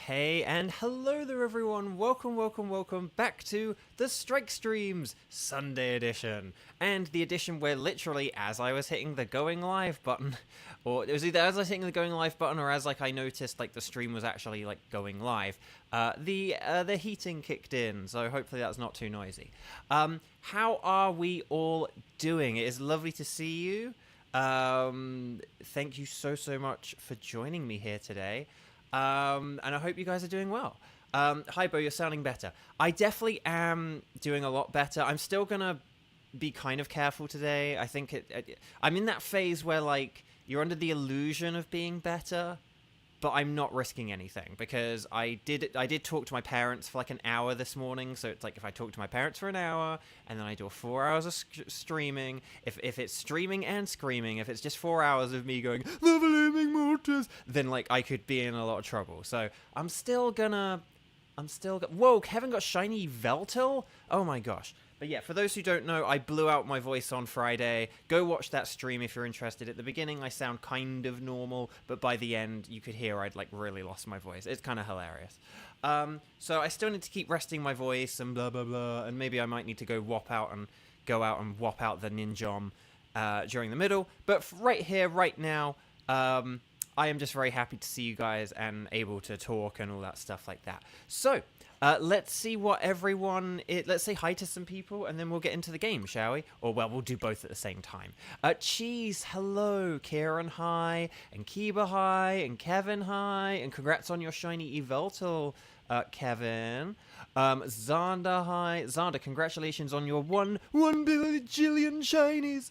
Hey and hello there everyone, welcome back to the Strike Streams Sunday edition, and the edition where literally as I was hitting the going live button, or it was either as I was hitting the going live button or as I noticed the stream was actually going live, the heating kicked in, so hopefully that's not too noisy. How are we all doing? It is lovely to see you. Thank you so much for joining me here today. And I hope you guys are doing well. Hi, Bo, you're sounding better. I definitely am doing a lot better. I'm still gonna be kind of careful today. I think I'm in that phase where, you're under the illusion of being better, but I'm not risking anything, because I did talk to my parents for an hour this morning, so it's if I talk to my parents for an hour, and then I do 4 hours of streaming, if it's streaming and screaming, if it's just 4 hours of me going, the Flaming Mortars, then, I could be in a lot of trouble, so I'm still whoa, Kevin got shiny Veltil? Oh my gosh. But yeah, for those who don't know, I blew out my voice on Friday. Go watch that stream if you're interested. At the beginning, I sound kind of normal, but by the end, you could hear I'd really lost my voice. It's kind of hilarious. So I still need to keep resting my voice and blah, blah, blah, and maybe I might need to go out and whop out the Ninjom during the middle. But right here, right now, I am just very happy to see you guys and able to talk and all that stuff like that. So, let's see what everyone let's say hi to some people, and then we'll get into the game, shall we? Or, well, we'll do both at the same time. Cheese, hello. Kieran, hi. And Kiba, hi. And Kevin, hi. And congrats on your shiny Eveltal, Kevin. Xander, hi. Xander, congratulations on your 1 bajillion shinies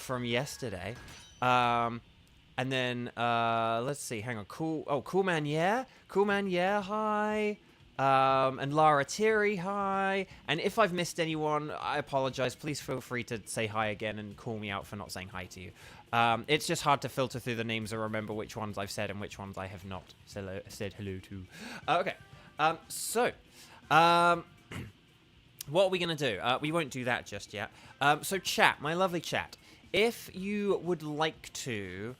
from yesterday. And then, let's see, hang on, Cool Man, yeah? Cool Man, yeah, hi. And Lara Thierry, hi. And if I've missed anyone, I apologize. Please feel free to say hi again and call me out for not saying hi to you. It's just hard to filter through the names and remember which ones I've said and which ones I have not said hello to. Okay, so, what are we going to do? We won't do that just yet. So chat, my lovely chat, if you would like to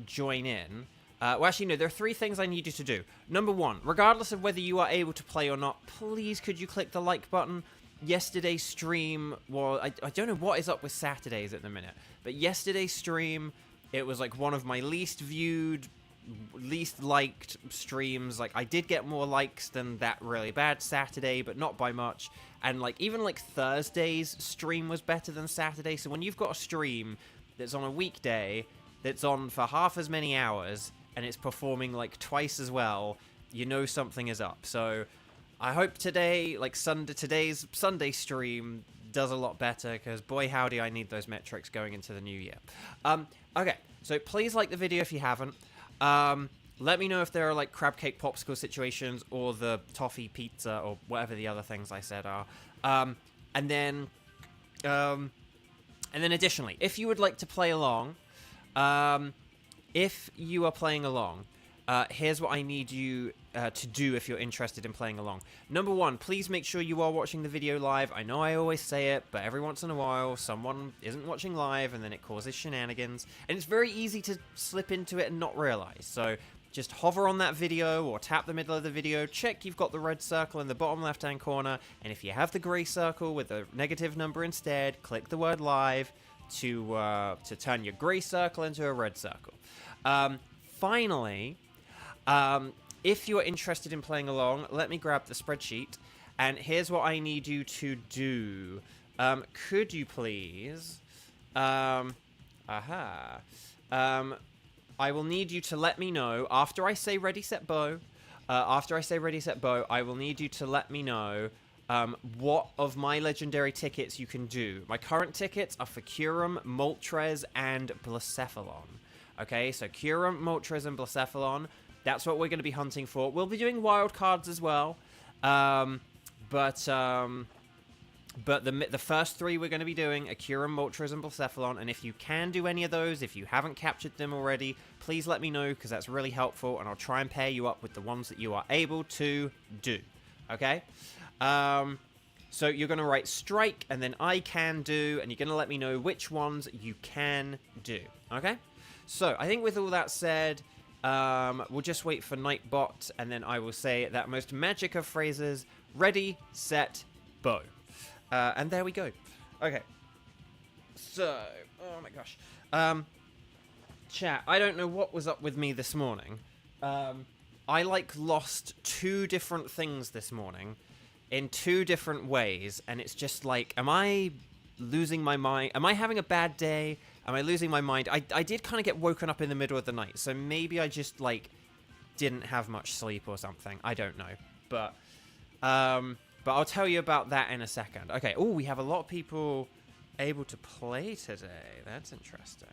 join in. Well, actually, no, there are 3 things I need you to do. Number 1, regardless of whether you are able to play or not, please could you click the like button? Yesterday's stream, well, I don't know what is up with Saturdays at the minute, but yesterday's stream, it was one of my least viewed, least liked streams. I did get more likes than that really bad Saturday, but not by much. And even Thursday's stream was better than Saturday. So when you've got a stream that's on a weekday, that's on for half as many hours, and it's performing twice as well, you know something is up. So I hope today, today's Sunday stream does a lot better, because boy howdy, I need those metrics going into the new year. Okay, so please like the video if you haven't. Let me know if there are crab cake popsicle situations, or the toffee pizza, or whatever the other things I said are. And then additionally, if you would like to play along, if you are playing along, here's what I need you to do if you're interested in playing along. Number 1, please make sure you are watching the video live. I know I always say it, but every once in a while, someone isn't watching live, and then it causes shenanigans. And it's very easy to slip into it and not realize. So just hover on that video, or tap the middle of the video, check you've got the red circle in the bottom left-hand corner, and if you have the grey circle with a negative number instead, click the word live to turn your grey circle into a red circle. Finally, if you're interested in playing along, let me grab the spreadsheet, and here's what I need you to do. Could you please, I will need you to let me know, after I say ready, set, bow, I will need you to let me know what of my legendary tickets you can do. My current tickets are for Kyurem, Moltres, and Blacephalon. Okay, so Kyurem, Moltres, and Blacephalon, that's what we're going to be hunting for. We'll be doing wild cards as well, but the first 3 we're going to be doing are Kyurem, Moltres, and Blacephalon, and if you can do any of those, if you haven't captured them already, please let me know, because that's really helpful, and I'll try and pair you up with the ones that you are able to do. Okay? So you're going to write strike, and then I can do, and you're going to let me know which ones you can do. Okay? So I think with all that said, We'll just wait for Nightbot, and then I will say that most magic of phrases. Ready, set, bow. And there we go. Okay. So, oh my gosh. Chat, I don't know what was up with me this morning. I, lost 2 different things this morning in 2 different ways, and it's just like, am I losing my mind? Am I having a bad day? Am I losing my mind? I did kind of get woken up in the middle of the night, so maybe I just, didn't have much sleep or something. I don't know. But I'll tell you about that in a second. Okay, oh, we have a lot of people able to play today. That's interesting.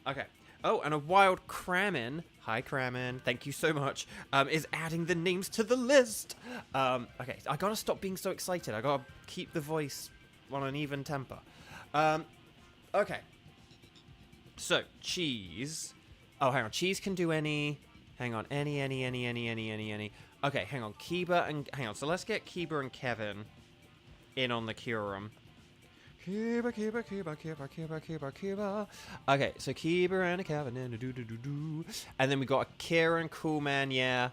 Okay. Oh, and a wild Kramen, hi Kramen, thank you so much, is adding the names to the list. Okay, I gotta stop being so excited. I gotta keep the voice on an even temper. Okay. So, Cheese. Oh, hang on. Cheese can do any. Hang on. Any. Okay, hang on. Kiba and... Hang on. So, let's get Kiba and Kevin in on the Kyurem. Kiba. Okay, so Kiba and a Kevin and a do. And then we got a Kieran, Coolman, yeah.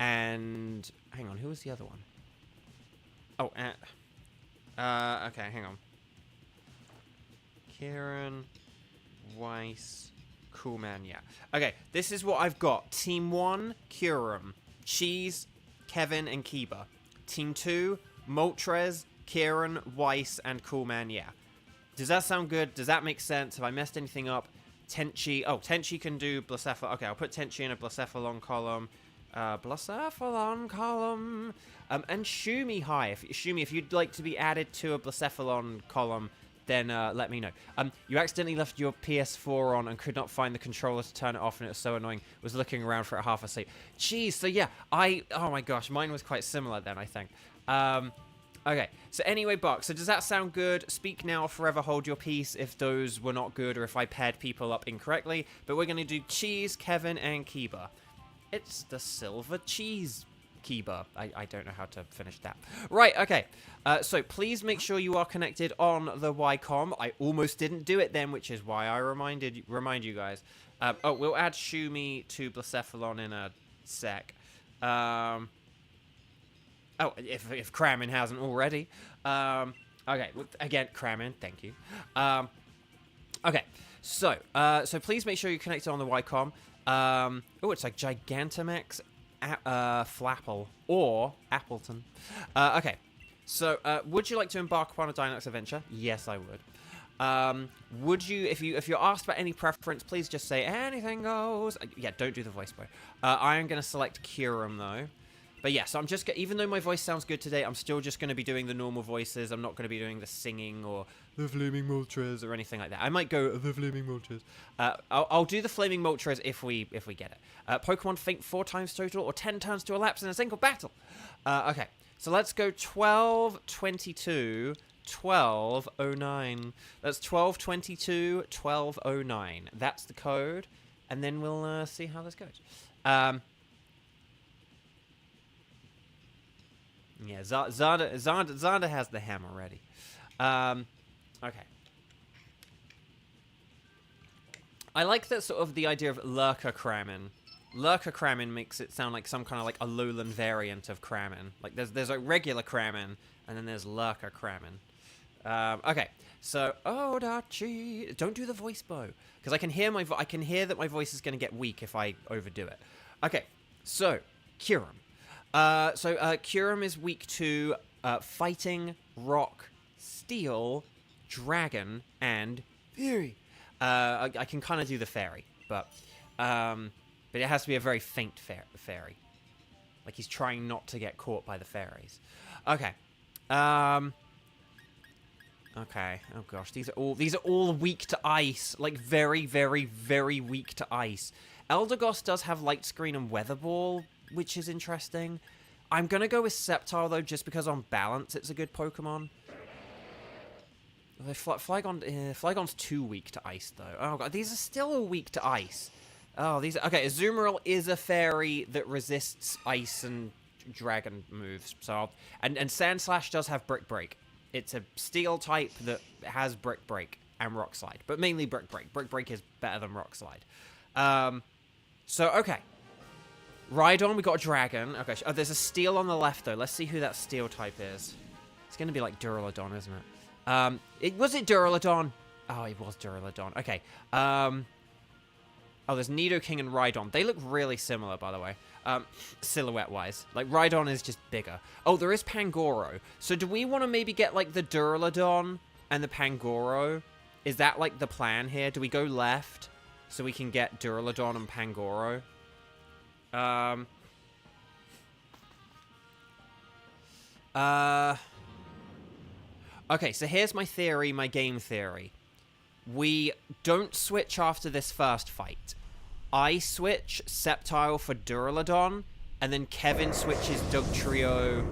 And... Hang on. Who was the other one? Oh, okay, hang on. Kieran... Weiss, Coolman, yeah. Okay, this is what I've got. Team 1, Kyurem, Cheese, Kevin, and Kiba. Team 2, Moltres, Kieran, Weiss, and Coolman, yeah. Does that sound good? Does that make sense? Have I messed anything up? Tenchi. Oh, Tenchi can do Blacephalon. Okay, I'll put Tenchi in a Blacephalon column. And Shumi, hi. Shumi, if you'd like to be added to a Blacephalon column, then let me know. You accidentally left your PS4 on and could not find the controller to turn it off, and it was so annoying. Was looking around for it half asleep. Jeez, so yeah, oh my gosh, mine was quite similar then, I think. Okay, so anyway, Buck, so does that sound good? Speak now or forever hold your peace if those were not good or if I paired people up incorrectly. But we're going to do Cheese, Kevin, and Kiba. It's the Silver Cheese Kiba. I don't know how to finish that. Right, okay. So please make sure you are connected on the YCOM. I almost didn't do it then, which is why I remind you guys. Oh, we'll add Shumi to Blacephalon in a sec. Oh, if Kramen hasn't already. Okay, again, Kramen, thank you. Okay, so please make sure you're connected on the YCOM. Oh, it's like Gigantamax Flapple or Appleton. Okay, so would you like to embark upon a Dynamax adventure? Yes, I would. Would you, if you're asked about any preference, please just say anything goes. Yeah, don't do the voice boy. I am going to select Kyurem though. But yes, I'm just even though my voice sounds good today, I'm still just going to be doing the normal voices. I'm not going to be doing the singing or the Flaming Moltres or anything like that. I might go the Flaming Moltres. I'll do the Flaming Moltres if we get it. Pokemon faint 4 times total or 10 turns to elapse in a single battle. Okay, so let's go 1222 1209. That's 1222 1209. That's the code, and then we'll see how this goes. Yeah, Zada has the hammer ready. Okay. I like that sort of the idea of Lurker Kramen. Lurker Kramen makes it sound like some kind of like a lowland variant of Kramen. Like there's a regular Kramen, and then there's Lurker Kramen. Okay, so Odachi, don't do the voice bow because I can hear I can hear that my voice is going to get weak if I overdo it. Okay, so Kyurem. Kyurem is weak to fighting, rock, steel, dragon, and fury. I can kind of do the fairy, but it has to be a very faint fairy. Like he's trying not to get caught by the fairies. Okay. Okay. Oh gosh, these are all weak to ice. Like very, very, very weak to ice. Eldegoss does have Light Screen and Weather Ball, which is interesting. I'm going to go with Sceptile, though, just because on balance it's a good Pokemon. Flygon's too weak to ice, though. Oh, God, these are still all weak to ice. Oh, these are... Okay, Azumarill is a fairy that resists ice and dragon moves. So, and Sandslash does have Brick Break. It's a steel type that has Brick Break and Rock Slide, but mainly Brick Break. Brick Break is better than Rock Slide. So, okay. Rhydon, we got a dragon. Okay, oh, there's a steel on the left, though. Let's see who that steel type is. It's going to be like Duraludon, isn't it? Was it Duraludon? Oh, it was Duraludon. Okay. Oh, there's Nidoking and Rhydon. They look really similar, by the way. Silhouette-wise. Like, Rhydon is just bigger. Oh, there is Pangoro. So do we want to maybe get, like, the Duraludon and the Pangoro? Is that, like, the plan here? Do we go left so we can get Duraludon and Pangoro? Okay, so here's my theory, my game theory. We don't switch after this first fight. I switch Sceptile for Duraludon, and then Kevin switches Dugtrio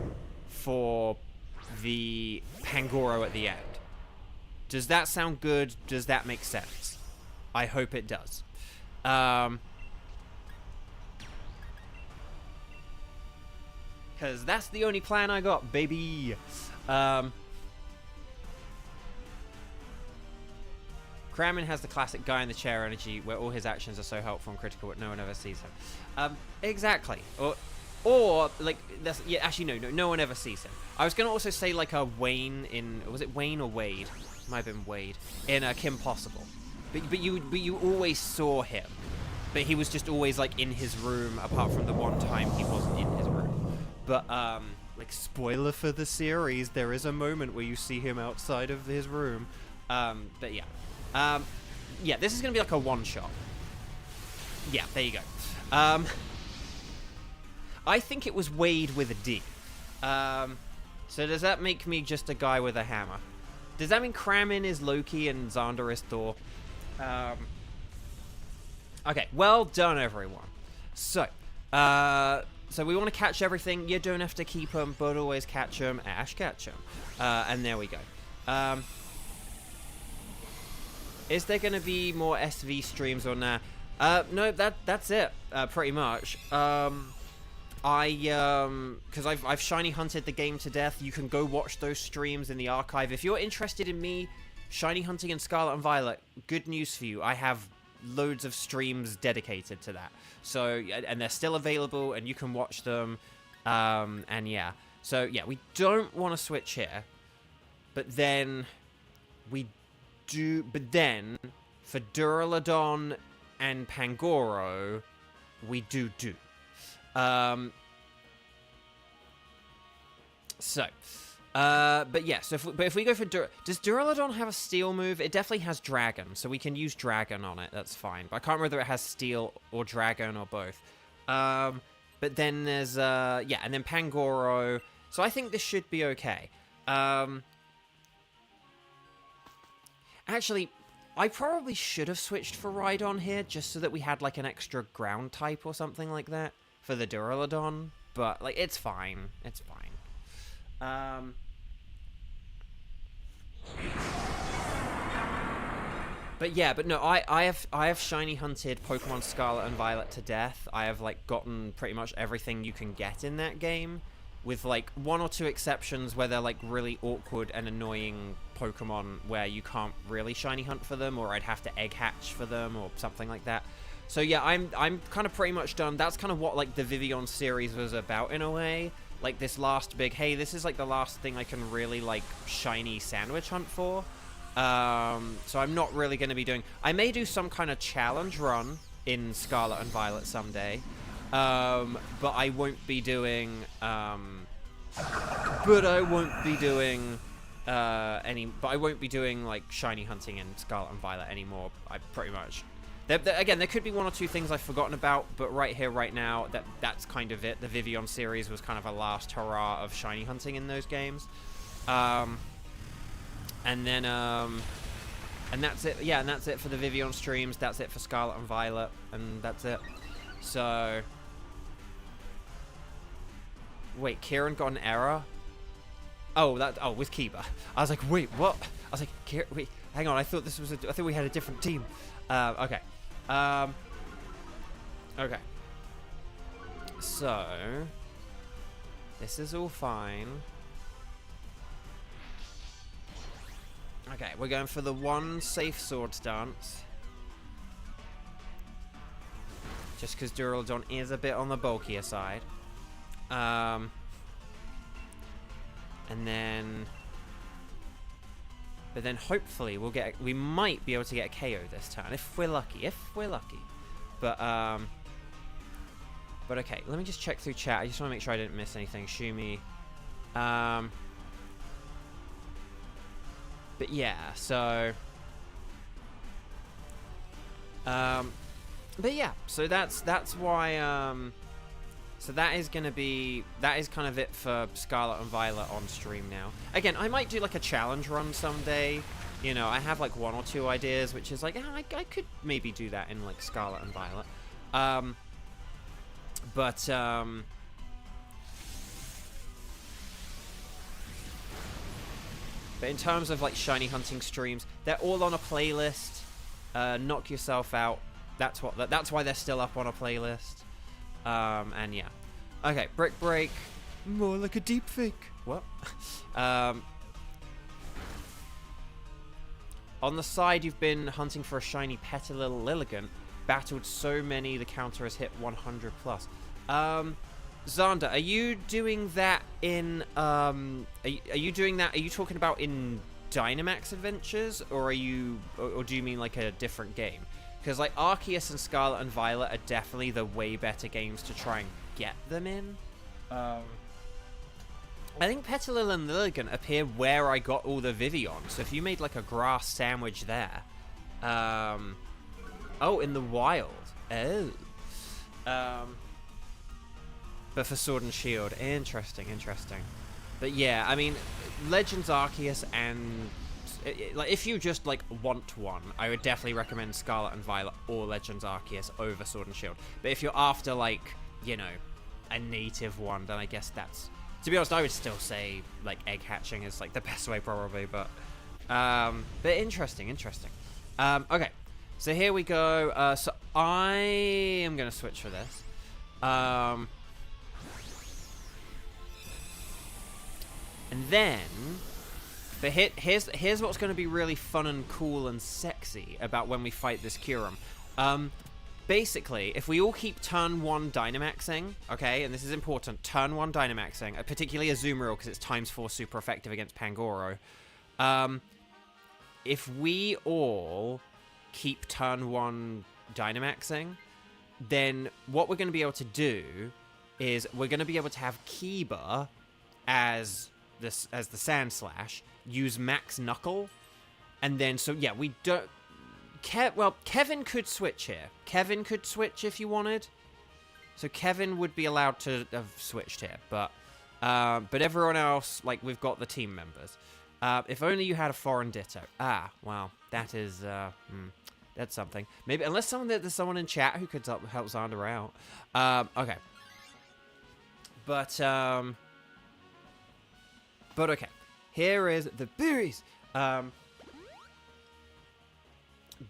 for the Pangoro at the end. Does that sound good? Does that make sense? I hope it does. Because that's the only plan I got, baby. Kramen has the classic guy in the chair energy where all his actions are so helpful and critical but no one ever sees him. Exactly. Or like, that's, yeah, actually, no one ever sees him. I was going to also say, like, a Wayne in, was it Wayne or Wade? Might have been Wade. In Kim Possible. But you always saw him. But he was just always, like, in his room, apart from the one time he wasn't in his room. But, like, spoiler for the series, there is a moment where you see him outside of his room. But yeah. Yeah, this is going to be like a one-shot. Yeah, there you go. I think it was Wade with a D. So does that make me just a guy with a hammer? Does that mean Kramen is Loki and Xander is Thor? Okay, well done, everyone. So we want to catch everything. You don't have to keep them, but always catch them. Ash, catch them. And there we go. Is there going to be more SV streams or nah? No, that's it, pretty much. Because I've shiny hunted the game to death. You can go watch those streams in the archive. If you're interested in me shiny hunting in Scarlet and Violet, good news for you. I have loads of streams dedicated to that. So, and they're still available, and you can watch them. And yeah. So, yeah, we don't want to switch here. But then but then, for Duraludon and Pangoro, we do. But yeah, so if we go for does Duraludon have a steel move? It definitely has dragon, so we can use dragon on it, that's fine. But I can't remember whether it has steel or dragon or both. But then there's, yeah, and then Pangoro, so I think this should be okay. Actually, I probably should have switched for Rhydon here, just so that we had, like, an extra ground type or something like that for the Duraludon. But, like, it's fine. It's fine. But yeah, but no, I have shiny hunted Pokemon Scarlet and Violet to death. I have, like, gotten pretty much everything you can get in that game, with, like, one or two exceptions where they're, like, really awkward and annoying Pokemon where you can't really shiny hunt for them, or I'd have to egg hatch for them or something like that. So yeah, I'm kind of pretty much done. That's kind of what, like, the Vivillon series was about in a way. Like, this last big, hey, this is, like, the last thing I can really, like, shiny sandwich hunt for. So I'm not really going to be doing... I may do some kind of challenge run in Scarlet and Violet someday. But I won't be doing... But I won't be doing like shiny hunting in Scarlet and Violet anymore. I pretty much. Again, there could be one or two things I've forgotten about, but right here, right now, that's kind of it. The Vivillon series was kind of a last hurrah of shiny hunting in those games. And that's it. Yeah, and that's it for the Vivillon streams. That's it for Scarlet and Violet, and that's it. So, wait, Kieran got an error. Oh, with Kiba. I was like, wait, what? I was like, wait, hang on. I thought this was I thought we had a different team. Okay. Okay. So, this is all fine. Okay, we're going for the one safe sword stance. just because Duraludon is a bit on the bulkier side. And then... But then hopefully we might be able to get a KO this turn, if we're lucky. But okay, let me just check through chat. I just want to make sure I didn't miss anything. Shumi. But yeah, so... but yeah, so that's why, so that is kind of it for Scarlet and Violet on stream now. Again, I might do like a challenge run someday. You know, I have like 1 or 2 ideas, which is like, I could maybe do that in like Scarlet and Violet. But in terms of like shiny hunting streams, they're all on a playlist. Knock yourself out. That's why they're still up on a playlist. And yeah. Okay, Brick Break. More like a deep fake. What? On the side, you've been hunting for a shiny Petilil Lilligant. Battled so many, the counter has hit 100 plus. Xander, are you doing that in, are you doing that, are you talking about in Dynamax Adventures, or or do you mean like a different game? Because like Arceus and Scarlet and Violet are definitely the way better games to try and get them in. I think Petilil and Lilligant appear where I got all the Vivions, so if you made like a grass sandwich there. Oh, in the wild. Oh. But for Sword and Shield. Interesting. But yeah, I mean, Legends Arceus and... like, if you just, like, want one, I would definitely recommend Scarlet and Violet or Legends Arceus over Sword and Shield. But if you're after, like, you know, a native one, then I guess that's... To be honest, I would still say, like, egg hatching is, like, the best way, probably, but interesting. Okay. So here we go. So I am going to switch for this. And then, but here's what's going to be really fun and cool and sexy about when we fight this Kyurem. Basically, if we all keep turn 1 Dynamaxing, okay, and this is important, turn 1 Dynamaxing, particularly Azumarill because it's ×4 super effective against Pangoro. If we all keep turn 1 Dynamaxing, then what we're going to be able to do is we're going to be able to have Kiba as the Sand Slash, use Max Knuckle, and then, so yeah, we don't... well, Kevin could switch here. Kevin could switch if you wanted. So Kevin would be allowed to have switched here, but everyone else, like, we've got the team members. If only you had a foreign Ditto. Ah, well, that is, that's something. Maybe, unless there's someone in chat who could help Xander out. Okay. But okay. Here is the berries.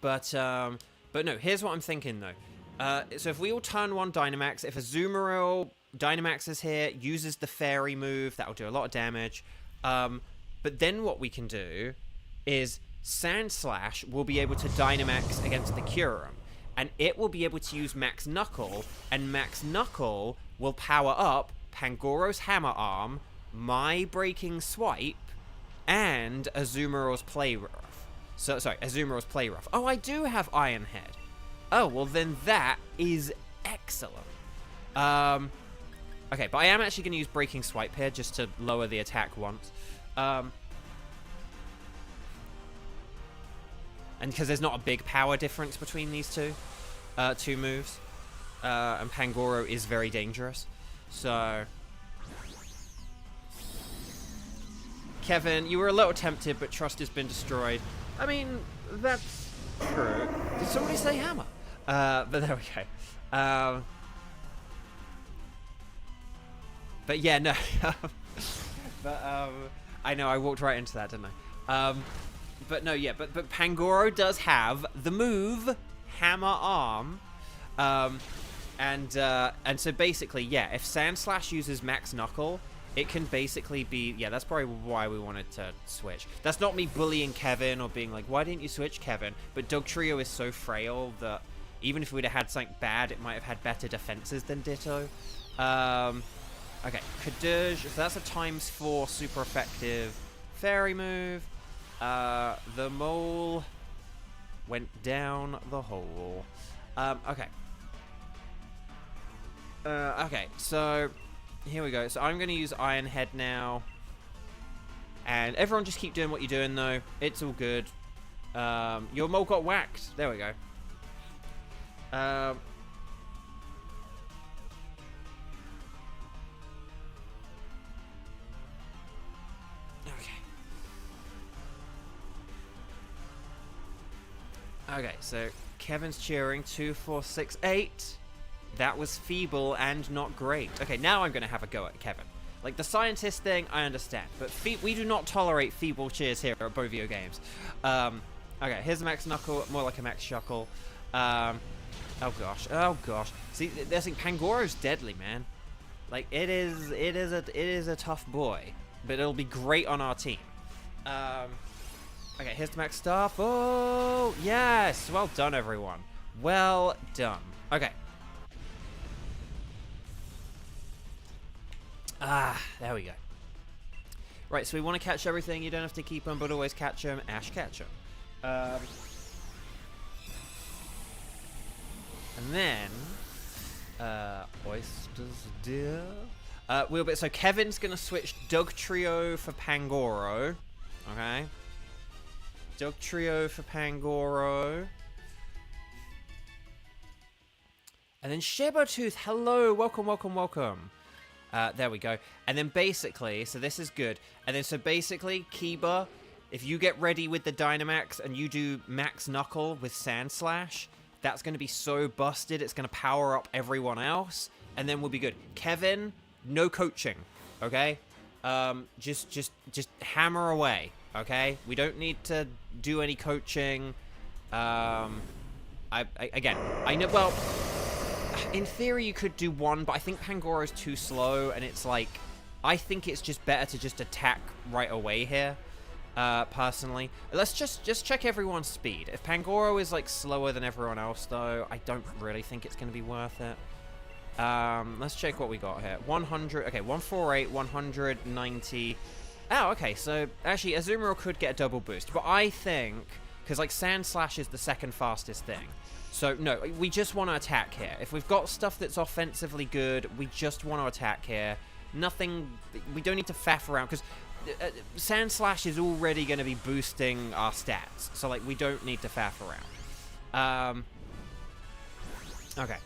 But no, here's what I'm thinking, though. So if we all turn 1 Dynamax, if Azumarill Dynamax is here, uses the Fairy move, that'll do a lot of damage. But then what we can do is Sand Slash will be able to Dynamax against the Kyurem, and it will be able to use Max Knuckle, and Max Knuckle will power up Pangoro's Hammer Arm, my Breaking Swipe, and Azumarill's Play Rough. So, sorry, Azumarill's Play Rough. Oh, I do have Iron Head. Oh, well then that is excellent. Okay, but I am actually going to use Breaking Swipe here just to lower the attack once. And because there's not a big power difference between these two moves. And Pangoro is very dangerous. So... Kevin, you were a little tempted, but trust has been destroyed. I mean, that's true. Did somebody say hammer? But there we go. But yeah, no. But I know I walked right into that, didn't I? But no, yeah. But Pangoro does have the move Hammer Arm, and so basically, yeah. If Sand Slash uses Max Knuckle, it can basically be, yeah, that's probably why we wanted to switch. That's not me bullying Kevin or being like, why didn't you switch, Kevin? But Dugtrio is so frail that Even if we'd have had something bad, it might have had better defenses than Ditto. Okay, Kadoosh. So that's a ×4 super effective fairy move. The mole went down the hole. Okay. Okay, so here we go. So I'm going to use Iron Head now. And everyone just keep doing what you're doing, though. It's all good. Your mole got whacked. There we go. Okay, so Kevin's cheering. 2, 4, 6, 8. That was feeble and not great. Okay, now I'm going to have a go at Kevin. Like, the scientist thing, I understand. But we do not tolerate feeble cheers here at Bovio Games. Okay, here's a Max Knuckle. More like a Max Shuckle. Oh, gosh. Oh, gosh. See, this thing, Pangoro's deadly, man. Like, it is a tough boy. But it'll be great on our team. Okay, here's the Max Staff. Oh, yes. Well done, everyone. Well done. Okay. Ah, there we go. Right, so we want to catch everything. You don't have to keep them, but always catch them. Ash, catch them. And then, oysters, dear. So Kevin's going to switch Doug Trio for Pangoro. Okay. Doug Trio for Pangoro. And then Shabertooth, hello, welcome, welcome, welcome. There we go. And then basically, so this is good. And then so basically, Kiba, if you get ready with the Dynamax and you do Max Knuckle with Sand Slash, that's going to be so busted, it's going to power up everyone else, and then we'll be good. Kevin, no coaching, okay? Just hammer away, okay? We don't need to do any coaching. Again, I know, well, in theory you could do one, but I think Pangoro's too slow, and it's like, I think it's just better to just attack right away here, personally. Let's just check everyone's speed. If Pangoro is like slower than everyone else, though, I don't really think it's going to be worth it. Let's check what we got here. 100, okay, 148, 190. Oh, okay, so actually Azumarill could get a double boost, but I think, because like Sand Slash is the second fastest thing. So, no, we just want to attack here. If we've got stuff that's offensively good, we just want to attack here. Nothing, we don't need to faff around, because Sand Slash is already going to be boosting our stats. So, like, we don't need to faff around. Okay.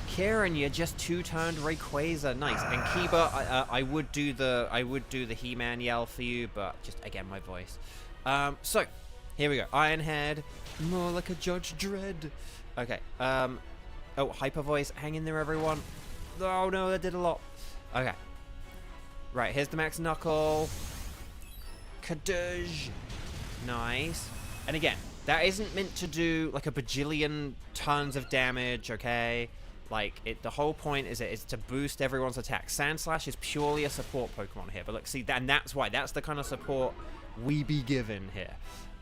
Kieran, you're just two-turned Rayquaza. Nice. And Kiba, I would do the He-Man yell for you, but just, again, my voice. So, here we go. Iron Head. More like a Judge Dredd. Okay. Oh, Hyper Voice. Hang in there, everyone. Oh, no, that did a lot. Okay. Right, here's the Max Knuckle. Kadoosh. Nice. And again, that isn't meant to do, like, a bajillion tons of damage, okay? Like, the whole point is to boost everyone's attack. Sand Slash is purely a support Pokemon here. But look, see, and that's why. That's the kind of support we be given here.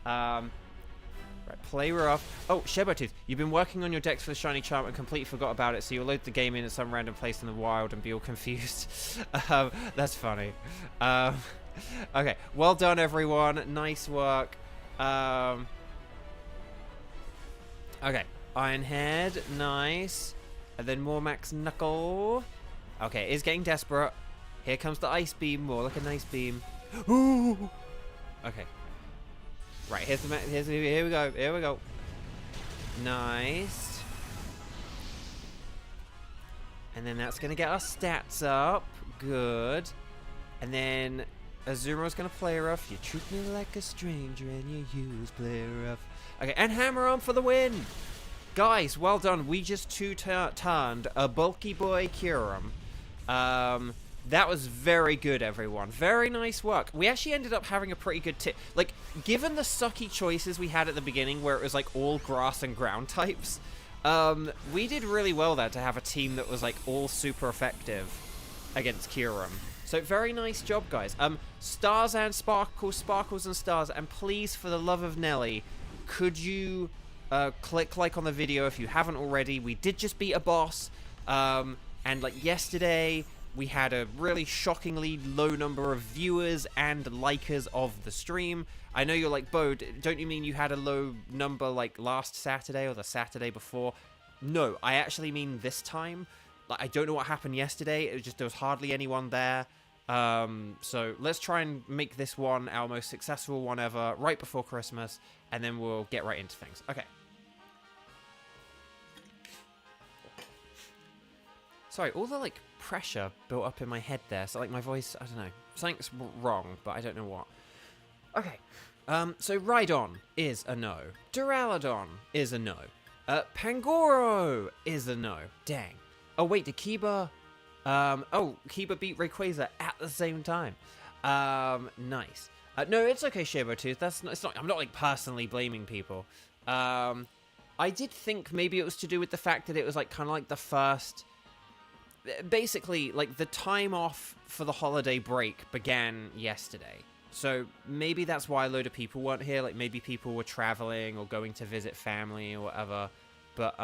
Right, play rough. Oh, Shabertooth, you've been working on your decks for the Shiny Charm and completely forgot about it, so you'll load the game in at some random place in the wild and be all confused. That's funny. Okay, well done, everyone. Nice work. Okay, Iron Head, nice. And then more Max Knuckle. Okay, it's getting desperate. Here comes the Ice Beam, more like a nice beam. Ooh. Okay. Right, here we go. Here we go. Nice. And then that's going to get our stats up. Good. And then Azumarill's going to play rough. You treat me like a stranger and you use play rough. Okay, and Hammer Arm for the win. Guys, well done. We just two-turned a bulky boy Kyurem. That was very good, everyone. Very nice work. We actually ended up having a pretty good tip. Like, given the sucky choices we had at the beginning where it was, like, all grass and ground types, we did really well there to have a team that was, like, all super effective against Kyurem. So very nice job, guys. Stars and sparkles, sparkles and stars, and please, for the love of Nelly, could you click like on the video if you haven't already? We did just beat a boss, and like yesterday, we had a really shockingly low number of viewers and likers of the stream. I know you're like, Bo, don't you mean you had a low number like last Saturday or the Saturday before? No, I actually mean this time. Like, I don't know what happened yesterday. It was just there was hardly anyone there. So let's try and make this one our most successful one ever right before Christmas, and then we'll get right into things. Okay. Sorry, all the like pressure built up in my head there. So like my voice, I don't know. Something's wrong, but I don't know what. Okay. So Rhydon is a no. Duraludon is a no. Pangoro is a no. Dang. Oh, wait, did Kiba... oh, Kiba beat Rayquaza at the same time. Nice. No, it's okay, Shabertooth. It's not... I'm not, like, personally blaming people. I did think maybe it was to do with the fact that it was, like, kind of like the first... Basically, like, the time off for the holiday break began yesterday. So maybe that's why a load of people weren't here. Like, maybe people were traveling or going to visit family or whatever. But,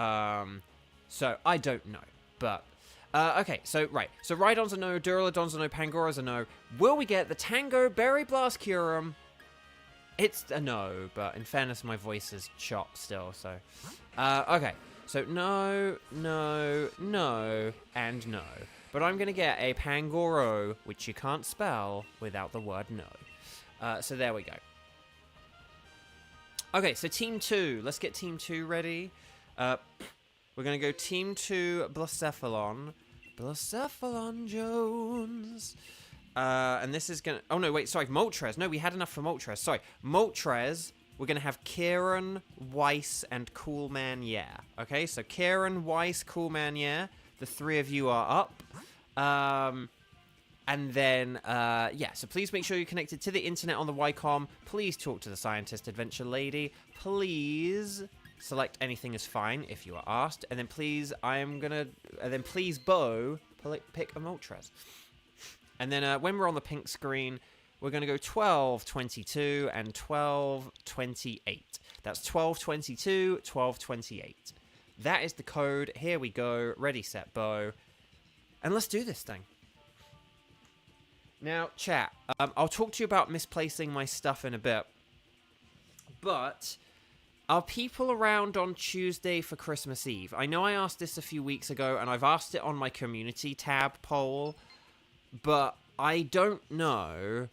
so, I don't know. But, okay, so, right. So, Rhydon's a no, Duraludon's a no, Pangoro's a no. Will we get the Tango Berry Blast Kyurem? It's a no, but in fairness, my voice is chopped still, so. Okay, so no, no, no, and no. But I'm going to get a Pangoro, which you can't spell without the word no. So there we go. Okay, so Team 2. Let's get Team 2 ready. We're going to go Team 2, Blacephalon. Blacephalon Jones. And this is going to... Oh, no, wait, sorry, Moltres. No, we had enough for Moltres. Sorry, Moltres, we're going to have Kieran, Weiss, and Coolman Yeah. Okay, so Kieran, Weiss, Coolman Yeah. The three of you are up. And then, yeah, so please make sure you're connected to the internet on the Wycom. Please talk to the Scientist Adventure Lady. Please... Select anything is fine if you are asked, and then please, please, Bo, pick a Moltres. And then when we're on the pink screen, we're going to go 1222 and 1228. That's 1222, 1228. That is the code. Here we go. Ready, set, Bo. And let's do this thing. Now, chat, I'll talk to you about misplacing my stuff in a bit, but... Are people around on Tuesday for Christmas Eve? I know I asked this a few weeks ago, and I've asked it on my community tab poll, but I don't know,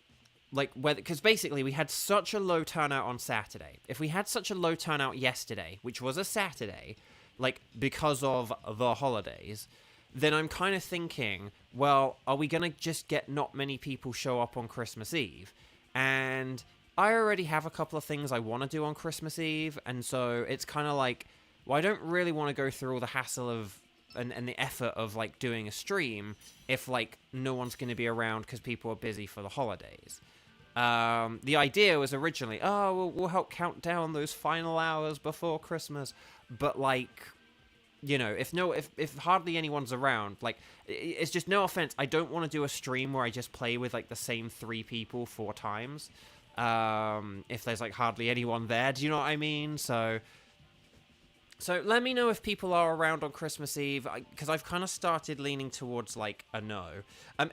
like, whether... Because basically, we had such a low turnout on Saturday. If we had such a low turnout yesterday, which was a Saturday, like, because of the holidays, then I'm kind of thinking, well, are we going to just get not many people show up on Christmas Eve? And... I already have a couple of things I want to do on Christmas Eve, and so it's kind of like, well, I don't really want to go through all the hassle of, and the effort of, like, doing a stream if, like, no one's going to be around because people are busy for the holidays. The idea was originally, oh, we'll help count down those final hours before Christmas, but, like, you know, if hardly anyone's around, like, it's just, no offense, I don't want to do a stream where I just play with, like, the same 3 people 4 times. If there's, like, hardly anyone there, do you know what I mean? So let me know if people are around on Christmas Eve, because I've kind of started leaning towards, like, a no.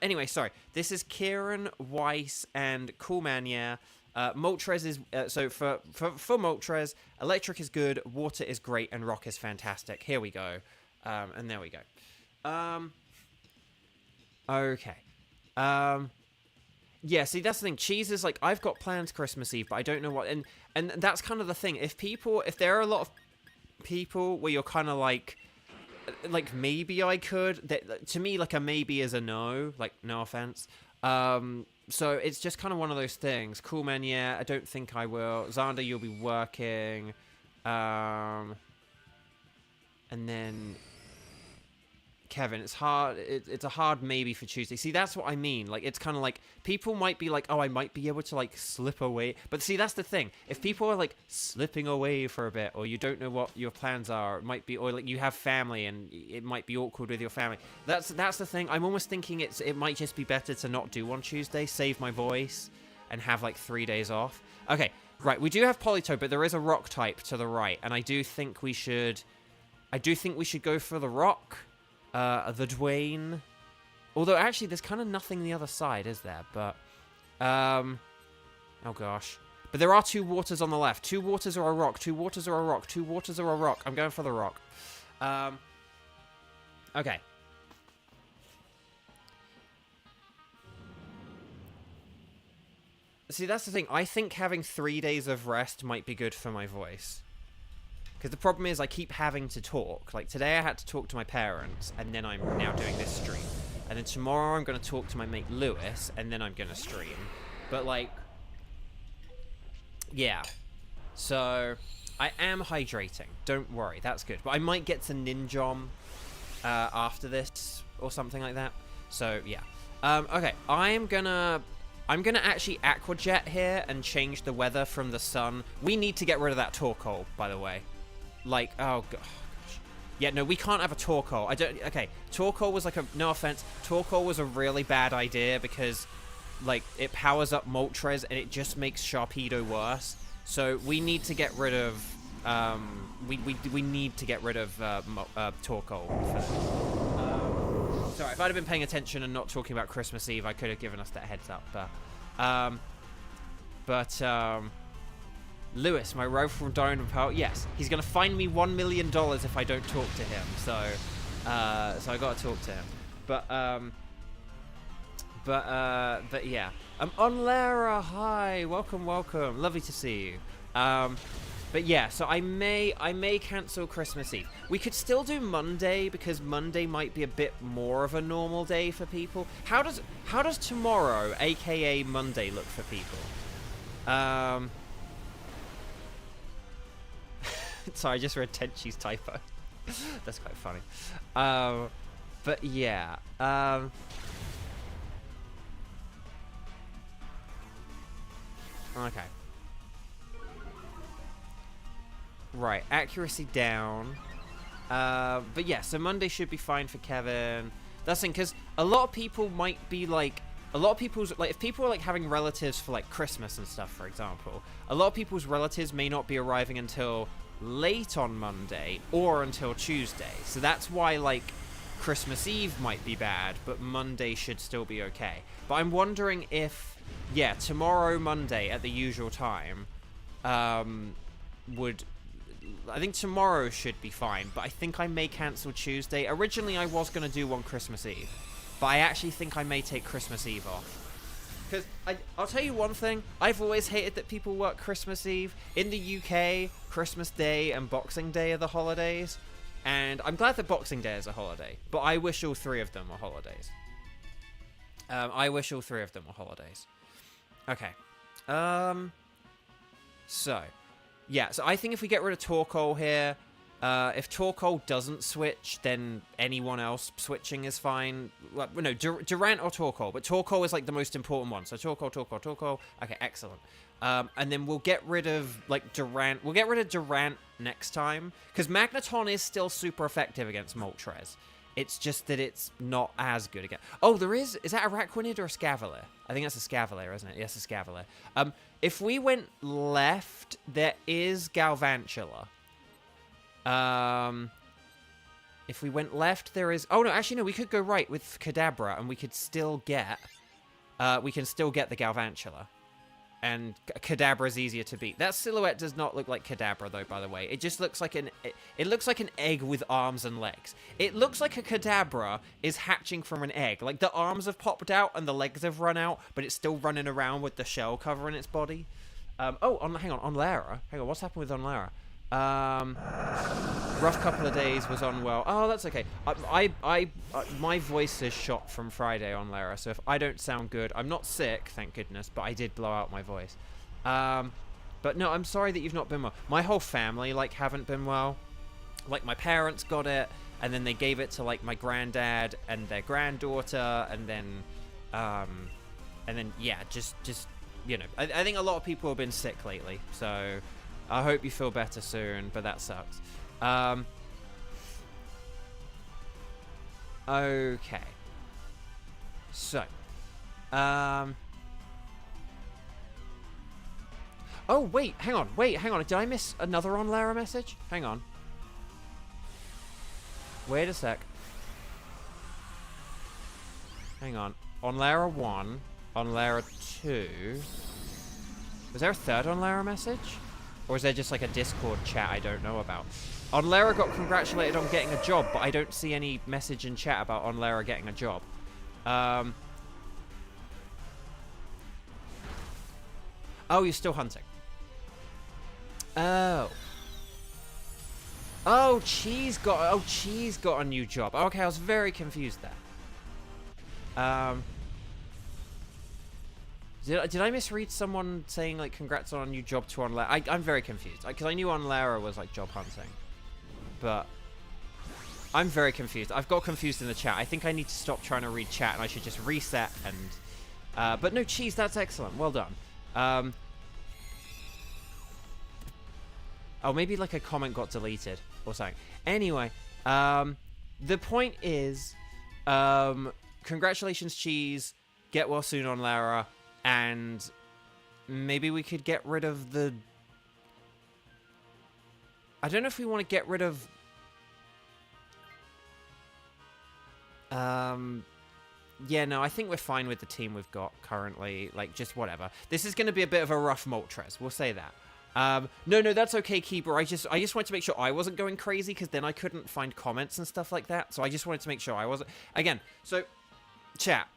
Anyway, sorry. This is Kieran, Weiss, and Coolman Yeah. Moltres is, so for Moltres, Electric is good, Water is great, and Rock is fantastic. Here we go. And there we go. Okay. Yeah, see, that's the thing. Cheese is like, I've got plans Christmas Eve, but I don't know what... And that's kind of the thing. If there are a lot of people where you're kind of like, maybe I could... To me, like, a maybe is a no. Like, no offense. So it's just kind of one of those things. Coolman, yeah, I don't think I will. Xander, you'll be working. And then... Kevin, it's hard. It's a hard maybe for Tuesday. See, that's what I mean. Like, it's kind of like, people might be like, oh, I might be able to, like, slip away. But see, that's the thing. If people are, like, slipping away for a bit, or you don't know what your plans are, it might be, or, like, you have family, and it might be awkward with your family. That's the thing. I'm almost thinking it might just be better to not do on Tuesday, save my voice, and have, like, 3 days off. Okay, right, we do have Politoed, but there is a rock type to the right, and I do think we should go for the rock. The Dwayne. Although, actually, there's kind of nothing the other side, is there? But, oh gosh. But there are 2 waters on the left. 2 waters are a rock. 2 waters are a rock. 2 waters are a rock. I'm going for the rock. Okay. See, that's the thing. I think having 3 days of rest might be good for my voice. Because the problem is I keep having to talk. Like, today I had to talk to my parents, and then I'm now doing this stream. And then tomorrow I'm going to talk to my mate Lewis, and then I'm going to stream. But, like, yeah. So, I am hydrating. Don't worry, that's good. But I might get to Ninjom after this, or something like that. So, yeah. Okay, I'm gonna actually aquajet here and change the weather from the sun. We need to get rid of that Torkoal, by the way. Like, oh gosh. Yeah, no, we can't have a Torkoal. Okay, Torkoal was like no offense, Torkoal was a really bad idea because, like, it powers up Moltres and it just makes Sharpedo worse. So we need to get rid of, we need to get rid of Torkoal. Sorry, if I'd have been paying attention and not talking about Christmas Eve, I could have given us that heads up, but, Lewis, my rival from Diamond Pearl, yes, he's gonna fine me $1 million if I don't talk to him. So I gotta talk to him. But yeah. On Lara, hi, welcome, lovely to see you. But yeah, so I may cancel Christmas Eve. We could still do Monday because Monday might be a bit more of a normal day for people. How does tomorrow, aka Monday, look for people? Sorry, I just read Tenchi's typo. That's quite funny. But yeah. Okay. Right, accuracy down. But yeah, so Monday should be fine for Kevin. That's the thing, because a lot of people might be like, if people are like having relatives for like Christmas and stuff, for example, a lot of people's relatives may not be arriving until late on Monday or until Tuesday. So that's why, like, Christmas Eve might be bad, but Monday should still be okay. But I'm wondering if, yeah, tomorrow, Monday, at the usual time, I think tomorrow should be fine, but I think I may cancel Tuesday. Originally, I was going to do one Christmas Eve, but I actually think I may take Christmas Eve off. Because I'll tell you one thing, I've always hated that people work Christmas Eve. In the UK, Christmas Day and Boxing Day are the holidays, and I'm glad that Boxing Day is a holiday, but I wish all 3 of them were holidays. Okay. So, yeah, so I think if we get rid of Torkoal here, if Torkoal doesn't switch, then anyone else switching is fine. Well, no, Durant or Torkoal, but Torkoal is like the most important one. So Torkoal. Okay, excellent. And then we'll get rid of like Durant. We'll get rid of Durant next time because Magneton is still super effective against Moltres. It's just that it's not as good again. Oh, there is. Is that a Raquinid or a Scavalier? I think that's a Scavalier, isn't it? Yes, a Scavalier. If we went left, there is Galvantula. If we went left, there is... Oh, no, actually, no, we could go right with Kadabra, and we could still get... we can still get the Galvantula. And Kadabra is easier to beat. That silhouette does not look like Kadabra, though, by the way. It just looks like an... It looks like an egg with arms and legs. It looks like a Kadabra is hatching from an egg. Like, the arms have popped out and the legs have run out, but it's still running around with the shell covering its body. Hang on, on Lara. Hang on, what's happened with on Lara? Rough couple of days, was unwell. Oh, that's okay. My voice is shot from Friday on Lara, so if I don't sound good, I'm not sick, thank goodness, but I did blow out my voice. But no, I'm sorry that you've not been well. My whole family, like, haven't been well. Like, my parents got it, and then they gave it to like my granddad and their granddaughter, and then yeah, just you know, I think a lot of people have been sick lately, so I hope you feel better soon, but that sucks. Okay. So, oh, wait, hang on. Did I miss another Onlara message? Hang on. Wait a sec. Hang on. Onlara 1, Onlara 2. Was there a third Onlara message? Or is there just like a Discord chat I don't know about? Onlara got congratulated on getting a job, but I don't see any message in chat about Onlara getting a job. Oh, you're still hunting. Oh. Oh, Cheese got a new job. Okay, I was very confused there. Did I misread someone saying like congrats on a new job to Onlara? I'm very confused because I knew Onlara was like job hunting, but I'm very confused. I've got confused in the chat. I think I need to stop trying to read chat and I should just reset and. But no, Cheese, that's excellent. Well done. Oh, maybe like a comment got deleted or something. Anyway, the point is, congratulations, Cheese. Get well soon on Lara, and maybe we could get rid of the. I don't know if we want to get rid of. Yeah, no, I think we're fine with the team we've got currently. Like, just whatever. This is going to be a bit of a rough Moltres. We'll say that. No, that's okay, Keeper. I just wanted to make sure I wasn't going crazy, because then I couldn't find comments and stuff like that. So I just wanted to make sure I wasn't. Again, so, chat.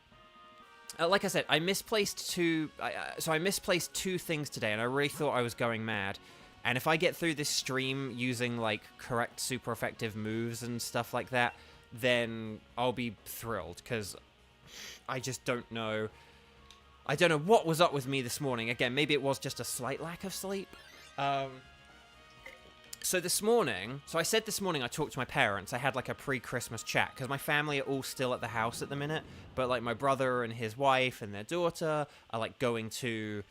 Like I said, I misplaced two things today, and I really thought I was going mad. And if I get through this stream using, like, correct super effective moves and stuff like that, then I'll be thrilled, because I just don't know. I don't know what was up with me this morning. Again, maybe it was just a slight lack of sleep. So this morning, I said this morning I talked to my parents. I had like a pre-Christmas chat, because my family are all still at the house at the minute. But like my brother and his wife and their daughter are like going to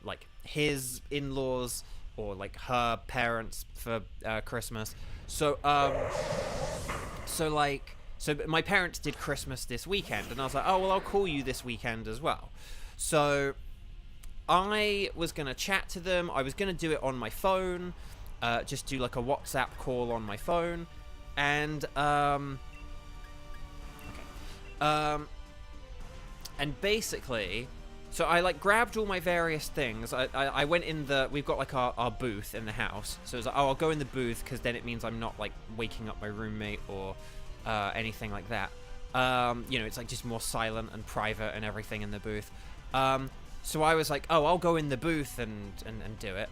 like his in-laws or like her parents for Christmas. So my parents did Christmas this weekend, and I was like, oh, well, I'll call you this weekend as well. So I was going to chat to them. I was going to do it on my phone, just do like a WhatsApp call on my phone. And, and basically, so I like grabbed all my various things. I went in we've got like our booth in the house. So it was like, oh, I'll go in the booth, because then it means I'm not like waking up my roommate or anything like that. You know, it's like just more silent and private and everything in the booth. So I was like, oh, I'll go in the booth and do it.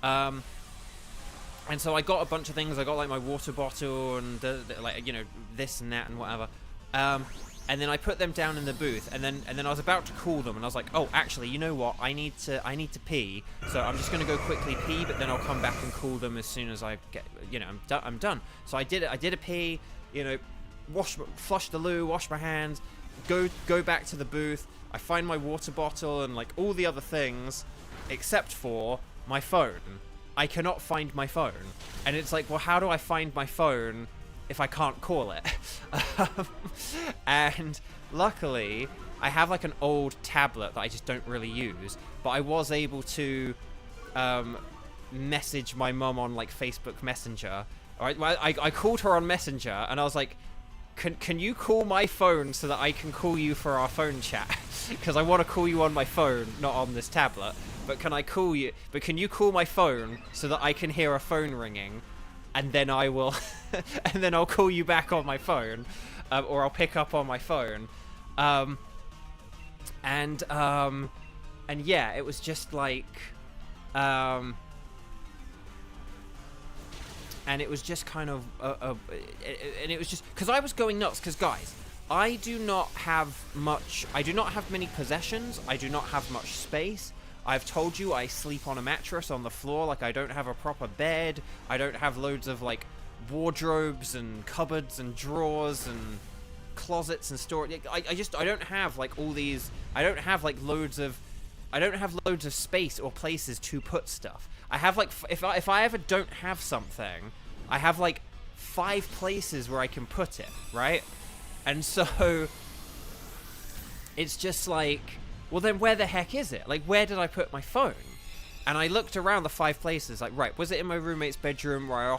And so I got a bunch of things. I got like my water bottle and like, you know, this and that and whatever. And then I put them down in the booth, and then I was about to call them, and I was like, oh, actually, you know what? I need to pee, so I'm just gonna go quickly pee, but then I'll come back and call them as soon as I get, you know, I'm done. So I did it. I did a pee, you know, flush the loo, wash my hands, go back to the booth. I find my water bottle and like all the other things, except for my phone. I cannot find my phone, and it's like, well, how do I find my phone if I can't call it? And luckily, I have like an old tablet that I just don't really use, but I was able to message my mum on like Facebook Messenger. All right, well, I called her on Messenger, and I was like, can you call my phone so that I can call you for our phone chat? Because I want to call you on my phone, not on this tablet. But can I call you? But can you call my phone so that I can hear a phone ringing, and then I will, and then I'll call you back on my phone, or I'll pick up on my phone, and yeah, it was just like, and it was just kind of, and it was just because I was going nuts. Because guys, I do not have many possessions. I do not have much space. I've told you I sleep on a mattress on the floor. Like, I don't have a proper bed. I don't have loads of like wardrobes and cupboards and drawers and closets and storage. I don't have like all these. I don't have like loads of space or places to put stuff. I have like if I ever don't have something, I have like 5 places where I can put it, right? And so it's just like, well then where the heck is it? Like, where did I put my phone? And I looked around the 5 places, like, right, was it in my roommate's bedroom, where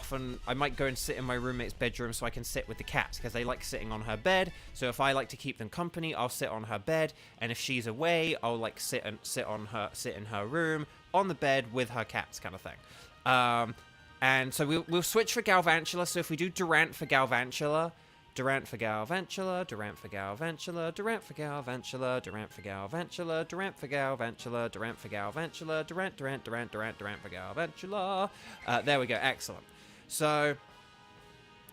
I might go and sit in my roommate's bedroom so I can sit with the cats, because they like sitting on her bed. So if I like to keep them company, I'll sit on her bed, and if she's away, I'll like sit in her room on the bed with her cats, kind of thing. And so we'll switch for Galvantula. So if we do Durant for Galvantula, Durant for Galvantula, Durant for Galvantula, Durant for Galvantula, Durant for Galvantula, Durant for Galvantula, Durant for Galvantula, Durant for Galvantula. There we go, excellent. So,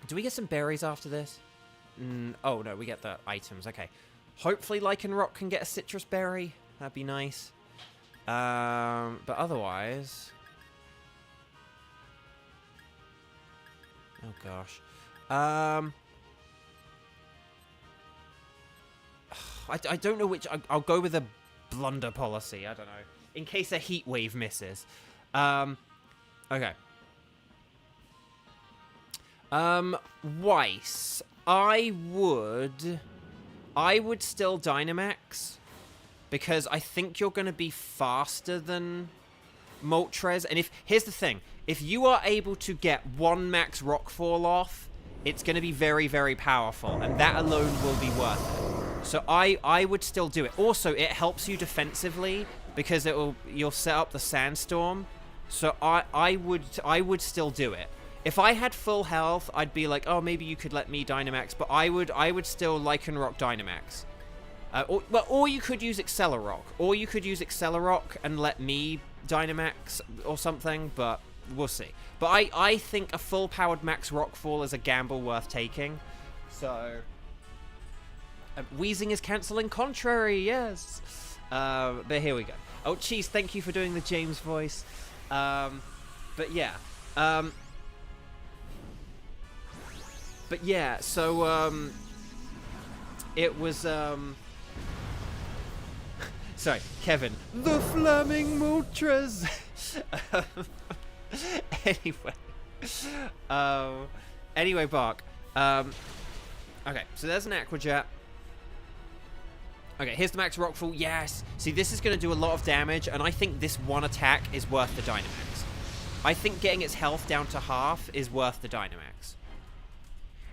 do we get some berries after this? Oh no, we get the items, okay. Hopefully Lycanroc can get a citrus berry, that'd be nice. But otherwise... Oh gosh. I don't know which... I'll go with a blunder policy. I don't know. In case a heat wave misses. Okay. Weiss. I would still Dynamax. Because I think you're going to be faster than Moltres. And here's the thing. If you are able to get 1 max Rockfall off, it's going to be very, very powerful. And that alone will be worth it. So I would still do it. Also, it helps you defensively because you'll set up the Sandstorm. So I would still do it. If I had full health, I'd be like, oh, maybe you could let me Dynamax, but I would still Lycanroc Dynamax. Or you could use Accelerock. Or you could use Accelerock and let me Dynamax or something, but we'll see. But I think a full-powered Max Rockfall is a gamble worth taking. So... Wheezing is cancelling contrary, yes. But here we go. Oh, Cheese, thank you for doing the James voice. But yeah. But yeah, so, it was, sorry, Kevin. The Flaming Moltres! Anyway, Bark. Okay, so there's an Aqua Jet. Okay, here's the Max Rockfall. Yes! See, this is going to do a lot of damage, and I think this one attack is worth the Dynamax. I think getting its health down to half is worth the Dynamax.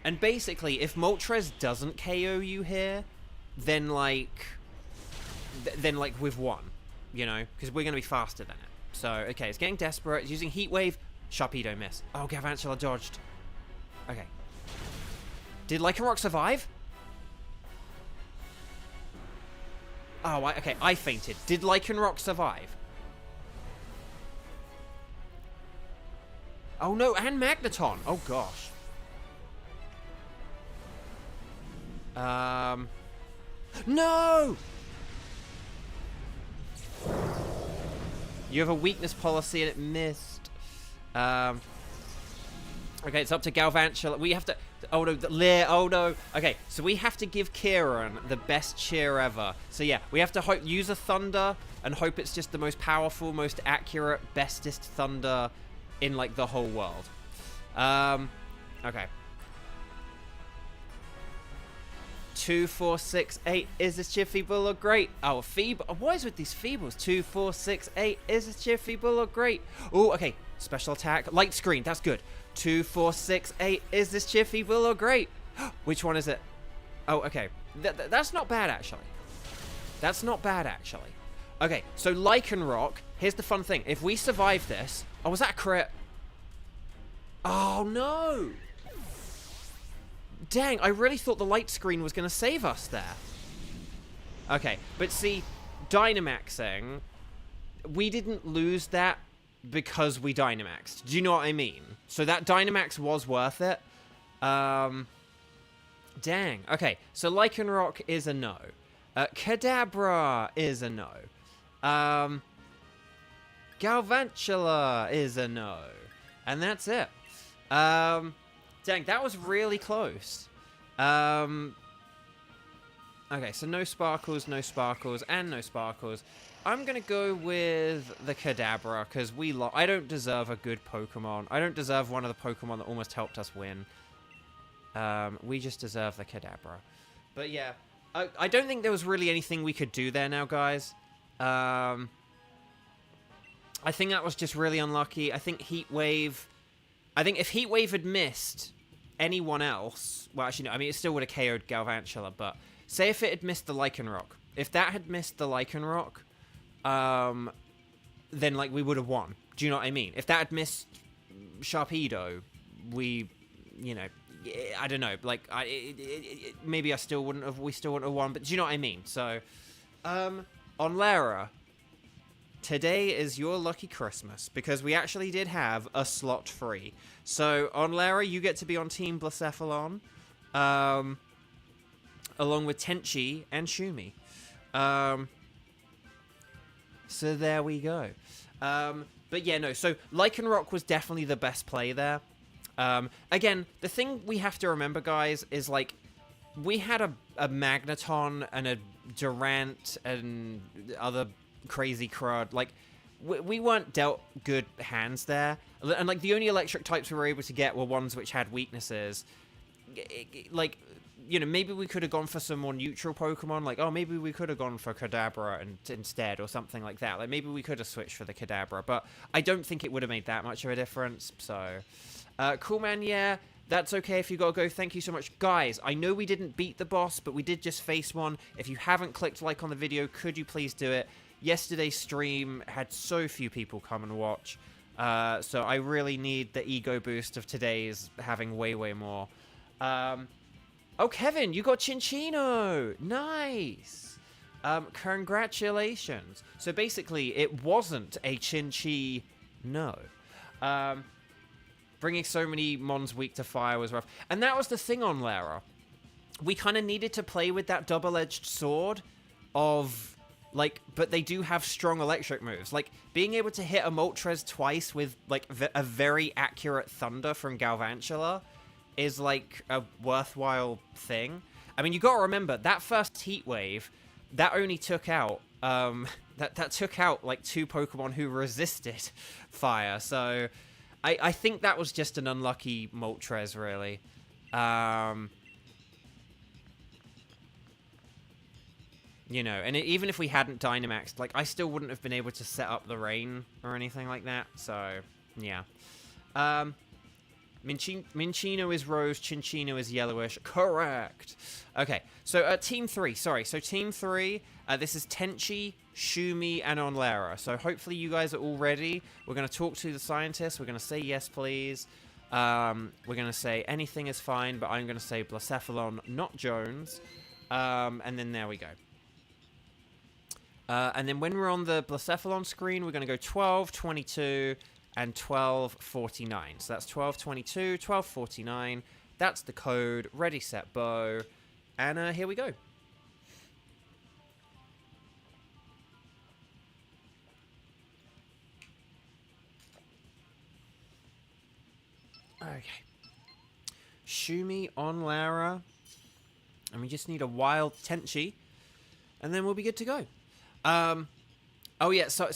And basically, if Moltres doesn't KO you here, then like we've won, you know? Because we're going to be faster than it. So, okay, it's getting desperate. It's using Heat Wave. Sharpedo miss. Oh, Galvantula dodged. Okay. Did Lycanroc survive? Oh, okay, I fainted. Did Lycanroc survive? Oh no, and Magneton. Oh gosh. No! You have a weakness policy and it missed. Okay, it's up to Galvantula. We have to... Oh no, Leer, oh no. Okay, so we have to give Kieran the best cheer ever. So yeah, we have to use a Thunder and hope it's just the most powerful, most accurate, bestest Thunder in like the whole world. Okay. 2, 4, 6, 8. Is this cheer feeble or great? Oh, feeble. What is with these feebles? 2, 4, 6, 8. Is this cheer feeble or great? Oh, okay. Special attack. Light screen. That's good. 2, 4, 6, 8. Is this cheer feeble or great? Which one is it? Oh, okay. That's not bad, actually. That's not bad, actually. Okay, so Lycanroc. Here's the fun thing. If we survive this... Oh, was that a crit? Oh, no. Dang, I really thought the light screen was going to save us there. Okay, but see, Dynamaxing, we didn't lose that because we Dynamaxed. Do you know what I mean? So that Dynamax was worth it. Dang. Okay, so Lycanroc is a no. Kadabra is a no. Galvantula is a no. And that's it. Dang, that was really close. Okay, so no sparkles, and no sparkles. I'm going to go with the Kadabra, because I don't deserve a good Pokemon. I don't deserve one of the Pokemon that almost helped us win. We just deserve the Kadabra. But yeah, I don't think there was really anything we could do there now, guys. I think that was just really unlucky. I think Heat Wave... I think if Heat Wave had missed anyone else... Well, actually, no. I mean, it still would have KO'd Galvantula, but... Say if it had missed the Lycanroc. If that had missed the Lycanroc, then, like, we would have won. Do you know what I mean? If that had missed Sharpedo, we, you know, I don't know. Like, maybe we still wouldn't have won, but do you know what I mean? So, on Lara, today is your lucky Christmas, because we actually did have a slot free. So, on Lara, you get to be on Team Blacephalon. Along with Tenchi and Shumi. So there we go. But yeah, no, so Lycanroc was definitely the best play there. Again, the thing we have to remember, guys, is, like, we had a Magneton and a Durant and other crazy crud. Like, we weren't dealt good hands there. And, like, the only electric types we were able to get were ones which had weaknesses. Like... You know, maybe we could have gone for some more neutral Pokemon. Like, oh, maybe we could have gone for Kadabra instead or something like that. Like, maybe we could have switched for the Kadabra. But I don't think it would have made that much of a difference. So, cool, man. Yeah, that's okay if you got to go. Thank you so much. Guys, I know we didn't beat the boss, but we did just face one. If you haven't clicked like on the video, could you please do it? Yesterday's stream had so few people come and watch. So I really need the ego boost of today's having way, way more. Oh, Kevin, you got Chinchino. Nice. Congratulations. So basically, it wasn't a Chinchi. No. Bringing so many Mons weak to fire was rough. And that was the thing on Lara. We kind of needed to play with that double-edged sword of, like, but they do have strong electric moves. Like, being able to hit a Moltres twice with, like, a very accurate Thunder from Galvantula is, like, a worthwhile thing. I mean, you gotta remember, that first Heat Wave, that only took out, that took out, like, 2 Pokemon who resisted fire, so I think that was just an unlucky Moltres, really. You know, and even if we hadn't Dynamaxed, like, I still wouldn't have been able to set up the rain or anything like that, so, yeah. Minccino is rose, Chinchino is yellowish. Correct. Okay, so Team 3, sorry. So Team 3, this is Tenchi, Shumi, and Onlara. So hopefully you guys are all ready. We're going to talk to the scientists. We're going to say yes, please. We're going to say anything is fine, but I'm going to say Blacephalon, not Jones. And then there we go. And then when we're on the Blacephalon screen, we're going to go 12, 22... and 1249. So that's 1222, 1249. That's the code. Ready, set, bow. And here we go. Okay. Shumi on Lara. And we just need a wild Tenchi. And then we'll be good to go. Oh yeah, so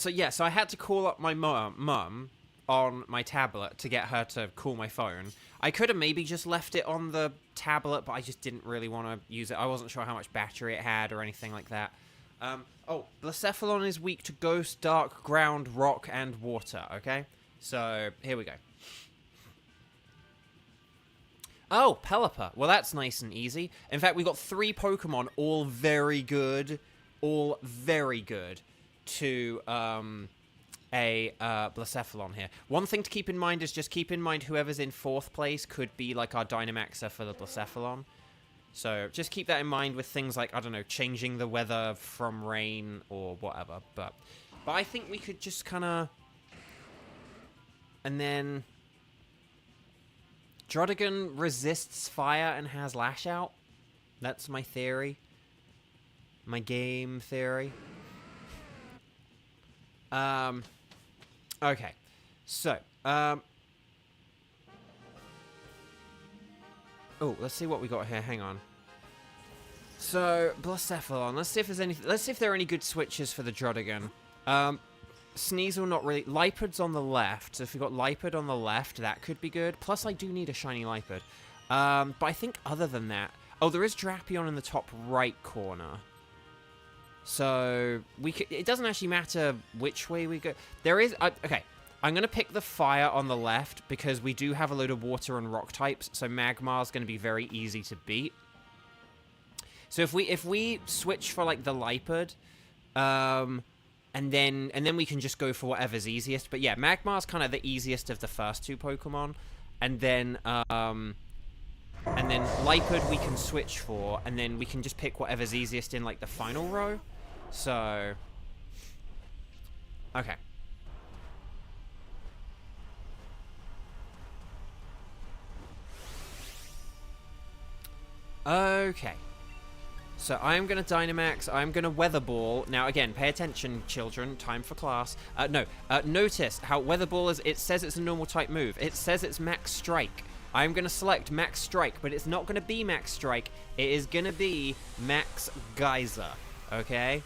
I had to call up my mum on my tablet to get her to call my phone. I could have maybe just left it on the tablet, but I just didn't really want to use it. I wasn't sure how much battery it had or anything like that. Oh, Blacephalon is weak to Ghost, Dark, Ground, Rock, and Water, okay? So, here we go. Oh, Pelipper. Well, that's nice and easy. In fact, we got 3 Pokemon, all very good. All very good to, a Blacephalon here. One thing to keep in mind is just keep in mind whoever's in 4th place could be like our Dynamaxer for the Blacephalon. So just keep that in mind with things like, I don't know, changing the weather from rain or whatever. But I think we could just kind of... And then... Drodigan resists fire and has Lash Out. That's my theory. My game theory. Okay, so, Oh, let's see what we got here. Hang on. So, Blacephalon. Let's see if there's anything. Let's see if there are any good switches for the Druddigan. Sneasel, not really. Lipard's on the left. So if we've got Lipard on the left, that could be good. Plus, I do need a shiny Lipard. But I think other than that... Oh, there is Drapion in the top right corner. So, it doesn't actually matter which way we go. There is... okay, I'm going to pick the fire on the left because we do have a load of water and rock types. So Magmar's going to be very easy to beat. So if we switch for, like, the Lipard... And then we can just go for whatever's easiest. But yeah, Magmar's kind of the easiest of the first two Pokemon. And then Lipard we can switch for. And then we can just pick whatever's easiest in, like, the final row. So... Okay. Okay. So I'm going to Dynamax, I'm going to Weather Ball. Now, again, pay attention, children. Time for class. Notice how Weather Ball is... It says it's a normal type move. It says it's Max Strike. I'm going to select Max Strike, but it's not going to be Max Strike. It is going to be Max Geyser. Okay?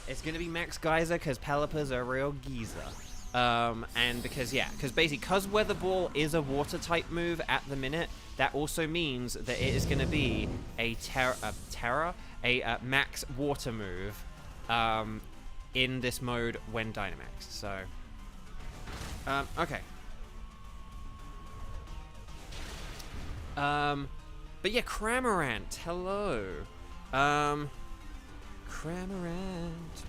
It's going to be Max Geyser because Pelipper's a real geezer. And because basically, because Weather Ball is a water type move at the minute, that also means that it is going to be a max water move in this mode when Dynamax. So, okay. But yeah, Cramorant, hello. Cramorant,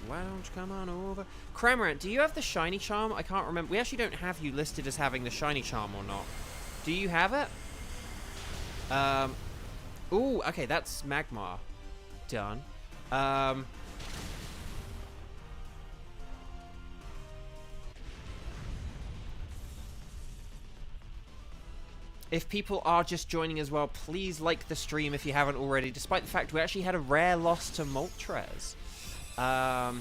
why don't you come on over? Cramorant, do you have the Shiny Charm? I can't remember. We actually don't have you listed as having the Shiny Charm or not. Do you have it? Ooh, okay, that's Magmar. Done. If people are just joining as well, please like the stream if you haven't already, despite the fact we actually had a rare loss to Moltres. But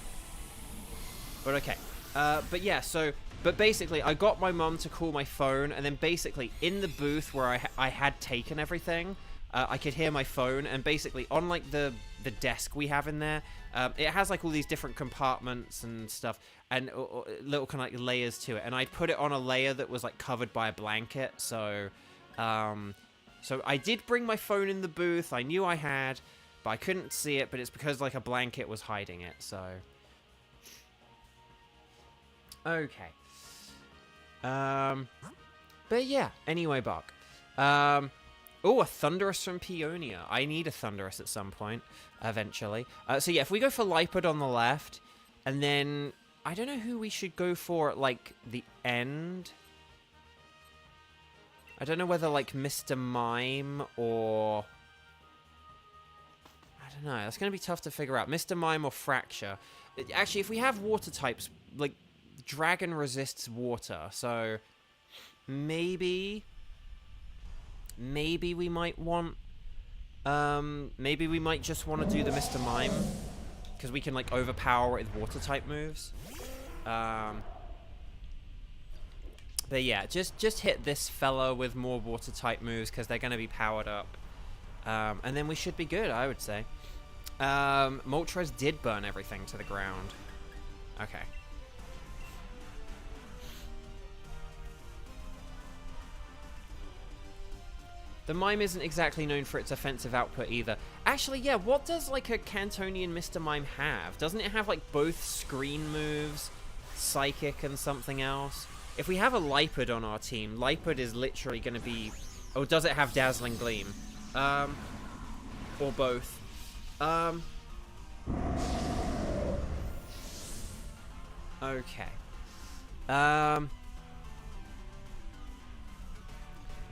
okay. But yeah, so... But basically, I got my mum to call my phone, and then basically, in the booth where I had taken everything, I could hear my phone, and basically, on, like, the desk we have in there, it has, like, all these different compartments and stuff, and little kind of, like, layers to it, and I put it on a layer that was, like, covered by a blanket, so I did bring my phone in the booth, I knew I had, but I couldn't see it, but it's because, like, a blanket was hiding it, so... Okay. But yeah, anyway, Buck. Oh, a Thundurus from Peonia. I need a Thundurus at some point, eventually. So yeah, if we go for Lipard on the left, and then, I don't know who we should go for at, like, the end. I don't know whether, like, Mr. Mime or... I don't know, that's going to be tough to figure out. Mr. Mime or Fracture. Actually, if we have water types, like... Dragon resists water, so maybe we might want maybe we might just want to do the Mr. Mime because we can like overpower it with water type moves. But yeah, just hit this fella with more water type moves because they're going to be powered up, and then we should be good, I would say. Moltres did burn everything to the ground. Okay. The Mime isn't exactly known for its offensive output either. Actually, yeah, what does, like, a Cantonian Mr. Mime have? Doesn't it have, like, both screen moves, Psychic, and something else? If we have a Lipard on our team, Lipard is literally going to be... Oh, does it have Dazzling Gleam? Or both. Okay.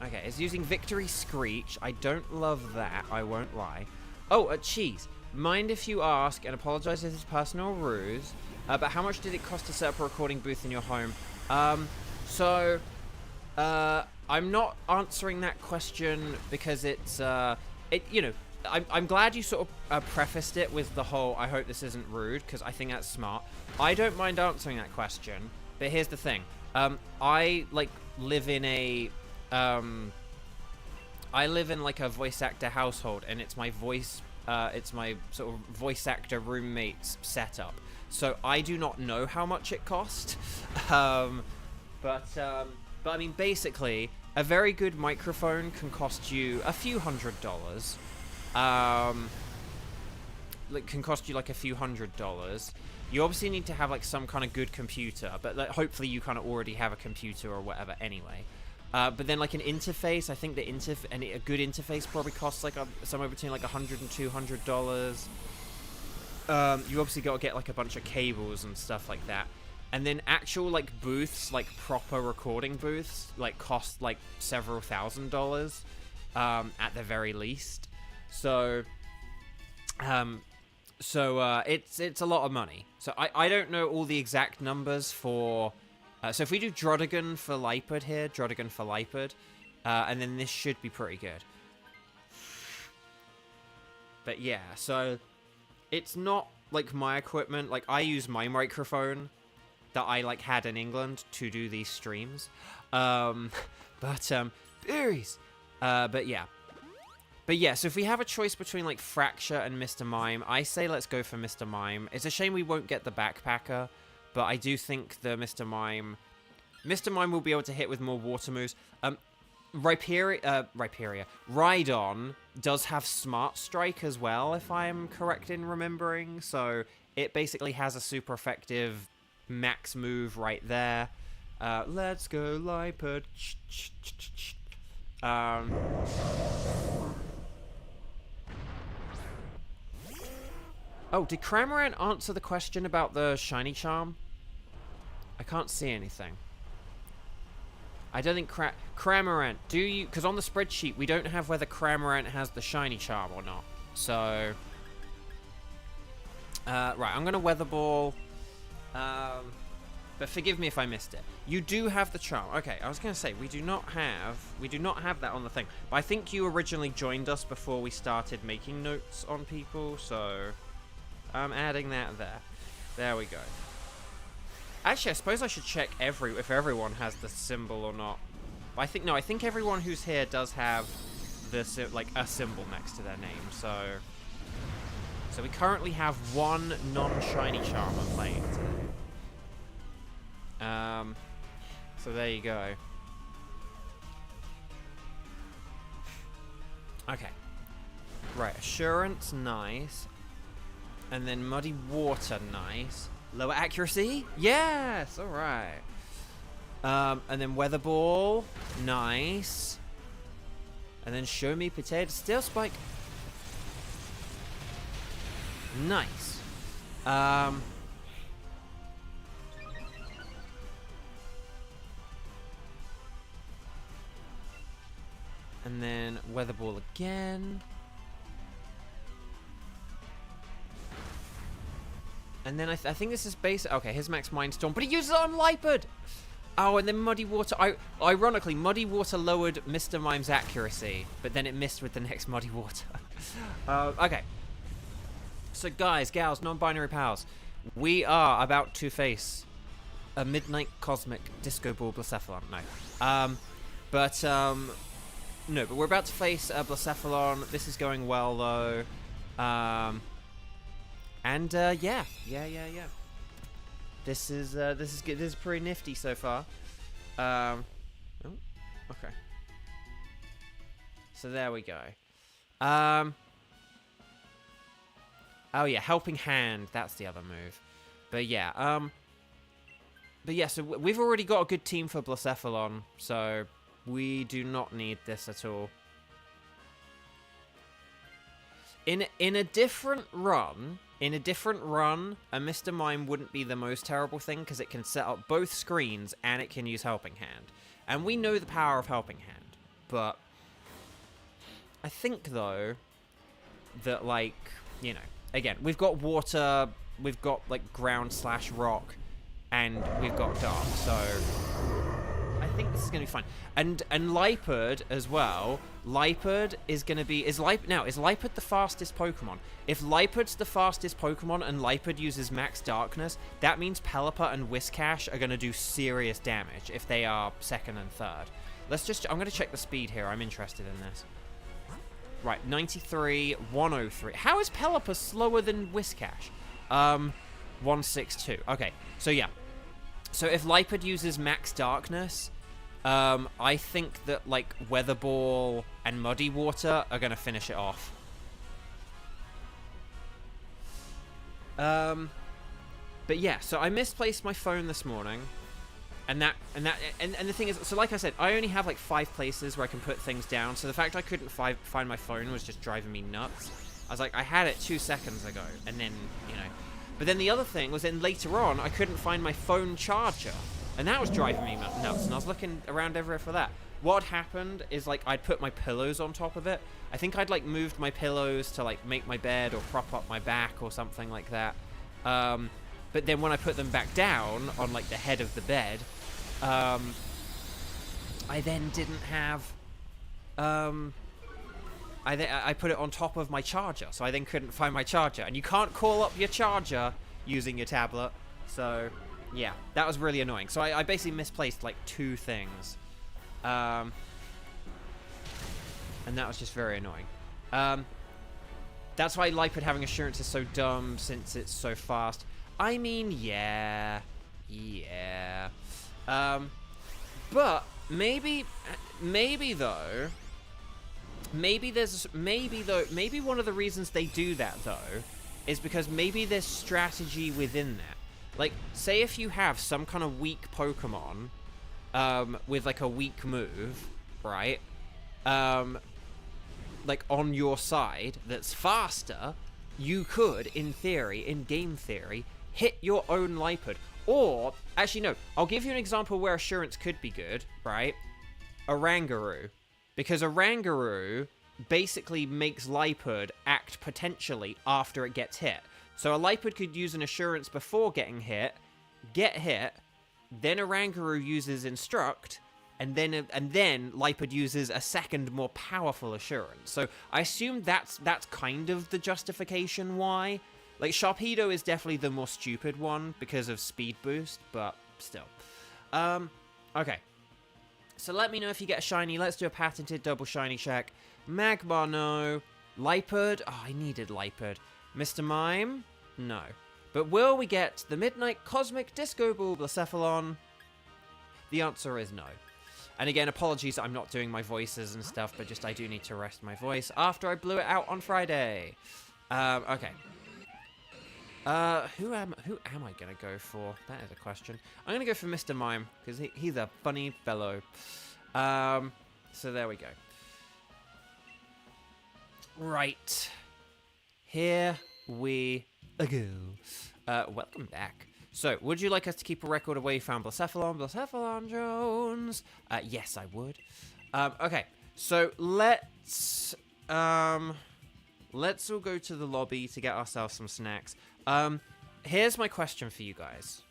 Okay, it's using Victory Screech. I don't love that, I won't lie. Oh, cheese. Mind if you ask, and apologize if it's personal ruse, but how much did it cost to set up a recording booth in your home? I'm not answering that question because it's, you know, I'm glad you sort of prefaced it with the whole, I hope this isn't rude, because I think that's smart. I don't mind answering that question, but here's the thing. I, like, live in a... I live in like a voice actor household, and it's my sort of voice actor roommate's setup. So I do not know how much it cost. But I mean, basically, a very good microphone can cost you a few $100s. It can cost you like a few $100s. You obviously need to have like some kind of good computer, but like, hopefully you kind of already have a computer or whatever anyway. But then like an interface, I think a good interface probably costs like somewhere between like $100 and $200. You obviously got to get like a bunch of cables and stuff like that. And then actual like booths, like proper recording booths, like cost like several $1,000s at the very least. So it's a lot of money. So I don't know all the exact numbers for. So if we do Drodagon for Lipard here, and then this should be pretty good. But yeah, so it's not like my equipment. Like I use my microphone that I like had in England to do these streams. Berries. But yeah. But yeah, so if we have a choice between like Fracture and Mr. Mime, I say let's go for Mr. Mime. It's a shame we won't get the Backpacker, but I do think the Mr. Mime will be able to hit with more water moves. Rhydon does have Smart Strike as well, if I'm correct in remembering. So it basically has a super effective max move right there. Let's go, Lipard. Oh, did Cramorant answer the question about the shiny charm? I can't see anything. I don't think Cramorant, do you? Because on the spreadsheet, we don't have whether Cramorant has the shiny charm or not. So, right, I'm going to Weather Ball. But forgive me if I missed it. You do have the charm. Okay, I was going to say, we do not have that on the thing. But I think you originally joined us before we started making notes on people, so I'm adding that there. There we go. Actually, I suppose I should check if everyone has the symbol or not. But I think everyone who's here does have the like a symbol next to their name. So we currently have one non-shiny charmer playing today. So there you go. Okay. Right, Assurance, nice. And then Muddy Water, nice. Lower accuracy? Yes! Alright. And then Weather Ball, nice. And then Show Me Potato Steel Spike. Nice. And then Weather Ball again. And then I think this is basic. Okay, here's Max Mindstorm, but he uses it on Lipard! Oh, and then Muddy Water. Ironically, Muddy Water lowered Mr. Mime's accuracy, but then it missed with the next Muddy Water. Okay. So guys, gals, non-binary pals, we are about to face a Midnight Cosmic Disco Ball Blacephalon. No. No, but we're about to face a Blacephalon. This is going well, though. Yeah. This is good. This is pretty nifty so far. Oh, okay. So there we go. Oh yeah, Helping Hand. That's the other move. But yeah. So we've already got a good team for Blacephalon, so we do not need this at all. In a different run, a Mr. Mime wouldn't be the most terrible thing because it can set up both screens and it can use Helping Hand. And we know the power of Helping Hand. But I think, though, that, like, you know, again, we've got water, we've got, like, ground/rock, and we've got dark, so I think this is going to be fine. And Lipard as well. Lipard is going to be... Is Lipard the fastest Pokemon? If Lipard's the fastest Pokemon and Lipard uses Max Darkness, that means Pelipper and Whiscash are going to do serious damage if they are second and third. I'm going to check the speed here. I'm interested in this. Right, 93, 103. How is Pelipper slower than Whiscash? 162. Okay, so yeah. So if Lipard uses Max Darkness, I think that, like, Weather Ball and Muddy Water are going to finish it off. But yeah, so I misplaced my phone this morning. And the thing is, so like I said, I only have like 5 places where I can put things down. So the fact I couldn't find my phone was just driving me nuts. I was like, I had it 2 seconds ago, and then, you know. But then the other thing was, then later on, I couldn't find my phone charger, and that was driving me nuts. And I was looking around everywhere for that. What happened is, like, I'd put my pillows on top of it. I think I'd like moved my pillows to like make my bed or prop up my back or something like that. But then when I put them back down on like the head of the bed, I then didn't have, I put it on top of my charger, so I then couldn't find my charger. And you can't call up your charger using your tablet, so yeah, that was really annoying. So I basically misplaced like 2 things, and that was just very annoying. That's why Lipard having assurance is so dumb, since it's so fast. I mean, yeah. But maybe one of the reasons they do that though is because maybe there's strategy within that. Like, say if you have some kind of weak Pokemon, with like a weak move, right? Like on your side that's faster, you could, in theory, in game theory, hit your own Lipard. Or, actually, no. I'll give you an example where Assurance could be good, right? Oranguru. Because Oranguru basically makes Lipard act potentially after it gets hit. So a Lipard could use an Assurance before getting hit, get hit, then Oranguru uses Instruct, and then Lipard uses a second, more powerful Assurance. So I assume that's kind of the justification why. Like, Sharpedo is definitely the more stupid one because of speed boost, but still. Okay. So let me know if you get a shiny. Let's do a patented double shiny check. Magmar, no. Lipard? Oh, I needed Lipard. Mr. Mime? No. But will we get the Midnight Cosmic Disco Ball Blacephalon? The answer is no. And again, apologies I'm not doing my voices and stuff, but just I do need to rest my voice after I blew it out on Friday. Okay. Who am I gonna go for? That is a question. I'm gonna go for Mr. Mime, because he's a funny fellow. So there we go. Right. Here we go. Welcome back. So, would you like us to keep a record of where you found Blacephalon Jones? Yes, I would. Okay. So, let's all go to the lobby to get ourselves some snacks. Here's my question for you guys.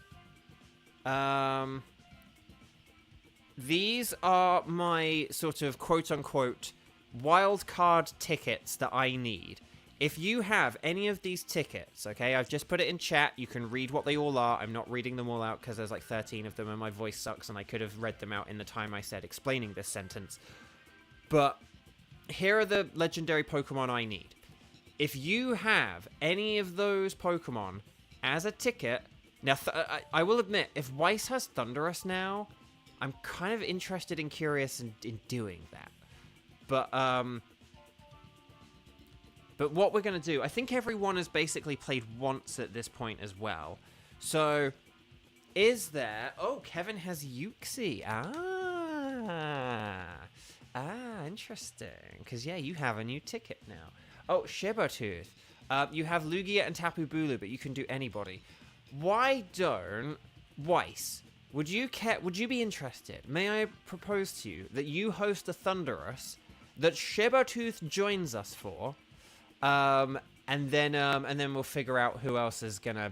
These are my sort of quote-unquote wildcard tickets that I need. If you have any of these tickets, okay, I've just put it in chat. You can read what they all are. I'm not reading them all out because there's like 13 of them and my voice sucks and I could have read them out in the time I said explaining this sentence. But here are the legendary Pokemon I need. If you have any of those Pokemon as a ticket... Now, I will admit, if Weiss has Thunderous now, I'm kind of interested and curious in doing that. But what we're going to do... I think everyone has basically played once at this point as well. So, is there... Oh, Kevin has Uxie. Interesting. Because, yeah, you have a new ticket now. Oh, Shibatooth. You have Lugia and Tapu Bulu, but you can do anybody. Why don't... Weiss, would you be interested? May I propose to you that you host a Thunderous that Shibatooth joins us for, and then we'll figure out who else is gonna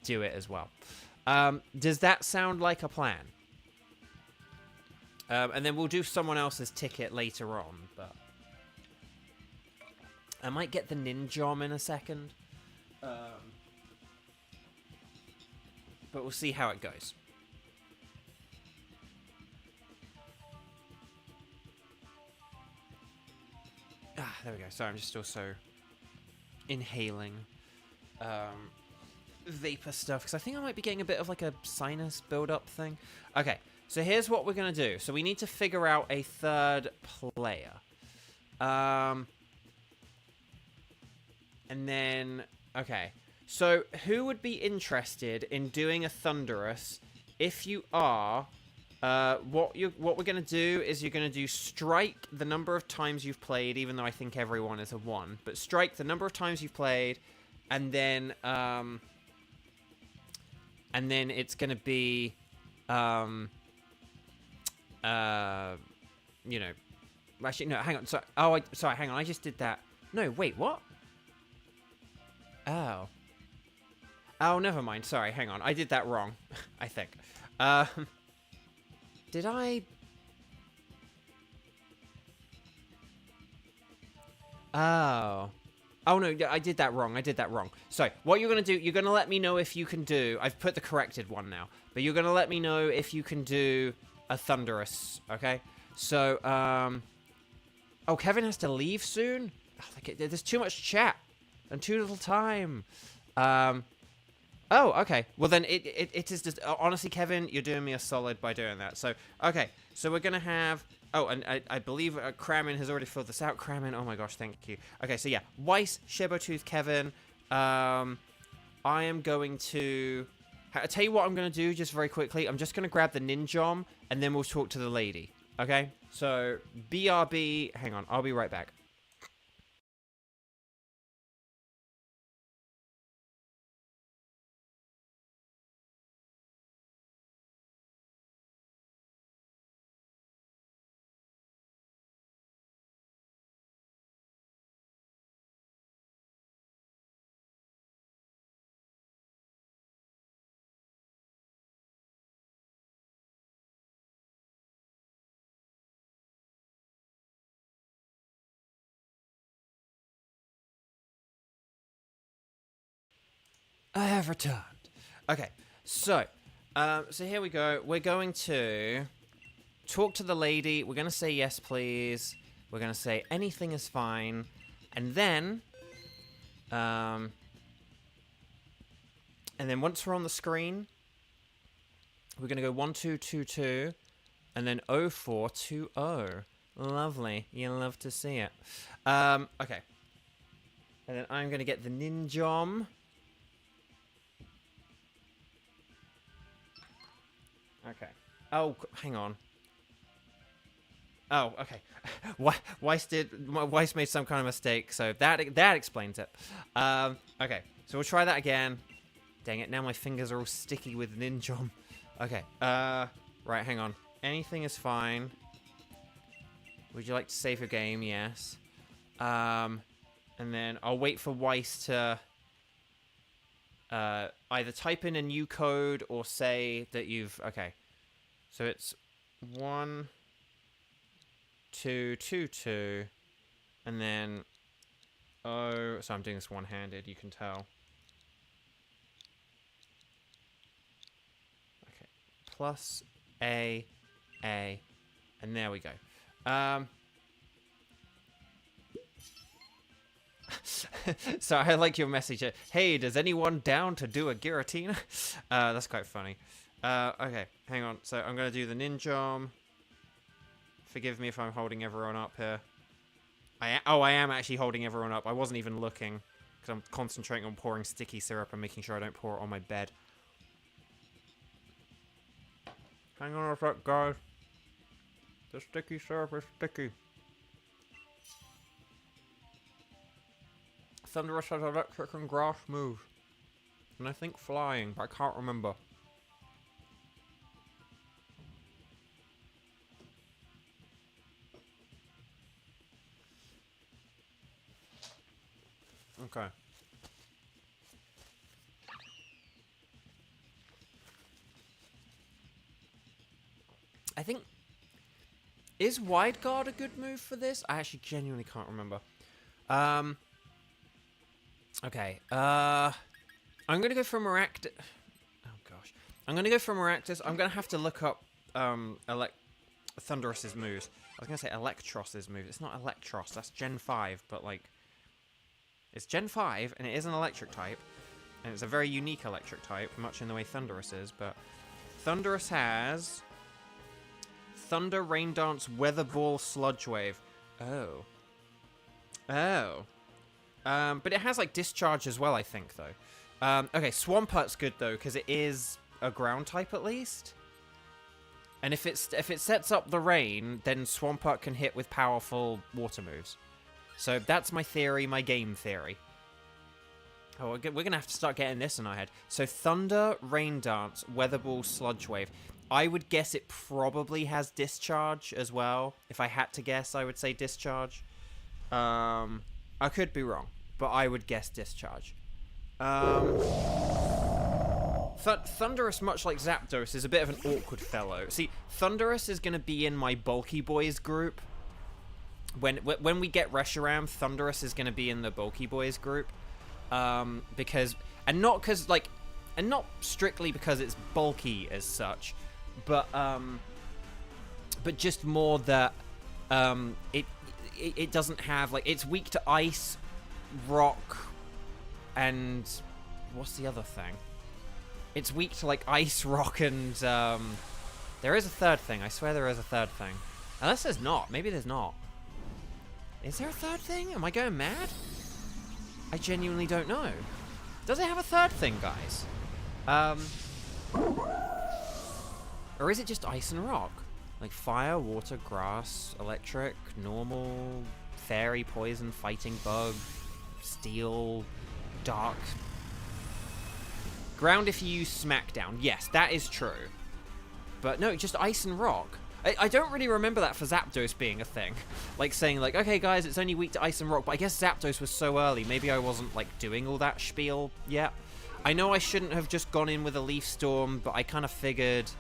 do it as well. Does that sound like a plan? And then we'll do someone else's ticket later on, but... I might get the Ninjom in a second. But we'll see how it goes. There we go. Sorry, I'm just also inhaling vapor stuff because I think I might be getting a bit of like a sinus build-up thing. Okay, so here's what we're gonna do. So we need to figure out a third player. And then, okay. So who would be interested in doing a Thunderous? If you are, what we're gonna do is you're gonna do strike the number of times you've played, even though I think everyone is a 1. But strike the number of times you've played, and then it's gonna be, you know, actually no, hang on. Sorry. Oh, sorry. Hang on. I just did that. No, wait. What? Oh. Oh, never mind. Sorry. Hang on. I did that wrong. I think. Did I? Oh. Oh, no. I did that wrong. I did that wrong. So, what you're going to do, you're going to let me know if you can do... I've put the corrected one now. But you're going to let me know if you can do a Thunderous, okay? So, oh, Kevin has to leave soon? Oh, there's too much chat and too little time. Oh, okay. Well, then it is just... honestly, Kevin, you're doing me a solid by doing that. So, okay. So, we're going to have... Oh, and I believe Kramen has already filled this out. Kramen, oh my gosh, thank you. Okay, so yeah. Weiss, Shebotooth, Kevin. I am going to... I'll tell you what I'm going to do just very quickly. I'm just going to grab the Ninjom, and then we'll talk to the lady. Okay? So, BRB... Hang on, I'll be right back. I have returned. Okay, so here we go. We're going to talk to the lady. We're going to say yes, please. We're going to say anything is fine. And then once we're on the screen, we're going to go 1222 and then 0420. Lovely. You love to see it. Okay. And then I'm going to get the Ninjom. Okay. Oh, hang on. Oh, okay. Weiss made some kind of mistake, so that explains it. Okay, so we'll try that again. Dang it, now my fingers are all sticky with Ninjom. Okay, right, hang on. Anything is fine. Would you like to save your game? Yes. And then I'll wait for Weiss to... either type in a new code or say that you've... Okay. So it's 1222 and then... Oh, so I'm doing this one-handed, you can tell. Okay. Plus A, and there we go. So I like your message. Hey, does anyone down to do a guillotine? That's quite funny. Okay, hang on. So I'm gonna do the Ninjom. Forgive me if I'm holding everyone up here. I am actually holding everyone up. I wasn't even looking because I'm concentrating on pouring sticky syrup and making sure I don't pour it on my bed. Hang on a sec, guys. The sticky syrup is sticky. Thunderous has electric and grass moves. And I think flying, but I can't remember. Okay. I think... Is Wide Guard a good move for this? I actually genuinely can't remember. Okay, I'm gonna go for Maractus. Oh gosh, I'm gonna go for Maractus. I'm gonna have to look up Thunderous's moves. I was going to say Electros's moves. It's not Electros, that's Gen 5, but, like... It's Gen 5, and it is an electric type. And it's a very unique electric type, much in the way Thundurus is, but... Thundurus has... Thunder, Rain Dance, Weather Ball, Sludge Wave. Oh. Oh. But it has, like, Discharge as well, I think, though. Okay, Swampert's good, though, because it is a ground type, at least. And if it sets up the rain, then Swampert can hit with powerful water moves. So that's my theory, my game theory. Oh, we're going to have to start getting this in our head. So Thunder, Rain Dance, Weather Ball, Sludge Wave. I would guess it probably has Discharge as well. If I had to guess, I would say Discharge. I could be wrong, but I would guess Discharge. Thundurus, much like Zapdos, is a bit of an awkward fellow. See, Thundurus is going to be in my Bulky Boys group. When we get Reshiram, Thundurus is going to be in the Bulky Boys group. Because... And not strictly because it's bulky as such, but just more that it doesn't have, like, it's weak to ice, rock, and what's the other thing? It's weak to, like, ice, rock, and there is a third thing. I swear there is a third thing. Unless there's not. Maybe there's not. Is there a third thing? Am I going mad? I genuinely don't know. Does it have a third thing, guys? Or is it just ice and rock? Like fire, water, grass, electric, normal, fairy, poison, fighting, bug, steel, dark. Ground if you use Smackdown. Yes, that is true. But no, just ice and rock. I don't really remember that for Zapdos being a thing. Like saying, like, okay, guys, it's only weak to ice and rock. But I guess Zapdos was so early. Maybe I wasn't, like, doing all that spiel yet. I know I shouldn't have just gone in with a Leaf Storm, but I kind of figured,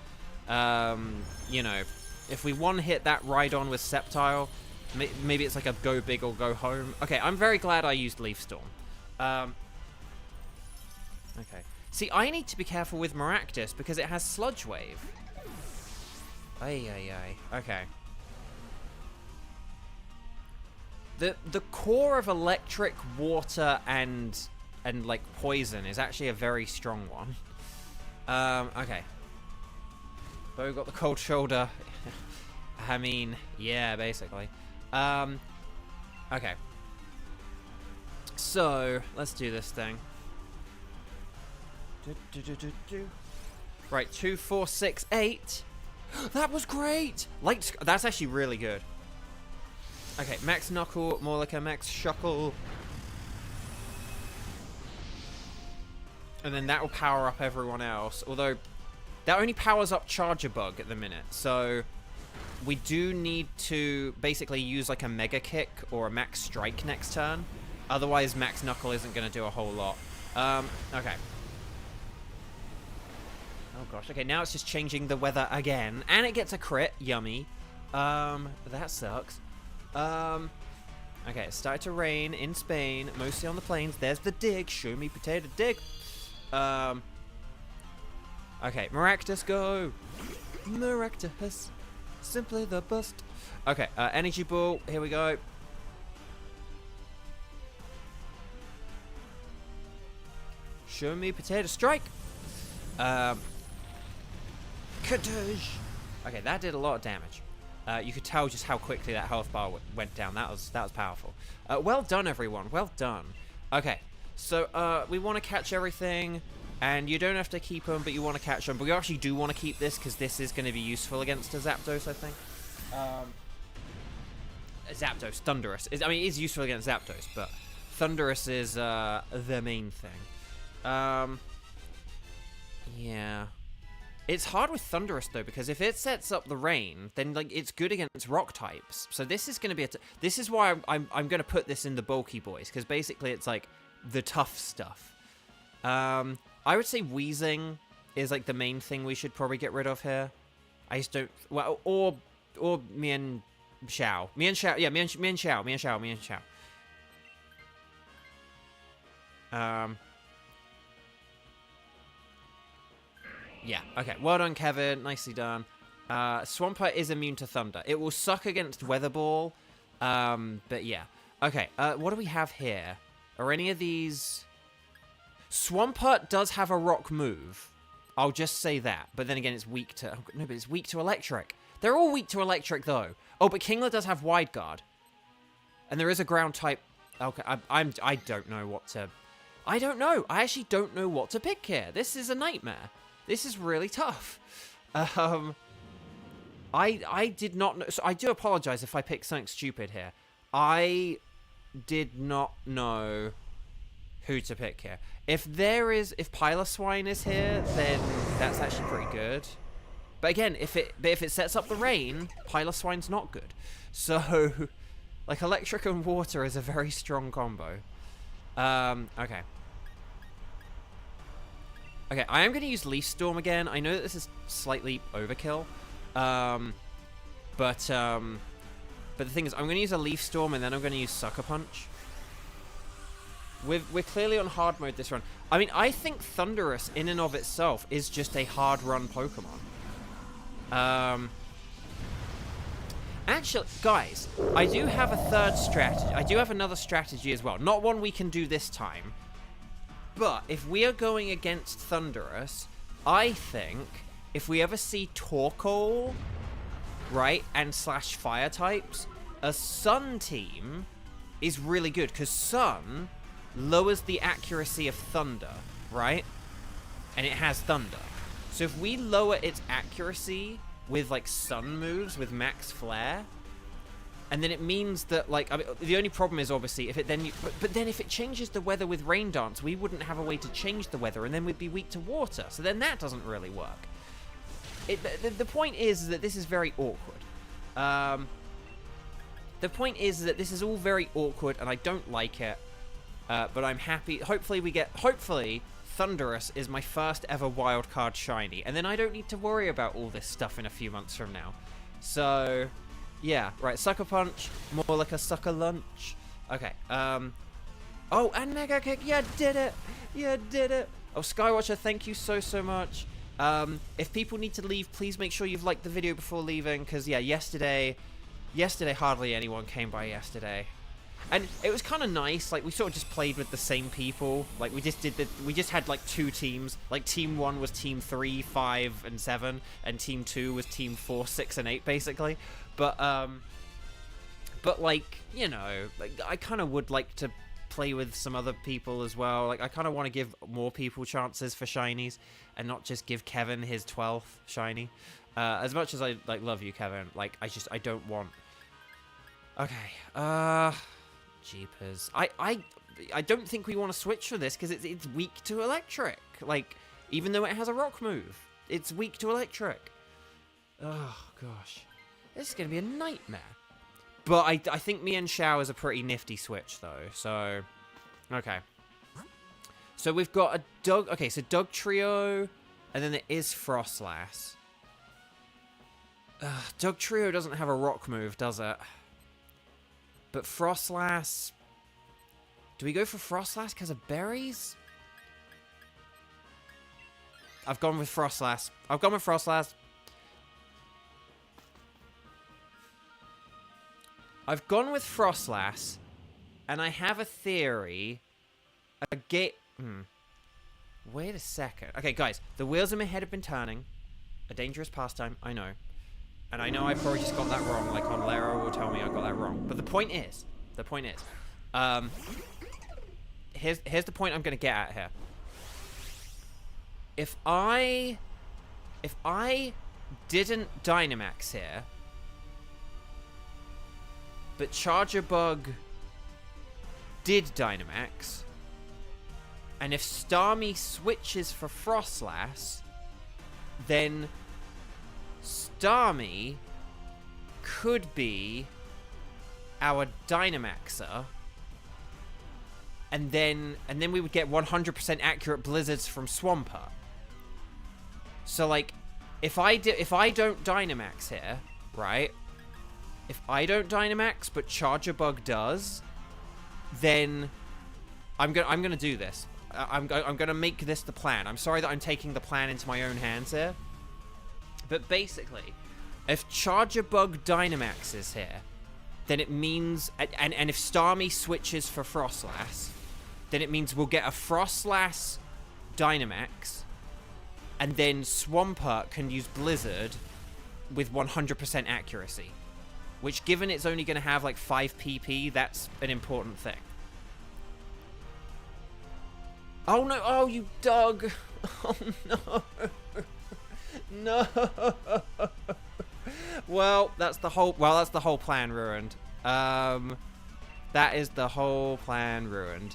you know, if we one-hit that Rhydon with Sceptile, maybe it's like a go big or go home. Okay, I'm very glad I used Leaf Storm. Okay. See, I need to be careful with Maractus because it has Sludge Wave. Ay. Okay. The core of electric, water, and like poison is actually a very strong one. Okay. Bo got the cold shoulder. I mean, yeah, basically. Okay. So let's do this thing. Right, 2, 4, 6, 8. That was great! That's actually really good. Okay, Max Knuckle, more like a Max Shuckle. And then that will power up everyone else. Although, that only powers up Charger Bug at the minute. So, we do need to basically use like a Mega Kick or a Max Strike next turn. Otherwise, Max Knuckle isn't going to do a whole lot. Okay. Oh gosh, okay, now it's just changing the weather again. And it gets a crit, yummy. That sucks. Okay, it started to rain in Spain, mostly on the plains. There's the dig, show me potato dig. Okay, Maractus, go. Maractus, simply the best. Okay, Energy Ball, here we go. Show me potato strike. Kadoosh. Okay, that did a lot of damage. You could tell just how quickly that health bar went down. That was powerful. Well done, everyone. Well done. Okay, so we want to catch everything, and you don't have to keep them, but you want to catch them. But we actually do want to keep this because this is going to be useful against a Zapdos, I think. Zapdos, Thundurus. I mean, it is useful against Zapdos, but Thundurus is the main thing. Yeah. It's hard with Thundurus, though, because if it sets up the rain, then, like, it's good against rock types. So this is going to be this is why I'm going to put this in the bulky boys, because basically it's, like, the tough stuff. I would say Wheezing is, like, the main thing we should probably get rid of here. I just don't... Well, or Mian Xiao. Mian Xiao. Yeah, Mian Xiao. Yeah, okay. Well done, Kevin. Nicely done. Swampert is immune to thunder. It will suck against Weather Ball, but yeah. Okay, what do we have here? Are any of these... Swampert does have a rock move. I'll just say that. But then again, it's weak to... Oh, no, but it's weak to electric. They're all weak to electric, though. Oh, but Kingler does have Wide Guard. And there is a ground type... Okay, I don't know what to... I don't know. I actually don't know what to pick here. This is a nightmare. This is really tough. I did not know... So I do apologize if I pick something stupid here. I did not know who to pick here. If Piloswine is here, then that's actually pretty good. But again, if it sets up the rain, Piloswine's not good. So, like, electric and water is a very strong combo. Okay. Okay, I am going to use Leaf Storm again. I know that this is slightly overkill. But the thing is, I'm going to use a Leaf Storm and then I'm going to use Sucker Punch. We're clearly on hard mode this run. I mean, I think Thundurus in and of itself is just a hard run Pokemon. Actually, guys, I do have a third strategy. I do have another strategy as well. Not one we can do this time. But if we are going against Thundurus, I think if we ever see Torkoal, right, and slash fire types, a Sun team is really good because Sun lowers the accuracy of Thunder, right? And it has Thunder. So if we lower its accuracy with, like, Sun moves with Max Flare, and then it means that, like, I mean, the only problem is, obviously, if it then... But then if it changes the weather with Rain Dance, we wouldn't have a way to change the weather, and then we'd be weak to water. So then that doesn't really work. The point is that this is very awkward. The point is that this is all very awkward, and I don't like it. But I'm happy. Hopefully, Thundurus is my first ever wildcard shiny, and then I don't need to worry about all this stuff in a few months from now. So, yeah, right. Sucker Punch, more like a sucker lunch. Okay. Oh, and Mega Kick. You did it. You did it. Oh, Skywatcher, thank you so much. If people need to leave, please make sure you've liked the video before leaving, because yeah, yesterday hardly anyone came by yesterday. And it was kind of nice, like, we sort of just played with the same people. Like, we just had, like, two teams. Like, Team 1 was Team 3, 5, and 7, and Team 2 was Team 4, 6, and 8, basically. But, like, you know, like, I kind of would like to play with some other people as well. Like, I kind of want to give more people chances for shinies, and not just give Kevin his 12th shiny. As much as I, like, love you, Kevin, like, I don't want... Okay, Jeepers. I don't think we want to switch for this because it's weak to electric. Like, even though it has a rock move, it's weak to electric. Oh, gosh. This is going to be a nightmare. But I think me and Xiao is a pretty nifty switch, though. So, okay. So we've got a Doug... Okay, so Doug Trio, and then there is Frostlass. Doug Trio doesn't have a rock move, does it? But Frostlass... Do we go for Frostlass because of berries? I've gone with Frostlass. I've gone with Frostlass. I've gone with Frostlass. And I have a theory. Wait a second. Okay, guys. The wheels in my head have been turning. A dangerous pastime, I know. And I know I probably just got that wrong, like on Lero will tell me I got that wrong. But the point is, here's the point I'm going to get at here. If I didn't Dynamax here, but Charger Bug did Dynamax, and if Starmie switches for Frostlass, then Starmie could be our Dynamaxer, and then we would get 100% accurate Blizzards from Swampert. So, like, if I don't Dynamax here, right? If I don't Dynamax but Charger Bug does, then I'm gonna do this. I'm gonna make this the plan. I'm sorry that I'm taking the plan into my own hands here. But basically, If Charger Bug Dynamax is here, then it means... And if Starmie switches for Frostlass, then it means we'll get a Frostlass Dynamax, and then Swampert can use Blizzard with 100% accuracy. Which, given it's only going to have like 5 PP, that's an important thing. Oh no, oh you dog. Oh no. No. Well, that's the whole plan ruined. That is the whole plan ruined.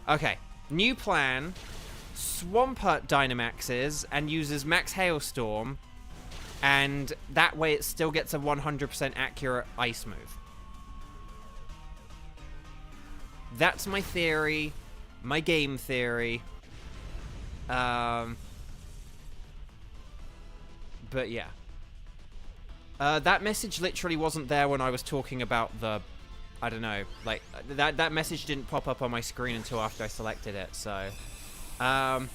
Okay. New plan. Swampert Dynamaxes and uses Max Hailstorm, and that way it still gets a 100% accurate ice move. That's my theory, my game theory. But yeah. That message literally wasn't there when I was talking about the... I don't know, like, that message didn't pop up on my screen until after I selected it, so... Because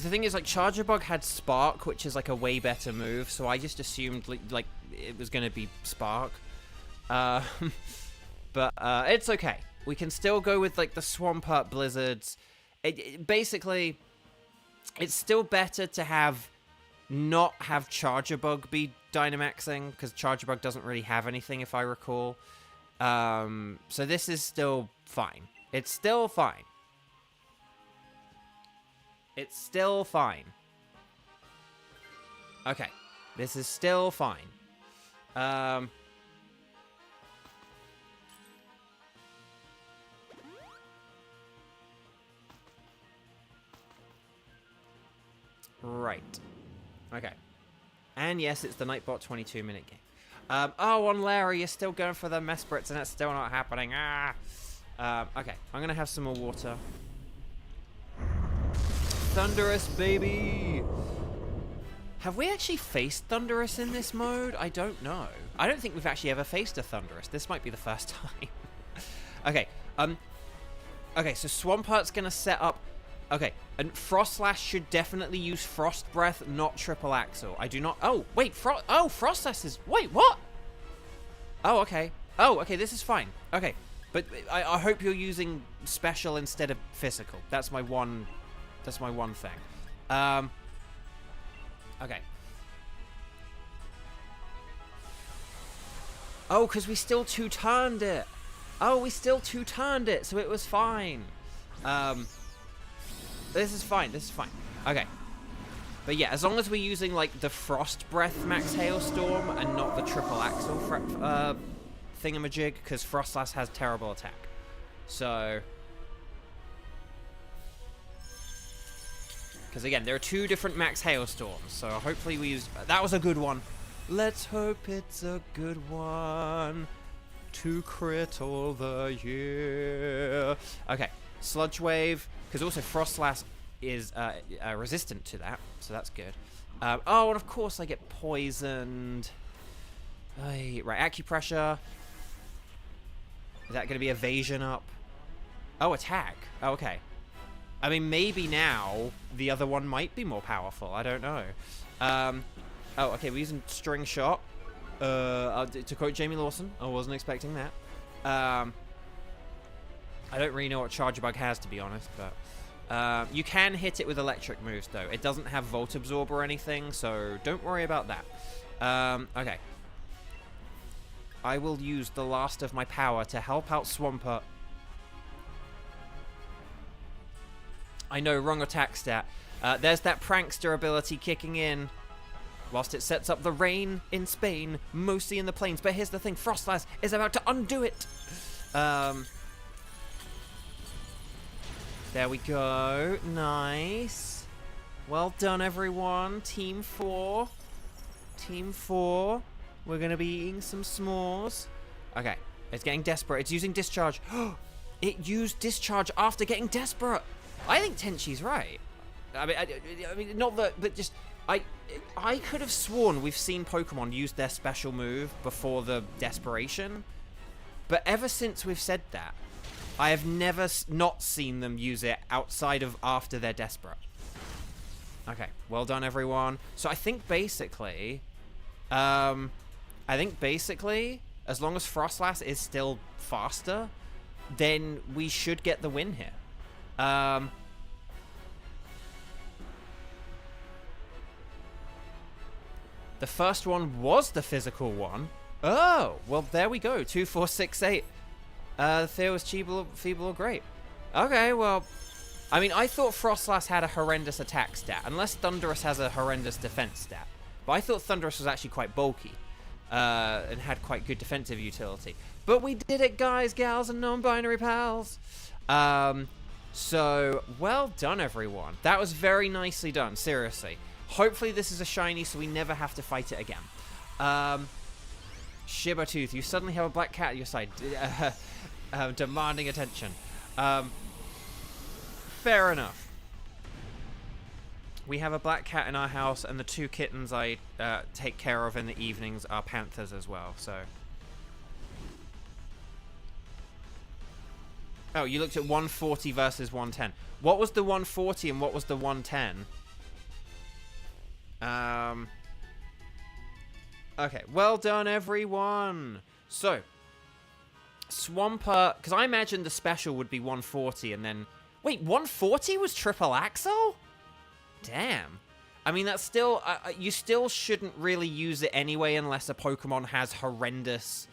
the thing is, like, Charger Bug had Spark, which is, like, a way better move, so I just assumed, like it was going to be Spark. But, it's okay. We can still go with, like, the Swampert Blizzards. Basically, it's still better to not have Charger Bug be Dynamaxing, because Charger Bug doesn't really have anything, if I recall. So this is still fine. It's still fine. It's still fine. Okay. This is still fine. Right. Okay. And yes, it's the Nightbot 22-minute game. Oh, on Larry, you're still going for the Mesprits, and that's still not happening. Okay, I'm going to have some more water. Thunderous, baby! Have we actually faced Thunderous in this mode? I don't know. I don't think we've actually ever faced a Thunderous. This might be the first time. Okay, okay, so Swampert's going to set up... Okay, and Frostlass should definitely use Frost Breath, not Triple Axle. I do not... Oh, wait, Frostlass is... Wait, what? Oh, okay. Oh, okay, this is fine. Okay, but I hope you're using Special instead of Physical. That's my one thing. Okay. Oh, because we still two-turned it. Oh, we still two-turned it, so it was fine. This is fine. This is fine. Okay. But yeah, as long as we're using, like, the Frost Breath Max Hailstorm and not the Triple Axle thingamajig, because Frostlass has terrible attack. So... Because, again, there are 2 different Max Hailstorms, so hopefully we use... That was a good one. Let's hope it's a good one to crit all the year. Okay, Sludge Wave, because also Frostlass is resistant to that, so that's good. Oh, and of course I get poisoned. Right, Acupressure. Is that going to be Evasion up? Oh, Attack. Oh, okay. I mean, maybe now the other one might be more powerful. I don't know. Oh, okay, we're using String Shot. To quote Jamie Lawson, I wasn't expecting that. I don't really know what Charger Bug has, to be honest, but... you can hit it with electric moves, though. It doesn't have Volt Absorb or anything, so don't worry about that. Okay. I will use the last of my power to help out Swampert. I know, wrong attack stat. There's that Prankster ability kicking in. Whilst it sets up the rain in Spain, mostly in the plains. But here's the thing, Frostlass is about to undo it. There we go. Nice. Well done, everyone. Team 4. Team 4. We're going to be eating some s'mores. Okay. It's getting desperate. It's using Discharge. It used Discharge after getting desperate. I think Tenchi's right. I mean, not that, but just... I could have sworn we've seen Pokemon use their special move before the Desperation. But ever since we've said that, I have never not seen them use it outside of after they're desperate. Okay, well done, everyone. So I think basically, as long as Frostlass is still faster, then we should get the win here. The first one was the physical one. Oh, well, there we go. 2, 4, 6, 8. Theo was feeble or great. Okay, well, I mean, I thought Frostlass had a horrendous attack stat, unless Thunderous has a horrendous defense stat. But I thought Thunderous was actually quite bulky, and had quite good defensive utility. But we did it, guys, gals, and non-binary pals. So, well done, everyone. That was very nicely done, seriously. Hopefully this is a shiny so we never have to fight it again. Shibertooth, you suddenly have a black cat at your side. Demanding attention. Fair enough. We have a black cat in our house, and the 2 kittens I take care of in the evenings are panthers as well, so... Oh, you looked at 140 versus 110. What was the 140 and what was the 110? Okay, well done, everyone. So, Swampert, because I imagined the special would be 140 and then... Wait, 140 was triple axle? Damn. I mean, that's still... you still shouldn't really use it anyway unless a Pokemon has horrendous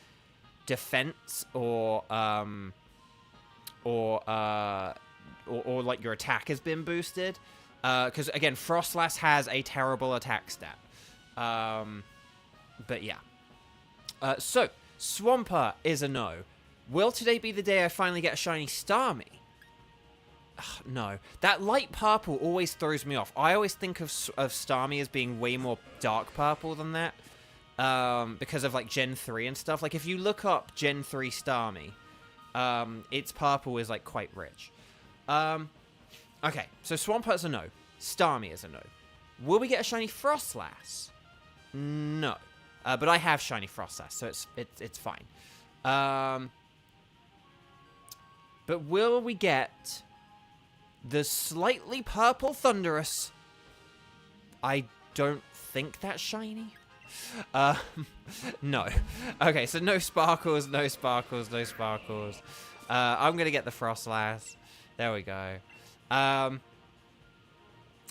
defense or like your attack has been boosted. Because, again, Frostlass has a terrible attack stat. But, yeah. So, Swampert is a no. Will today be the day I finally get a shiny Starmie? Ugh, no. That light purple always throws me off. I always think of Starmie as being way more dark purple than that. Because of, like, Gen 3 and stuff. Like, if you look up Gen 3 Starmie, its purple is, like, quite rich. Okay, so Swampert's a no. Starmie is a no. Will we get a shiny Frostlass? No. But I have shiny Frostlass, so it's fine. But will we get the slightly purple Thunderous? I don't think that's shiny. No. Okay, so no sparkles, no sparkles, no sparkles. I'm going to get the Frostlass. There we go.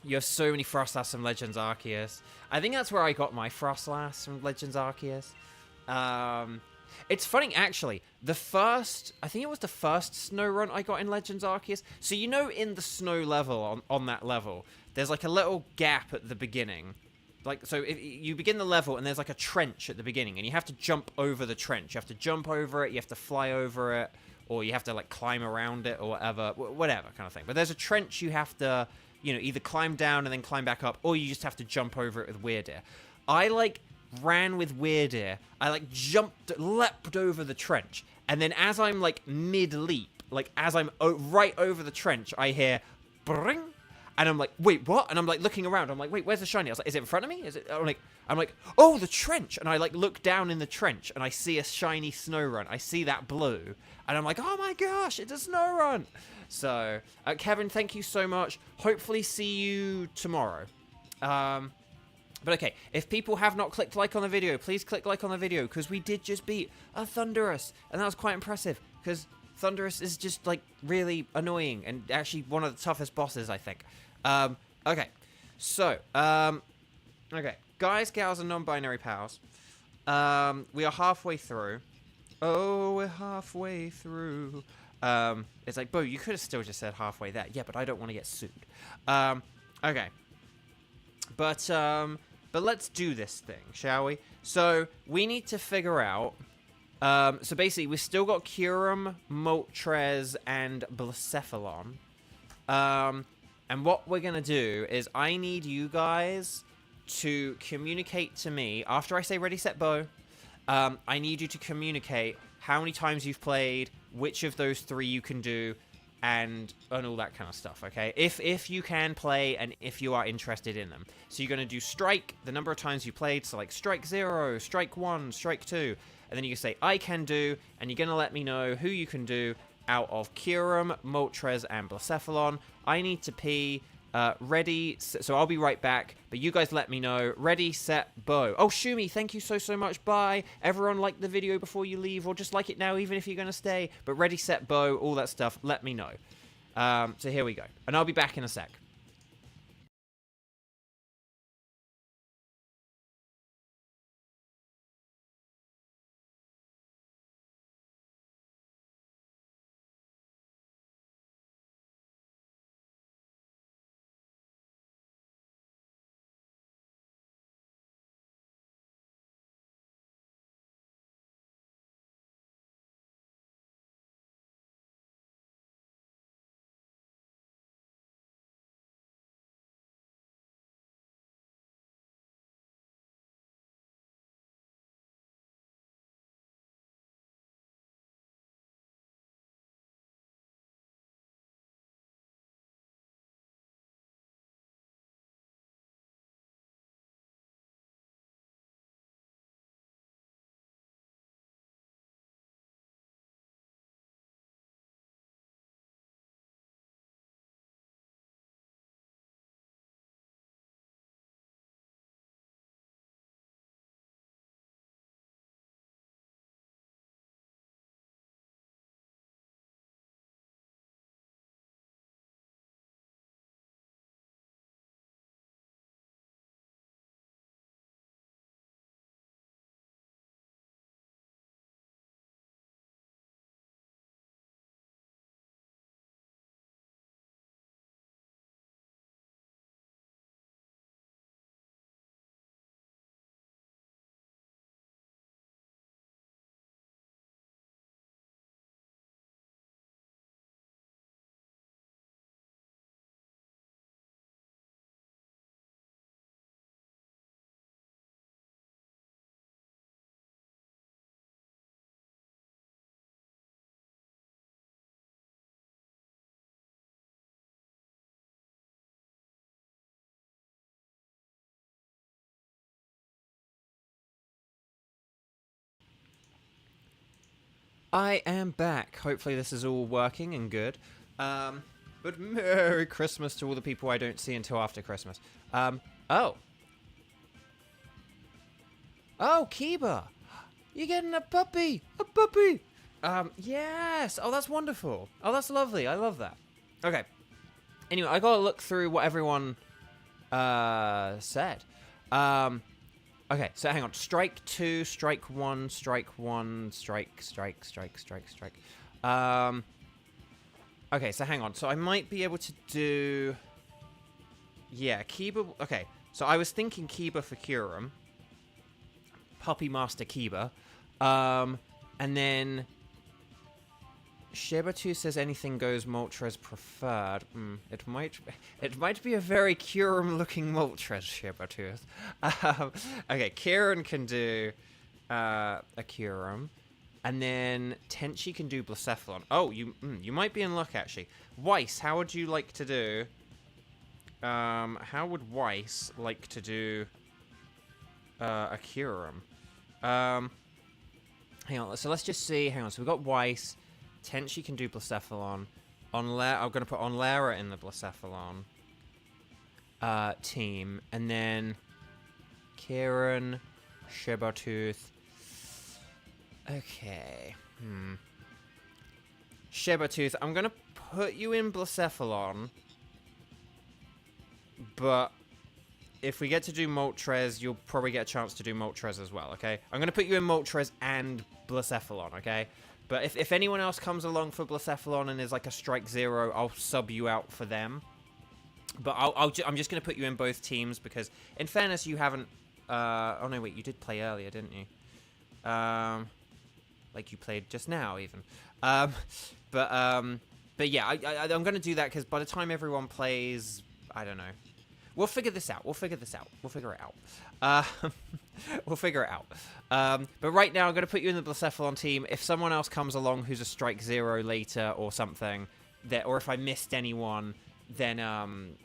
You have so many Frostlass from Legends Arceus. I think that's where I got my Frostlass from Legends Arceus. It's funny, actually. I think it was the first snow run I got in Legends Arceus. So, you know, in the snow level, on that level, there's like a little gap at the beginning. Like, so if you begin the level and there's like a trench at the beginning and you have to jump over the trench. You have to jump over it, you have to fly over it, or you have to like climb around it or whatever kind of thing. But there's a trench you have to, you know, either climb down and then climb back up, or you just have to jump over it with Weirdeer. I like ran with Weirdeer. I like leapt over the trench, and then as I'm like mid-leap, like as I'm right over the trench, I hear bring. And I'm like, wait, what? And I'm like looking around. I'm like, wait, where's the shiny? I was like, is it in front of me? Is it? I'm like, oh, the trench. And I like look down in the trench and I see a shiny Snow I see that blue. And I'm like, oh my gosh, it's a Snow. So, Kevin, thank you so much. Hopefully see you tomorrow. But okay, if people have not clicked like on the video, please click like on the video, because we did just beat a Thunderous. And that was quite impressive, because Thunderous is just like really annoying and actually one of the toughest bosses, I think. Okay, so, okay, guys, gals, and non-binary pals, we are halfway through. Oh, we're halfway through. It's like, Bo, you could have still just said halfway there. Yeah, but I don't want to get sued. Okay. But let's do this thing, shall we? So, we need to figure out, so basically, we've still got Kyurem, Moltres, and Blacephalon. And what we're going to do is I need you guys to communicate to me, after I say ready, set, Bo, I need you to communicate how many times you've played, which of those 3 you can do, and all that kind of stuff, okay? If you can play and if you are interested in them. So you're going to do strike, the number of times you played, so like strike 0, strike 1, strike 2, and then you can say I can do, and you're going to let me know who you can do out of Kyurem, Moltres, and Blacephalon. I need to pee. Ready, so I'll be right back, but you guys let me know. Ready, set, bow. Oh, Shumi, thank you so much. Bye. Everyone like the video before you leave, or just like it now, even if you're going to stay. But ready, set, bow, all that stuff, let me know. So here we go. And I'll be back in a sec. I am back. Hopefully this is all working and good. But Merry Christmas to all the people I don't see until after Christmas. Oh. Oh, Kiba! You're getting a puppy! A puppy! Yes! Oh, that's wonderful. Oh, that's lovely. I love that. Okay. Anyway, I gotta look through what everyone, said. Okay, so hang on. Strike 2, strike 1, strike 1, strike. Okay, so hang on. So I might be able to do... Yeah, Kiba... Okay, so I was thinking Kiba for Kyurem. Puppy Master Kiba. And then... Shibatu says anything goes, Moltres preferred. It might be a very Kyurem-looking Moltres, Shibatu. Okay, Kieran can do a Kyurem. And then Tenchi can do Blacephalon. Oh, you might be in luck, actually. Weiss, how would you like to do... how would Weiss like to do a Kyurem? Hang on, so let's just see. Hang on, so we've got Weiss... Tenchi can do Blacephalon. I'm going to put Onlera in the Blacephalon team. And then Kieran, Shibatooth. Okay. Shibatooth, I'm going to put you in Blacephalon. But if we get to do Moltres, you'll probably get a chance to do Moltres as well, okay? I'm going to put you in Moltres and Blacephalon, okay? But if anyone else comes along for Blacephalon and is like a Strike 0, I'll sub you out for them. But I'm just going to put you in both teams because, in fairness, you haven't... oh, no, wait, you did play earlier, didn't you? Like you played just now, even. But yeah, I'm going to do that because by the time everyone plays... I don't know. We'll figure this out. We'll figure it out. We'll figure it out. But right now, I'm going to put you in the Blacephalon team. If someone else comes along who's a Strike 0 later or something, or if I missed anyone, then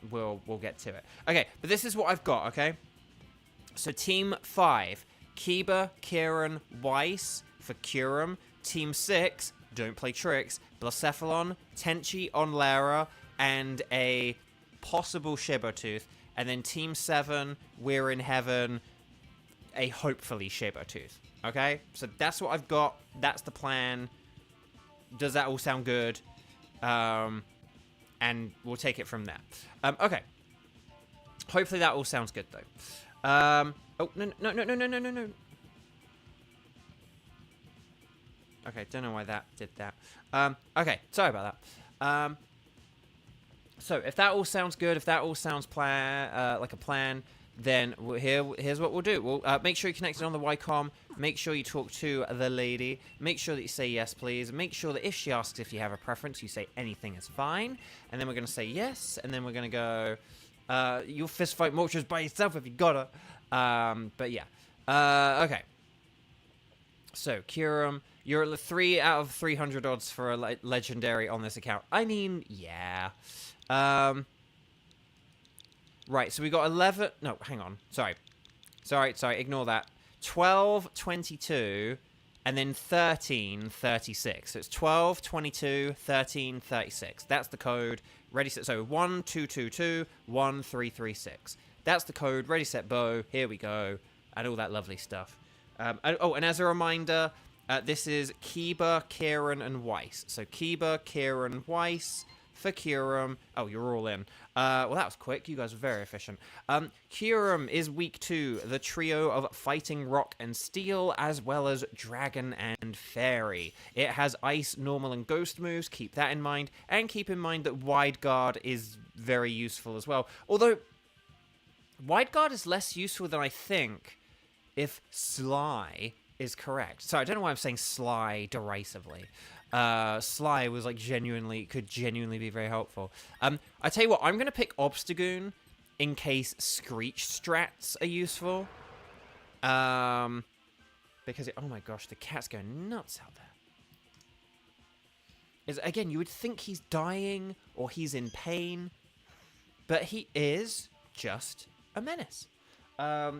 we'll get to it. Okay, but this is what I've got, okay? So Team 5, Kiba, Kieran, Weiss for Kyurem. Team 6, don't play tricks, Blacephalon, Tenchi, Onlera, and a possible Shibertooth, and then Team 7, we're in heaven, a hopefully Shibertooth. Okay? So that's what I've got. That's the plan. Does that all sound good? And we'll take it from there. Okay. Hopefully that all sounds good, though. Oh, no. Okay, don't know why that did that. Okay, sorry about that. So if that all sounds good, if that all sounds like a plan, then here's what we'll do. We'll make sure you're connected on the YCOM. Make sure you talk to the lady. Make sure that you say yes, please. Make sure that if she asks if you have a preference, you say anything is fine. And then we're going to say yes. And then we're going to go, you'll fist fight Moltres by yourself if you gotta. But yeah. Okay. So, Kyurem, you're at 3 out of 300 odds for a legendary on this account. I mean, yeah. Right, so we got 11... No, hang on. Sorry, ignore that. 12, 22, and then 13, 36. So it's 12, 22, 13, 36. That's the code. Ready, set... So 1, 2, 2, 2, 1, 3, 3, 6. That's the code. Ready, set, bow. Here we go. And all that lovely stuff. And as a reminder, this is Kiba, Kieran, and Weiss. So Kiba, Kieran, Weiss for Kyurem. Oh, you're all in. Well, that was quick. You guys were very efficient. Kyurem is week 2, the trio of Fighting Rock and Steel, as well as Dragon and Fairy. It has Ice, Normal, and Ghost moves. Keep that in mind. And keep in mind that Wide Guard is very useful as well. Although, Wide Guard is less useful than I think if Sly is correct. Sorry, I don't know why I'm saying Sly derisively. Sly was like could genuinely be very helpful. I tell you what, I'm going to pick Obstagoon in case Screech strats are useful. Because, oh my gosh, the cat's going nuts out there. Again, you would think he's dying or he's in pain, but he is just a menace.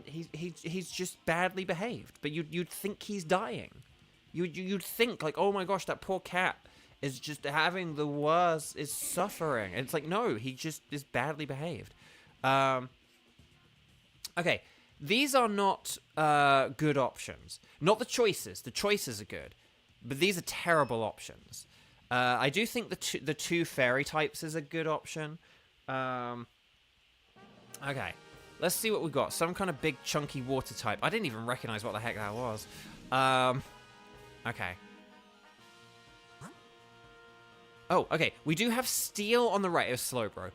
He's just badly behaved, but you'd think he's dying. You'd think, like, oh my gosh, that poor cat is just having the worst, is suffering. And it's like, no, he just is badly behaved. Okay, these are not good options. Not the choices. The choices are good, but these are terrible options. I do think the two fairy types is a good option. Okay, let's see what we've got. Some kind of big chunky water type. I didn't even recognize what the heck that was. Okay. Oh, okay. We do have Steel on the right. It was Slowbro.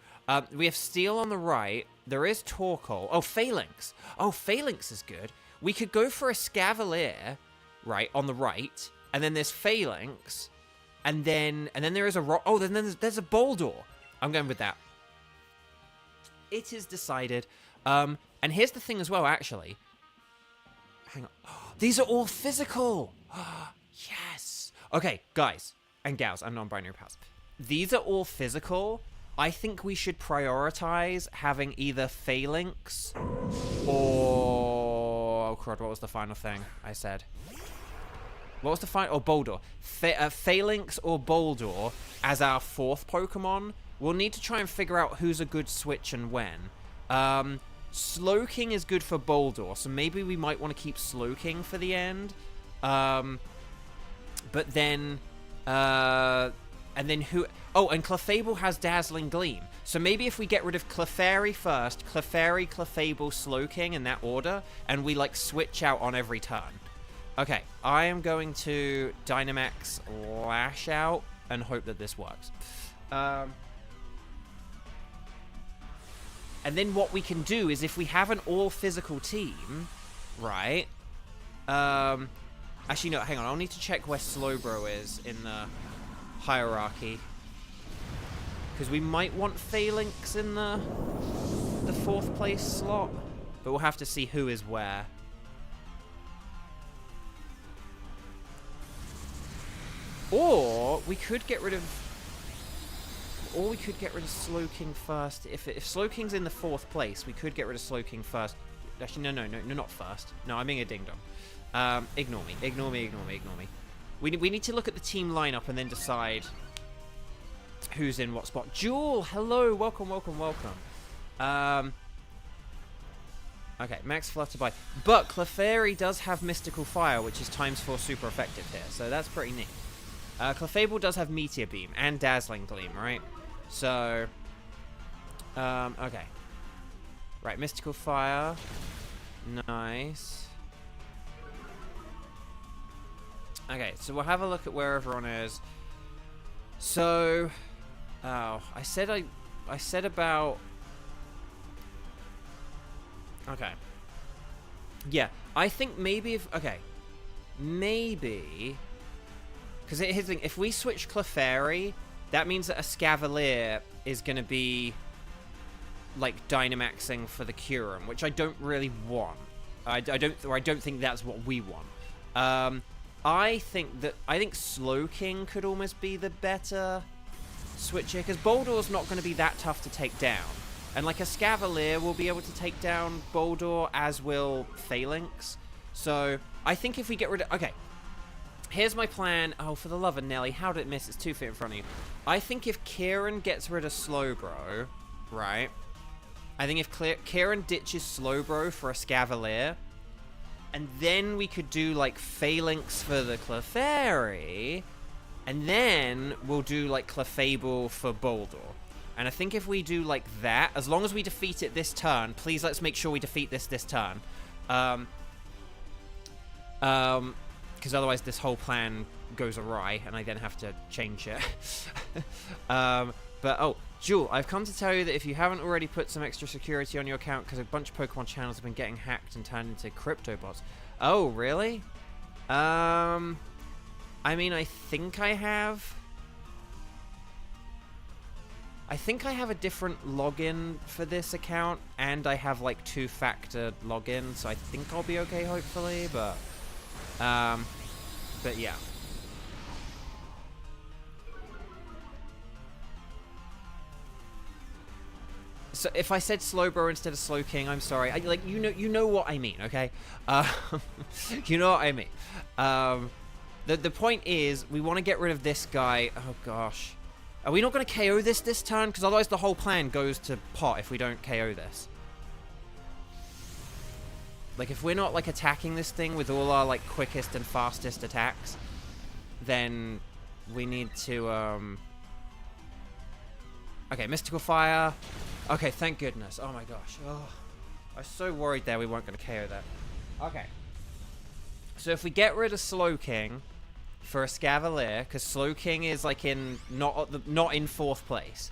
We have Steel on the right. There is Torkoal. Oh, Phalanx. Oh, Phalanx is good. We could go for a Scavalier, right, on the right. And then there's Phalanx. And then there is a rock. Oh, then there's a Boldor. I'm going with that. It is decided. And here's the thing as well, actually. Hang on. Oh, these are all physical. Yes. Okay, guys and gals and non-binary pals. These are all physical. I think we should prioritize having either Phalanx or... Oh, crud, what was the final thing I said? What was the final... Oh, Boldor. Phalanx or Boldor as our 4th Pokemon. We'll need to try and figure out who's a good switch and when. Slowking is good for Boldor, so maybe we might want to keep Slowking for the end. But then, and then who... Oh, and Clefable has Dazzling Gleam. So maybe if we get rid of Clefairy first, Clefairy, Clefable, Slowking in that order, and we, like, switch out on every turn. Okay, I am going to Dynamax Lash Out and hope that this works. And then what we can do is if we have an all-physical team, right... Actually, no, hang on. I'll need to check where Slowbro is in the hierarchy. Because we might want Phalanx in the 4th place slot. But we'll have to see who is where. Or we could get rid of... Or we could get rid of Slowking first. If Slowking's in the 4th place, we could get rid of Slowking first. Actually, no, not first. No, I'm being a ding-dong. Ignore me. We need to look at the team lineup and then decide who's in what spot. Jewel, hello, welcome. Okay, max flutter by. But Clefairy does have Mystical Fire, which is ×4 super effective here, so that's pretty neat. Clefable does have Meteor Beam and Dazzling Gleam, right? So, okay. Right, Mystical Fire. Nice. Okay, so we'll have a look at where everyone is. So, oh, I said about... Okay. Yeah, I think maybe if... Okay. Maybe... Because here's the thing. If we switch Clefairy, that means that a Scavalier is going to be, like, Dynamaxing for the Kyurem, which I don't really want. I don't think that's what we want. I think Slowking could almost be the better switcher, because Boldor's not going to be that tough to take down. And, like, a Scavalier will be able to take down Boldor, as will Phalanx. So, I think if we get rid of... Okay, here's my plan. Oh, for the love of Nelly, how did it miss? It's 2 feet in front of you. I think if Kieran gets rid of Slowbro, right? I think if Kieran ditches Slowbro for a Scavalier, and then we could do, like, Phalanx for the Clefairy, and then we'll do, like, Clefable for Boldor. And I think if we do like that, as long as we defeat it this turn, please let's make sure we defeat this turn. Because otherwise this whole plan goes awry, and I then have to change it. But, oh, Jewel, I've come to tell you that if you haven't already put some extra security on your account, because a bunch of Pokemon channels have been getting hacked and turned into crypto bots. Oh, really? I mean, I think I have... I think I have a different login for this account, and I have, like, 2-factor login, so I think I'll be okay, hopefully, but yeah. So if I said Slowbro instead of Slowking, I'm sorry. You know what I mean, okay? You know what I mean. The point is, we want to get rid of this guy. Oh, gosh. Are we not going to KO this turn? Because otherwise the whole plan goes to pot if we don't KO this. Like, if we're not, like, attacking this thing with all our, like, quickest and fastest attacks, then we need to, Okay, Mystical Fire. Okay, thank goodness. Oh, my gosh. Oh, I was so worried there we weren't going to KO that. Okay. So if we get rid of Slowking for a Scavalier, because Slowking is, like, in not in 4th place.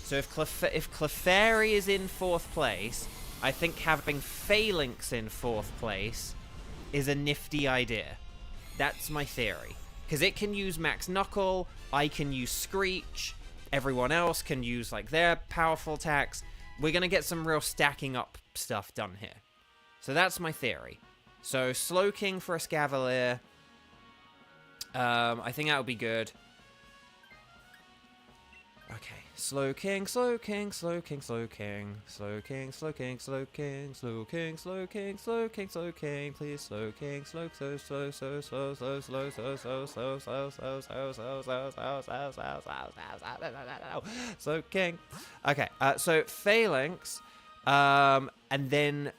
So if Clefairy is in 4th place, I think having Phalanx in 4th place is a nifty idea. That's my theory. Because it can use Max Knuckle, I can use Screech, everyone else can use, like, their powerful attacks. We're going to get some real stacking up stuff done here. So that's my theory. So Slowking for a Scavalier. I think that would be good. Okay. Slowking, Slowking, Slowking, Slowking, Slowking, Slowking, Slowking, Slowking, Slowking, Slowking, Slowking, please Slowking, slow, slow, slow, slow, slow, slow, slow, slow, slow, slow, slow, slow, slow, slow, slow, Slowking. Okay, so Phalanx, and then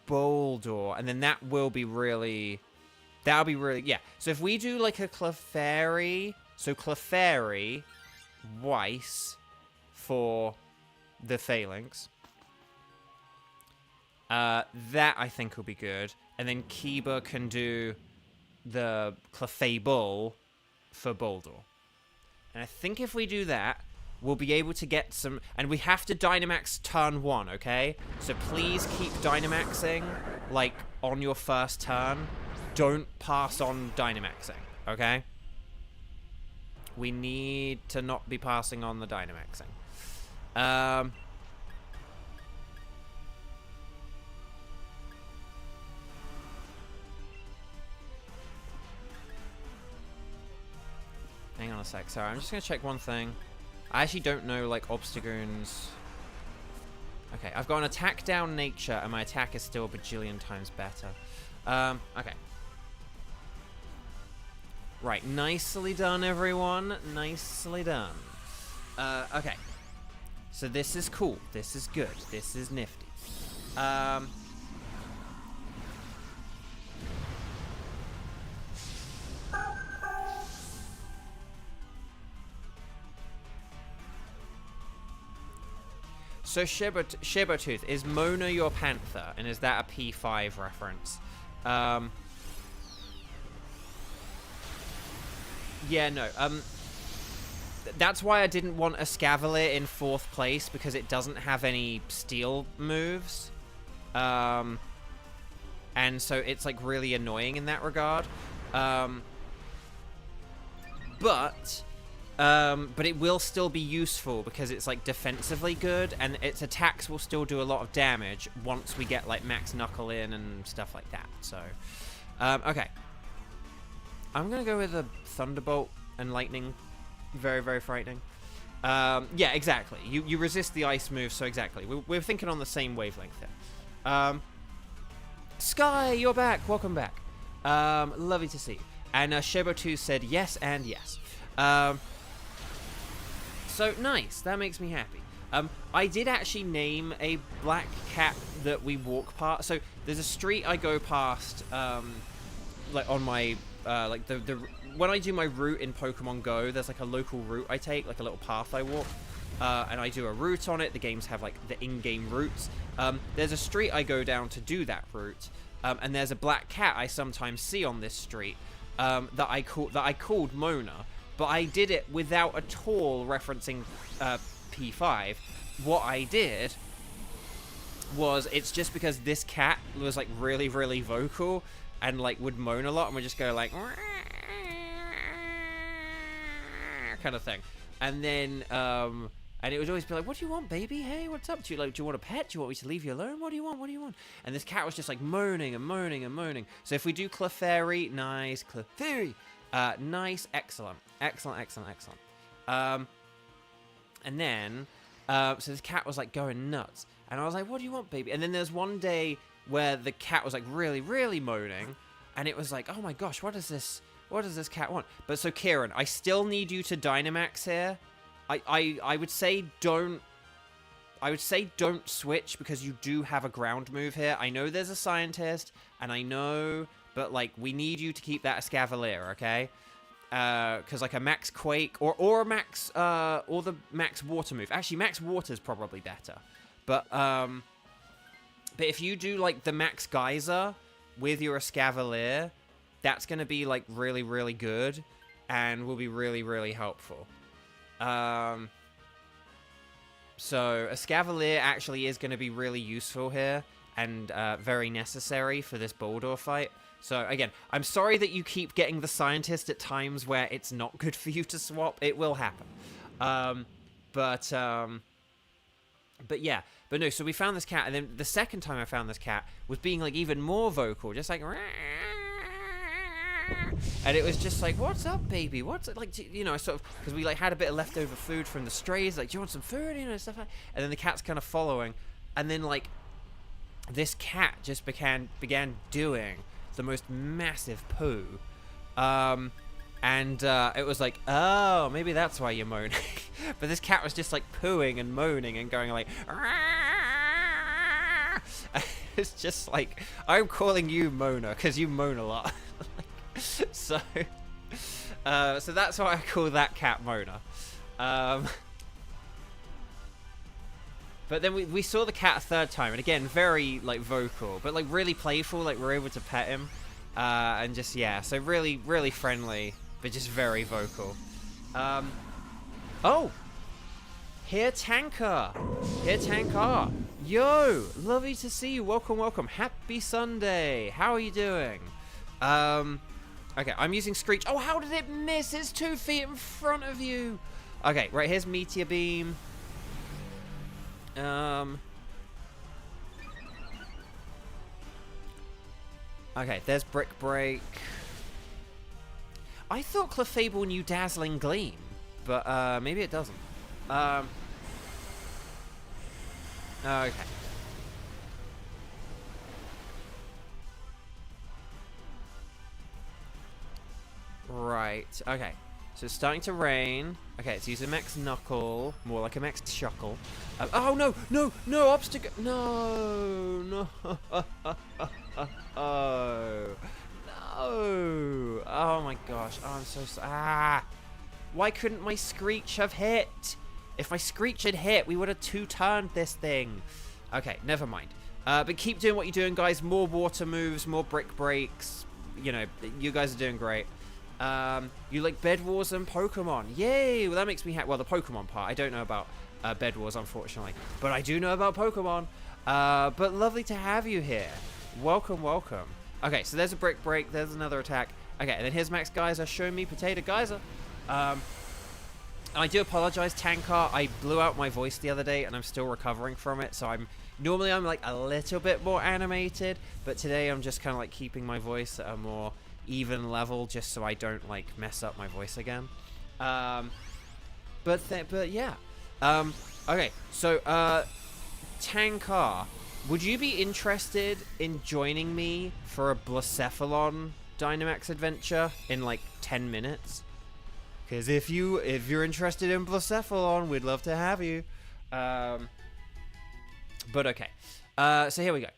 Boldor, and then that will be really... That'll be really... Yeah. So if we do, like, a Clefairy... So Clefairy, Weiss for the Phalanx. That, I think, will be good. And then Kiba can do the Clefable for Boldor. And I think if we do that, we'll be able to get some... And we have to Dynamax turn 1, okay? So please keep Dynamaxing, like, on your first turn. Don't pass on Dynamaxing, okay? We need to not be passing on the Dynamaxing. Hang on a sec, sorry, I'm just gonna check one thing. I actually don't know, like, Obstagoon's... Okay, I've got an attack down nature, and my attack is still a bajillion times better. Okay. Right, nicely done, everyone. Nicely done. Okay. So this is cool. This is good. This is nifty. So Shibotooth, is Mona your panther? And is that a P5 reference? Yeah, no. That's why I didn't want a Scavalier in 4th place, because it doesn't have any steel moves. And so it's, like, really annoying in that regard. But it will still be useful because it's, like, defensively good, and its attacks will still do a lot of damage once we get, like, max knuckle in and stuff like that. So, okay. I'm gonna go with a Thunderbolt and Lightning. Very, very frightening. Yeah, exactly. You resist the ice move, so exactly. We're thinking on the same wavelength there. Sky, you're back. Welcome back. Lovely to see you. And Shebo2 said yes and yes. So nice. That makes me happy. I did actually name a black cat that we walk past. So there's a street I go past, like on my, like when I do my route in Pokemon Go, there's like a local route I take, like a little path I walk, and I do a route on it. The games have like the in-game routes. There's a street I go down to do that route, and there's a black cat I sometimes see on this street that I called Mona, but I did it without at all referencing P5. What I did was, it's just because this cat was like really, really vocal and like would moan a lot and would just go like kind of thing, and then and it would always be like, what do you want, baby? Hey, what's up? Do you want a pet? Do you want me to leave you alone? What do you want? What do you want? And this cat was just like moaning and moaning and moaning. So if we do Clefairy, nice. Clefairy, nice, excellent. And then so this cat was like going nuts, and I was like, what do you want, baby? And then there's one day where the cat was like really, really moaning, and it was like, oh my gosh, what does this cat want? But so Kieran, I still need you to Dynamax here. I would say don't switch, because you do have a ground move here. I know there's a scientist, and I know, but like we need you to keep that a Scavalier, okay? Because like a Max Quake or a Max or the Max Water move. Actually, Max Water is probably better. But if you do like the Max Geyser with your Escavalier, that's gonna be like really, really good and will be really, really helpful. So Escavalier actually is gonna be really useful here and very necessary for this Boldor fight. So again, I'm sorry that you keep getting the scientist at times where it's not good for you to swap. It will happen. But yeah. But no, so we found this cat, and then the second time I found this cat was being like even more vocal, just like, and it was just like, what's up, baby? What's it like? You know, sort of, because we like had a bit of leftover food from the strays, like, do you want some food? You know, stuff like that. And then the cat's kind of following, and then like this cat just began doing the most massive poo, and it was like, oh, maybe that's why you're moaning. But this cat was just like pooing and moaning and going like, it's just like, I'm calling you Mona because you moan a lot. so that's why I call that cat Mona. But then we saw the cat a third time, and again, very, like, vocal, but, like, really playful. Like, we're able to pet him, and just, yeah, so really, really friendly, but just very vocal. Oh! Here Tanker! Here Tanker! Yo! Lovely to see you. Welcome, welcome. Happy Sunday! How are you doing? Okay, I'm using Screech. Oh, how did it miss? It's 2 feet in front of you! Okay, right, here's Meteor Beam. Okay, there's Brick Break. I thought Clefable knew Dazzling Gleam, but maybe it doesn't. Okay. Right, okay. So it's starting to rain. Okay, it's using Max Knuckle. More like a Max Shuckle. Oh, no, no, no, obstacle. No, no. Oh, no. Oh, my gosh. Oh, I'm so sorry. Ah. Why couldn't my Screech have hit? If my Screech had hit, we would have two-turned this thing. Okay, never mind. But keep doing what you're doing, guys. More water moves, more brick breaks. You know, you guys are doing great. You like Bed Wars and Pokemon. Yay! Well, that makes me happy. Well, the Pokemon part. I don't know about Bed Wars, unfortunately. But I do know about Pokemon. But lovely to have you here. Welcome, welcome. Okay, so there's a brick break. There's another attack. Okay, and then here's Max Geyser. Show me Potato Geyser. I do apologize, Tankar. I blew out my voice the other day, and I'm still recovering from it. So normally I'm like a little bit more animated, but today I'm just kind of like keeping my voice at a more even level, just so I don't like mess up my voice again. But yeah. Okay, so Tankar, would you be interested in joining me for a Blacephalon Dynamax adventure in like 10 minutes? Because if you're interested in Blacephalon, we'd love to have you. But okay. So here we go.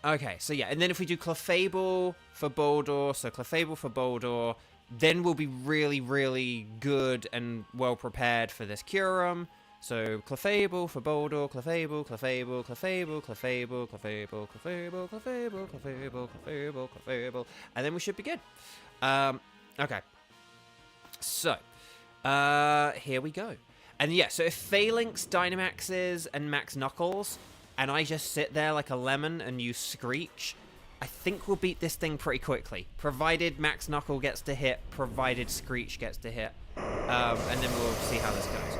Okay, so yeah, and then if we do Clefable for Boldore, so Clefable for Boldore, then we'll be really, really good and well prepared for this Kyurem. So Clefable for Boldore, Clefable, Clefable, Clefable, Clefable, Clefable, Clefable, Clefable, Clefable, Clefable, Clefable, and then we should be good. Okay. So, here we go. And yeah, so if Phalanx, Dynamaxes, and Max Knuckles, and I just sit there like a lemon and use Screech, I think we'll beat this thing pretty quickly. Provided Max Knuckle gets to hit, provided Screech gets to hit. And then we'll see how this goes.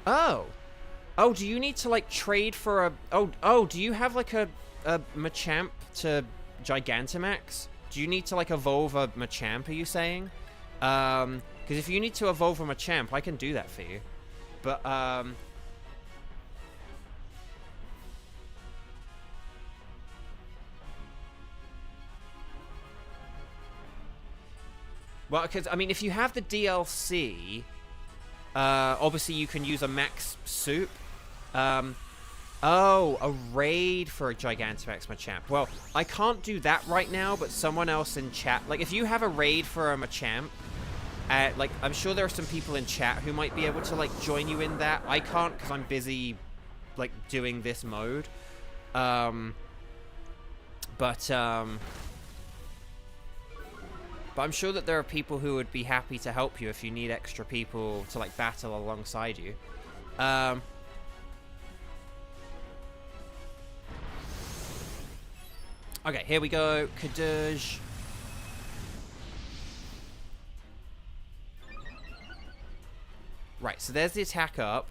Oh, do you need to like trade for a... Oh, do you have like a Machamp to Gigantamax? Do you need to like evolve a Machamp, are you saying? Because if you need to evolve a Machamp, I can do that for you. But, well, because, I mean, if you have the DLC, obviously you can use a Max Soup. Oh, a raid for a Gigantamax Machamp. Well, I can't do that right now, but someone else in chat... Like, if you have a raid for a Machamp, like, I'm sure there are some people in chat who might be able to, like, join you in that. I can't because I'm busy, like, doing this mode. But I'm sure that there are people who would be happy to help you if you need extra people to, like, battle alongside you. Okay, here we go. Kadoosh. Right, so there's the attack up.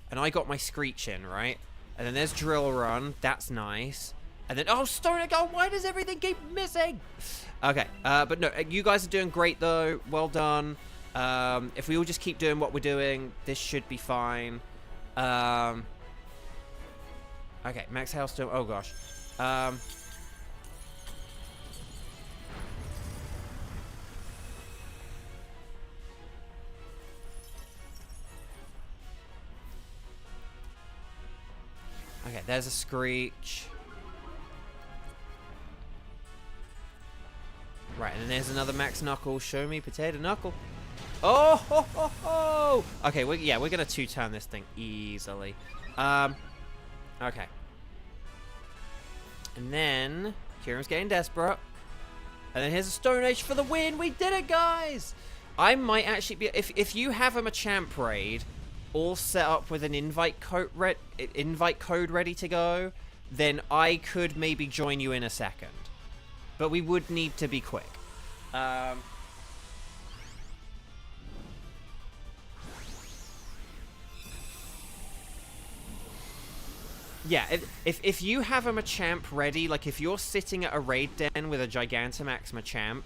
And I got my Screech in, right? And then there's Drill Run. That's nice. And then... Oh, Stone Go! Why does everything keep missing? Okay, but no, you guys are doing great, though. Well done. If we all just keep doing what we're doing, this should be fine. Okay, Max Hailstorm. Oh, gosh. Okay, there's a Screech. Right, and then there's another Max Knuckle. Show me Potato Knuckle. Oh, ho, ho, ho. Okay, we're going to two-turn this thing easily. Okay. And then, Kieran's getting desperate. And then here's a Stone Age for the win. We did it, guys! I might actually be... If you have a Machamp raid all set up with an invite code ready to go, then I could maybe join you in a second. But we would need to be quick. Yeah, if you have a Machamp ready, like if you're sitting at a raid den with a Gigantamax Machamp,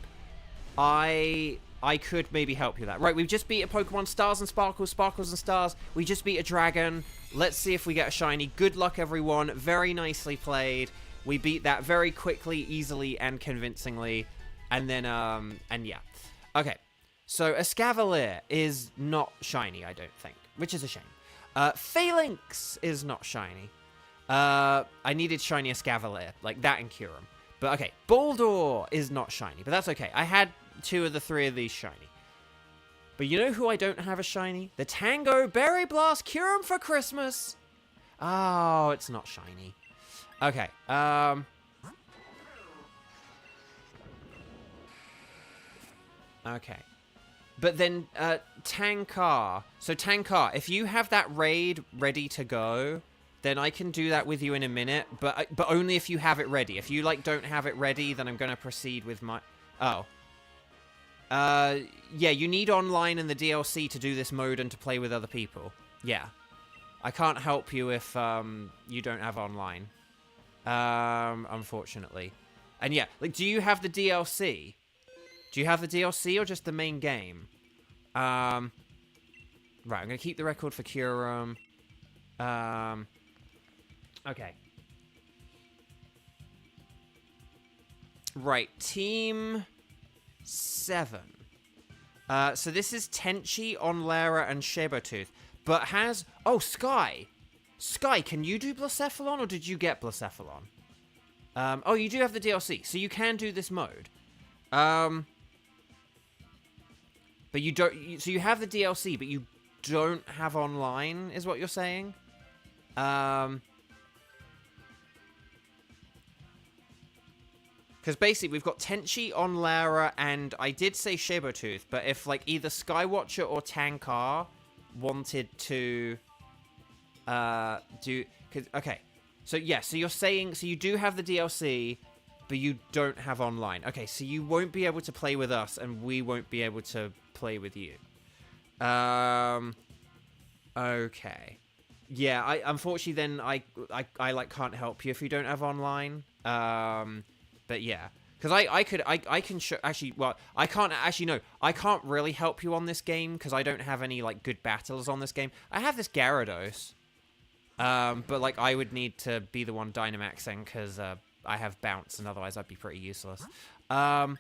I could maybe help you with that. Right, we've just beat a Pokemon, Stars and Sparkles, Sparkles and Stars. We just beat a Dragon. Let's see if we get a shiny. Good luck, everyone. Very nicely played. We beat that very quickly, easily, and convincingly. And then, and yeah. Okay, so Escavalier is not shiny, I don't think, which is a shame. Phalanx is not shiny. I needed shiny Escavalier, like that and Kyurem. But okay, Baldor is not shiny, but that's okay. I had 2 of the 3 of these shiny. But you know who I don't have a shiny? The Tango Berry Blast Kyurem for Christmas. Oh, it's not shiny. Okay, okay. But then, Tankar. So Tankar, if you have that raid ready to go, then I can do that with you in a minute, but only if you have it ready. If you, like, don't have it ready, then I'm gonna proceed with my... Oh. Yeah, you need online in the DLC to do this mode and to play with other people. Yeah. I can't help you if, you don't have online. Unfortunately. And yeah, like, do you have the DLC? Do you have the DLC or just the main game? Right, I'm gonna keep the record for Kyurem. Okay. Right, Team 7. So this is Tenchi, Onlera, and Sabertooth. But has... Oh, Sky! Sky, can you do Blacephalon, or did you get Blacephalon? Oh, you do have the DLC, so you can do this mode. But you don't... So you have the DLC, but you don't have online, is what you're saying? Because basically, we've got Tenchi, Onlara, and I did say Sabertooth, but if, like, either Skywatcher or Tankar wanted to, do... Okay, so, yeah, so you're saying... So you do have the DLC, but you don't have online. Okay, so you won't be able to play with us, and we won't be able to play with you. Okay. Yeah, unfortunately, then, I like, can't help you if you don't have online. But yeah, because I can show, actually, well, I can't, actually, no, I can't really help you on this game, because I don't have any, like, good battles on this game. I have this Gyarados, but, like, I would need to be the one Dynamaxing, because, I have Bounce, and otherwise I'd be pretty useless. I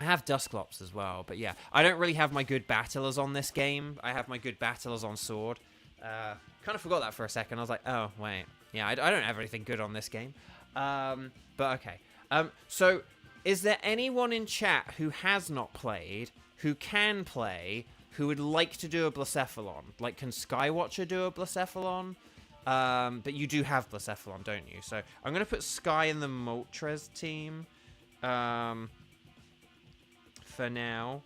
have Dusclops as well, but yeah, I don't really have my good battlers on this game. I have my good battlers on Sword. Kind of forgot that for a second. I was like, oh, wait. Yeah, I don't have anything good on this game. But okay. So, is there anyone in chat who has not played, who can play, who would like to do a Blacephalon? Like, can Skywatcher do a Blacephalon? But you do have Blacephalon, don't you? So, I'm going to put Sky in the Moltres team, for now.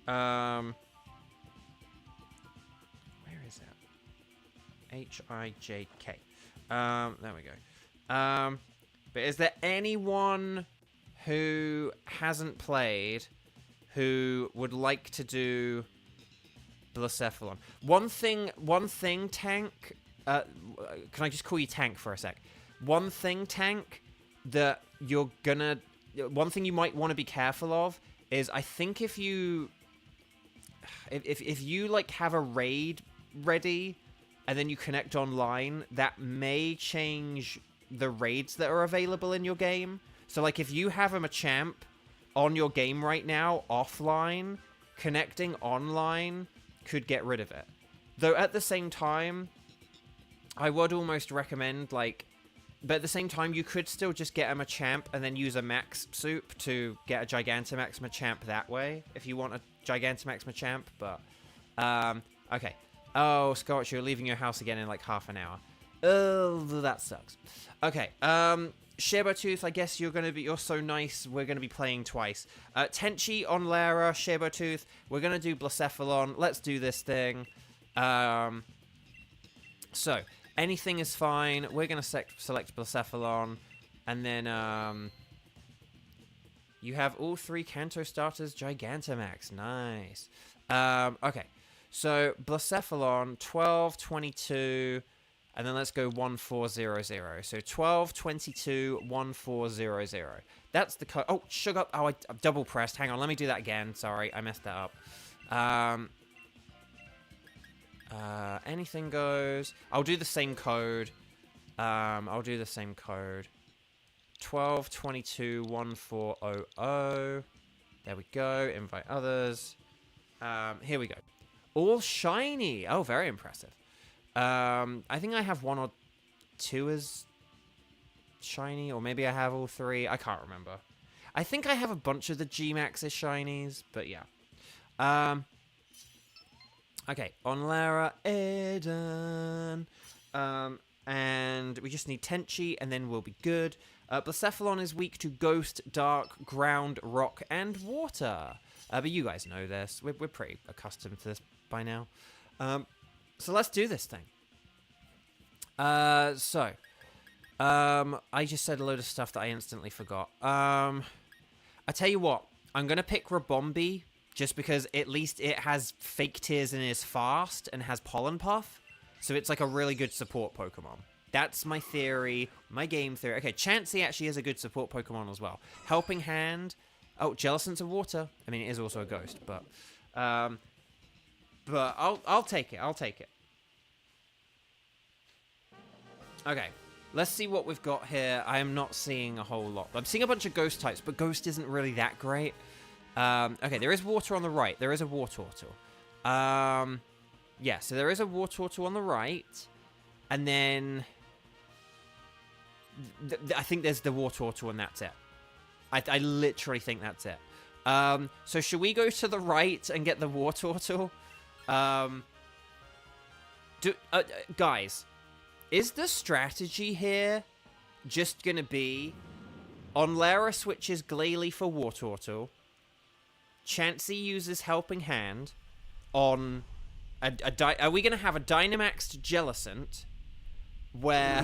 Where is that? H-I-J-K. There we go. But is there anyone who hasn't played who would like to do Blacephalon? One thing, Tank, can I just call you Tank for a sec? One thing, Tank, that you're gonna... One thing you might want to be careful of is, I think if you... If you, like, have a raid ready, and then you connect online, that may change the raids that are available in your game. So, like, if you have a Machamp on your game right now, offline, connecting online could get rid of it. Though, at the same time, I would almost recommend, like... But at the same time, you could still just get a Machamp and then use a Max Soup to get a Gigantamax Machamp that way, if you want a Gigantamax Machamp, but... okay. Oh, Scotch, you're leaving your house again in, like, half an hour. Oh, that sucks. Okay, Sabertooth, I guess you're so nice, we're gonna be playing twice. Tenchi, Onlera, Sabertooth, we're gonna do Blacephalon, let's do this thing. So, anything is fine, we're gonna select Blacephalon, and then, you have all 3 Kanto starters, Gigantamax, nice. Okay, so, Blacephalon, 12, 22... And then let's go 1400. So 12, 22, 1400. That's the code. Oh, sugar. Oh, I double pressed. Hang on. Let me do that again. Sorry, I messed that up. Anything goes. I'll do the same code. 12221400. There we go. Invite others. Here we go. All shiny. Oh, very impressive. I think I have 1 or 2 as shiny, or maybe I have all 3. I can't remember. I think I have a bunch of the G-Max as shinies, but yeah. Okay, on Lara, Eden. And we just need Tenchi, and then we'll be good. Blacephalon is weak to Ghost, Dark, Ground, Rock, and Water. But you guys know this. We're pretty accustomed to this by now. So let's do this thing. I just said a load of stuff that I instantly forgot. I tell you what. I'm going to pick Rabombi, just because at least it has Fake Tears and is fast, and has Pollen Puff. So it's like a really good support Pokemon. That's my theory, my game theory. Okay, Chansey actually is a good support Pokemon as well. Helping Hand. Oh, Jellicent's a water. I mean, it is also a ghost, but I'll take it. I'll take it. Okay, let's see what we've got here. I am not seeing a whole lot. I'm seeing a bunch of ghost types, but ghost isn't really that great. Okay, there is water on the right. There is a Wartortle. Yeah, so there is a Wartortle on the right. And then I think there's the Wartortle, and that's it. I literally think that's it. So should we go to the right and get the Wartortle? Guys, is the strategy here just going to be on Lara switches Glalie for Wartortle, Chansey uses Helping Hand on are we going to have a Dynamaxed Jellicent where...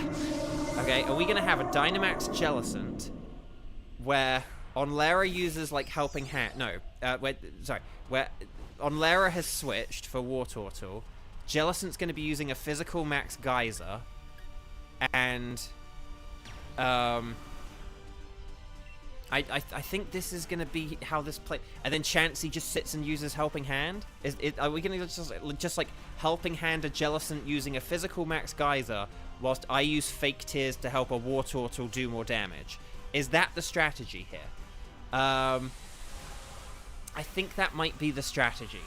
Okay, are we going to have a Dynamaxed Jellicent where on Lara uses, like, Helping Hand... No, where on Lara has switched for Wartortle, Jellicent's going to be using a physical Max Geyser, and... I think this is going to be how this play... And then Chansey just sits and uses Helping Hand? Are we going to just like, Helping Hand a Jellicent using a physical Max Geyser, whilst I use Fake Tears to help a Wartortle do more damage? Is that the strategy here? I think that might be the strategy.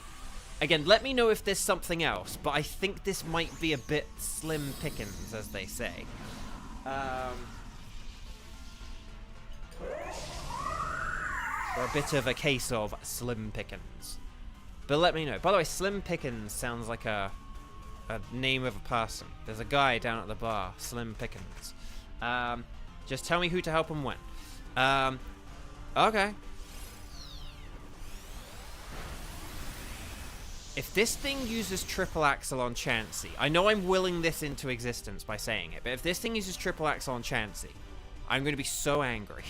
Again, let me know if there's something else, but I think this might be a bit slim pickings, as they say. Or a bit of a case of slim pickings. But let me know. By the way, Slim Pickens sounds like a name of a person. There's a guy down at the bar, Slim Pickens. Just tell me who to help him when. Okay. If this thing uses Triple Axle on Chansey, I know I'm willing this into existence by saying it, but if this thing uses Triple Axle on Chansey, I'm going to be so angry.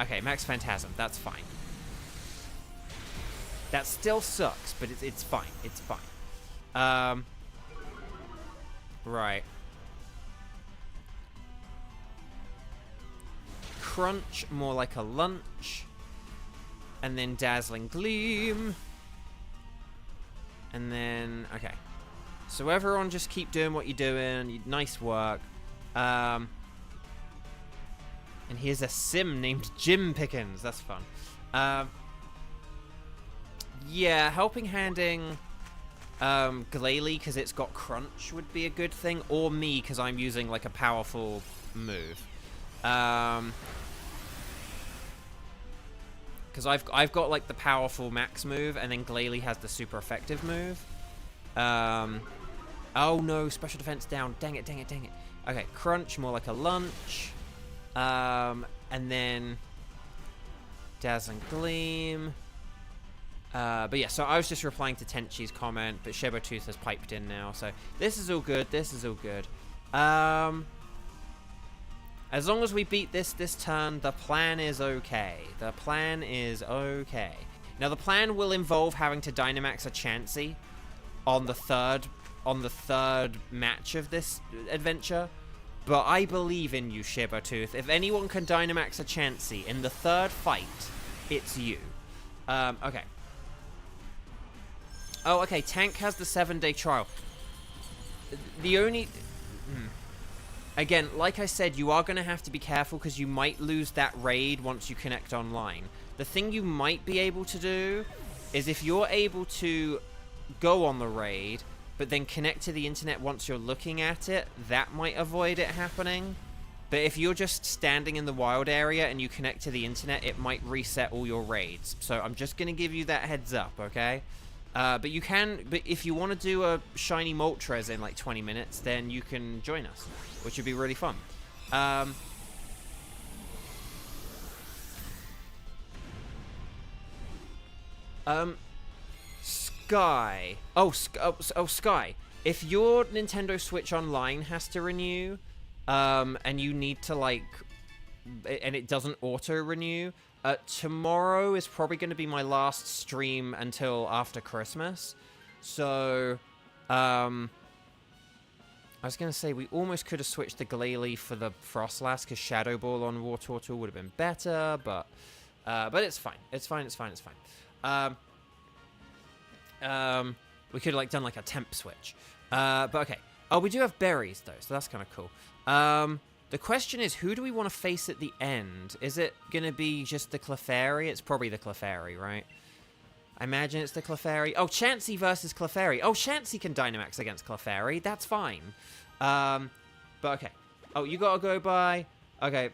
Okay, Max Phantasm, that's fine. That still sucks, but it's fine. It's fine. Right. Crunch, more like a lunch. And then Dazzling Gleam. And then, okay. So everyone just keep doing what you're doing. Nice work. And here's a sim named Jim Pickens. That's fun. Yeah, Helping Handing Glalie because it's got Crunch would be a good thing. Or me because I'm using like a powerful move. Because I've got like the powerful max move, and then Glalie has the super effective move. Oh no, special defense down. Dang it, dang it, dang it. Okay, Crunch, more like a lunch. And then Dazzling Gleam. But yeah, so I was just replying to Tenchi's comment, but Shebotooth has piped in now, so this is all good, this is all good. As long as we beat this turn, the plan is okay. The plan is okay. Now, the plan will involve having to Dynamax a Chansey on the third match of this adventure. But I believe in you, Shebotooth. If anyone can Dynamax a Chansey in the third fight, it's you. Okay. Oh, okay, Tank has the 7-day trial. The only... again, like I said, you are going to have to be careful because you might lose that raid once you connect online. The thing you might be able to do is if you're able to go on the raid, but then connect to the internet once you're looking at it, that might avoid it happening. But if you're just standing in the wild area and you connect to the internet, it might reset all your raids. So I'm just going to give you that heads up, okay? But if you want to do a shiny Moltres in like 20 minutes, then you can join us, which would be really fun. Sky. Sky. If your Nintendo Switch Online has to renew, and you need to, like, and it doesn't auto-renew, tomorrow is probably going to be my last stream until after Christmas. So, I was going to say, we almost could have switched the Glalie for the Frostlass, because Shadow Ball on War Turtle would have been better, but it's fine. It's fine. We could have, like, done, like, a temp switch. But okay. Oh, we do have berries, though, so that's kind of cool. The question is, who do we want to face at the end? Is it going to be just the Clefairy? It's probably the Clefairy, right? I imagine it's the Clefairy. Oh, Chansey versus Clefairy. Oh, Chansey can Dynamax against Clefairy. That's fine. But okay. Oh, you gotta go by... Okay,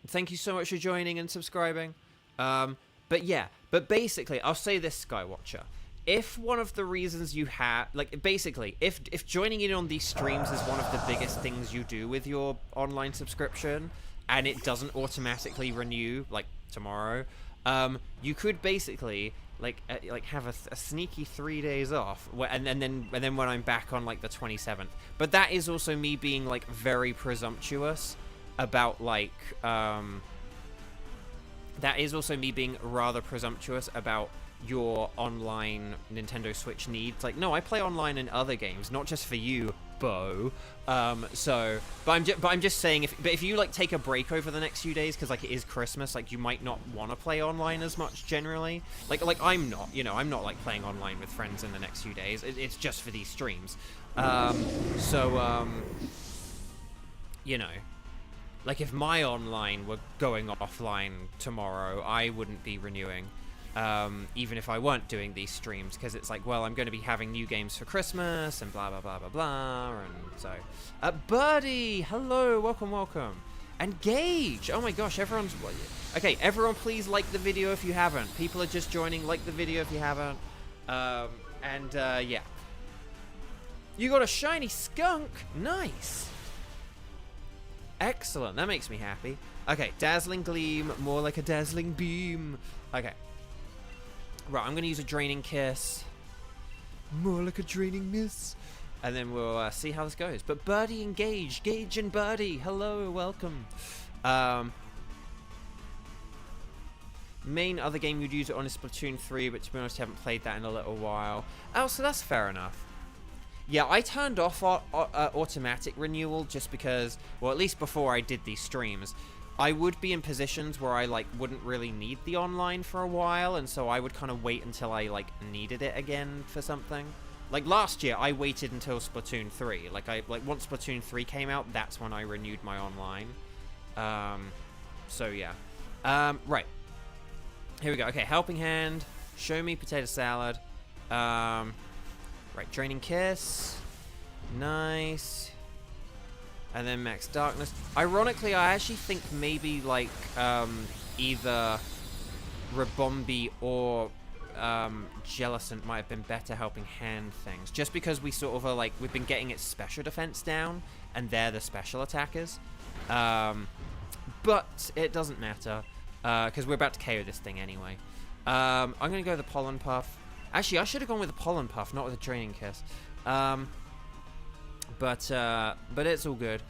thank you so much for joining and subscribing. But yeah, but basically, I'll say this, Skywatcher. If one of the reasons you have, like, basically, if joining in on these streams is one of the biggest things you do with your online subscription, and it doesn't automatically renew, like, tomorrow, you could basically, like have a sneaky 3 days off, and then when I'm back on, like, the 27th. But that is also me being, like, very presumptuous about, like, that is also me being rather presumptuous about your online Nintendo Switch needs. Like, no, I play online in other games, not just for you, Bo. But I'm just saying, if you, like, take a break over the next few days, because, like, it is Christmas, like, you might not want to play online as much generally. Like I'm not, you know, I'm not, like, playing online with friends in the next few days. It's just for these streams. You know, like, if my online were going offline tomorrow, I wouldn't be renewing. Even if I weren't doing these streams, because it's like, well, I'm going to be having new games for Christmas and blah blah blah blah blah. And so Birdie, hello, welcome. And Gage, oh my gosh, everyone's okay. Everyone, please like the video if you haven't. People are just joining. Like the video if you haven't. Yeah, you got a shiny skunk. Nice, excellent, that makes me happy. Okay, dazzling gleam, more like a dazzling beam. Okay. Right, I'm going to use a Draining Kiss. More like a Draining Miss. And then we'll see how this goes. But Birdie and Gage. Gage and Birdie. Hello, welcome. Main other game you'd use it on is Splatoon 3, but to be honest, I haven't played that in a little while. Oh, so that's fair enough. Yeah, I turned off automatic renewal just because, well, at least before I did these streams, I would be in positions where I, like, wouldn't really need the online for a while, and so I would kind of wait until I, like, needed it again for something. Like, last year, I waited until Splatoon 3. Like, once Splatoon 3 came out, that's when I renewed my online. So, yeah. Right. Here we go. Okay, Helping Hand. Show me Potato Salad. Right, Draining Kiss. Nice. And then Max Darkness. Ironically, I actually think maybe, like, either Rabombi or Jellicent might have been better Helping Hand things. Just because we sort of are, like, we've been getting its special defense down, and they're the special attackers. But it doesn't matter, because we're about to KO this thing anyway. I'm going to go with the Pollen Puff. Actually, I should have gone with the Pollen Puff, not with the Draining Kiss. But it's all good.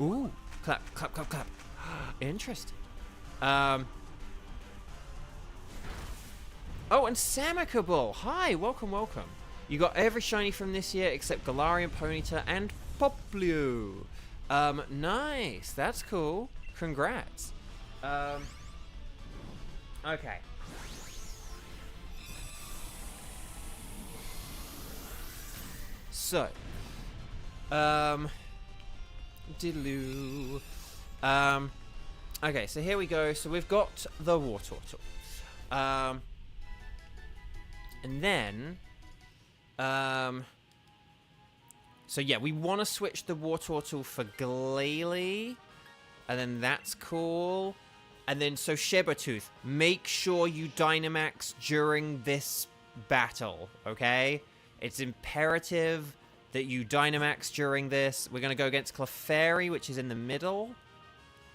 Ooh, clap. Interesting. Oh, and Samicable. Hi, welcome. You got every shiny from this year except Galarian Ponyta and Poplio. Nice. That's cool. Congrats. Okay. So, diddaloo. Okay, so here we go. So we've got the War Turtle. And then, so yeah, we want to switch the War Turtle for Glalie, and then that's cool. And then, so Sabertooth, make sure you Dynamax during this battle, okay? It's imperative that you Dynamax during this. We're going to go against Clefairy, which is in the middle.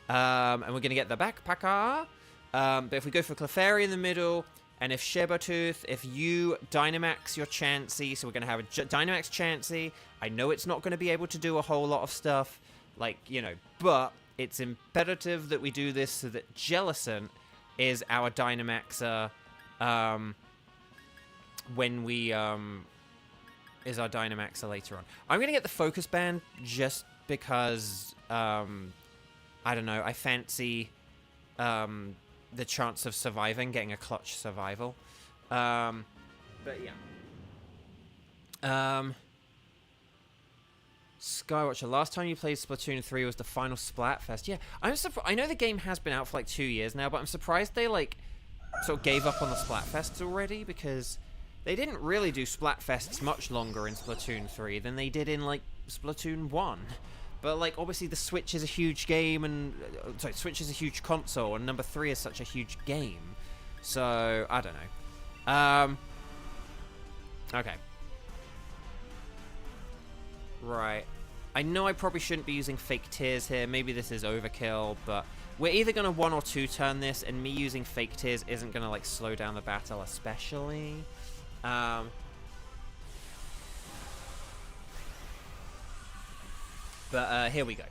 And we're going to get the Backpacker. But if we go for Clefairy in the middle, and if Sabertooth, if you Dynamax your Chansey, so we're going to have a Dynamax Chansey. I know it's not going to be able to do a whole lot of stuff, like, you know, but it's imperative that we do this so that Jellicent is our Dynamaxer, when we, is our Dynamaxer later on. I'm going to get the Focus Band just because, I don't know, I fancy, the chance of surviving, getting a clutch survival. But yeah. Skywatcher, last time you played Splatoon 3 was the final Splatfest. Yeah, I know the game has been out for like 2 years now, but I'm surprised they like sort of gave up on the Splatfests already, because they didn't really do Splatfests much longer in Splatoon 3 than they did in like Splatoon 1. But like obviously the Switch is a huge game, and Switch is a huge console, and number 3 is such a huge game. So I don't know. Okay. Right. I know I probably shouldn't be using fake tears here. Maybe this is overkill, but we're either going to 1 or 2 turn this, and me using fake tears isn't going to like slow down the battle especially. But here we go.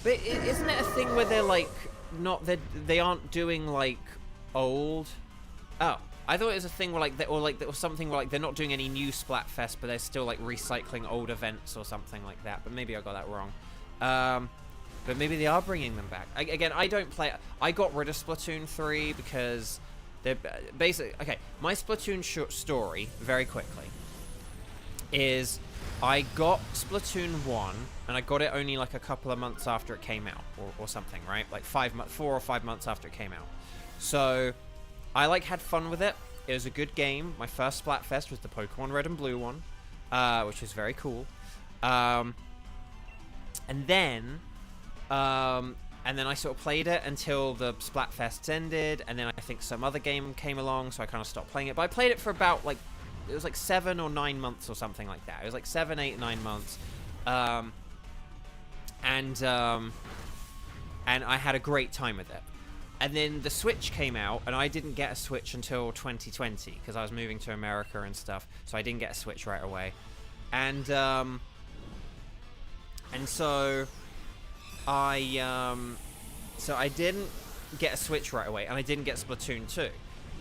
But isn't it a thing where they're like they aren't doing like old? Oh, I thought it was a thing where like there was something where like they're not doing any new Splatfest, but they're still like recycling old events or something like that. But maybe I got that wrong. But maybe they are bringing them back. Again, I don't play. I got rid of Splatoon 3 because they're basically okay. My Splatoon short story, very quickly, is I got Splatoon 1, and I got it only like a couple of months after it came out, or something, right? Like 4 or 5 months after it came out. So I like had fun with it. It was a good game. My first Splatfest was the Pokemon Red and Blue one, which was very cool. And then I sort of played it until the Splatfests ended, and then I think some other game came along, so I kind of stopped playing it. But I played it for about like, it was like 7 or 9 months or something like that. It was like 7, 8, 9 months. And I had a great time with it. And then the Switch came out, and I didn't get a Switch until 2020 because I was moving to America and stuff, so I didn't get a Switch right away. And so I didn't get a Switch right away, and I didn't get Splatoon 2.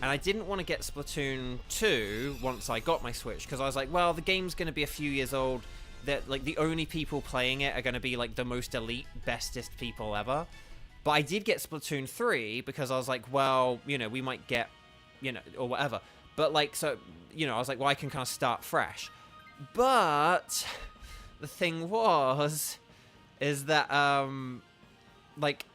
And I didn't want to get Splatoon 2 once I got my Switch, because I was like, well, the game's going to be a few years old. That like the only people playing it are going to be like the most elite, bestest people ever. But I did get Splatoon 3 because I was like, well, you know, we might get, you know, or whatever. But like, so, you know, I was like, well, I can kind of start fresh. But the thing is that, like,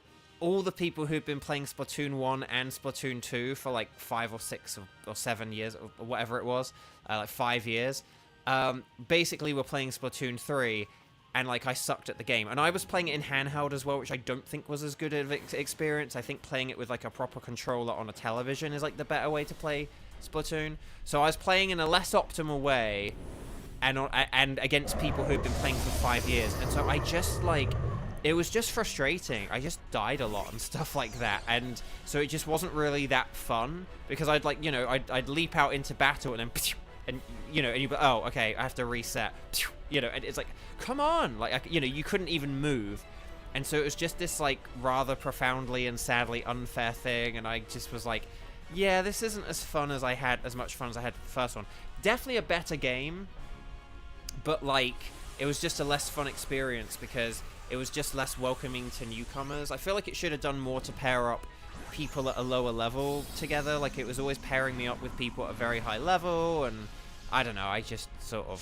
all the people who've been playing Splatoon 1 and Splatoon 2 for like 5 or 6 or 7 years, or whatever it was, like 5 years, basically were playing Splatoon 3. And, like, I sucked at the game. And I was playing it in handheld as well, which I don't think was as good of an experience. I think playing it with, like, a proper controller on a television is, like, the better way to play Splatoon. So I was playing in a less optimal way and against people who'd been playing for 5 years. And so I just, like, it was just frustrating. I just died a lot and stuff like that. And so it just wasn't really that fun because I'd, like, you know, I'd leap out into battle and then... And, you know, and you'd be, oh, okay, I have to reset. You know, and it's like, come on. Like, you know, you couldn't even move. And so it was just this, like, rather profoundly and sadly unfair thing. And I just was like, yeah, this isn't as much fun as I had for the first one. Definitely a better game. But, like, it was just a less fun experience because it was just less welcoming to newcomers. I feel like it should have done more to pair up people at a lower level together. Like, it was always pairing me up with people at a very high level, and I don't know, I just sort of...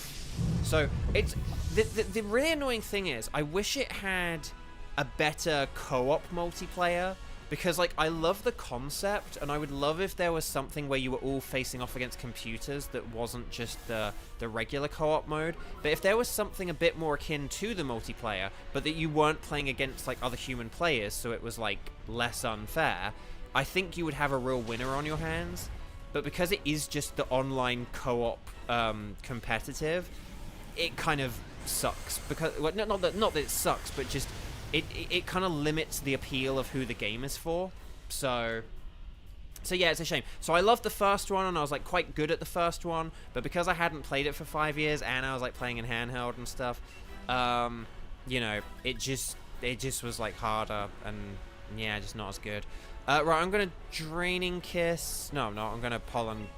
So, it's... The really annoying thing is, I wish it had a better co-op multiplayer, because, like, I love the concept, and I would love if there was something where you were all facing off against computers that wasn't just the regular co-op mode. But if there was something a bit more akin to the multiplayer, but that you weren't playing against, like, other human players, so it was, like, less unfair, I think you would have a real winner on your hands. But because it is just the online co-op competitive, it kind of sucks. Because, well, not that it sucks, but just... It kind of limits the appeal of who the game is for. So yeah, it's a shame. So I loved the first one, and I was like quite good at the first one, but because I hadn't played it for 5 years, and I was like playing in handheld and stuff, you know, it just was like harder, and yeah, just not as good. Right, I'm gonna Draining Kiss. No, I'm not. I'm gonna Pollen.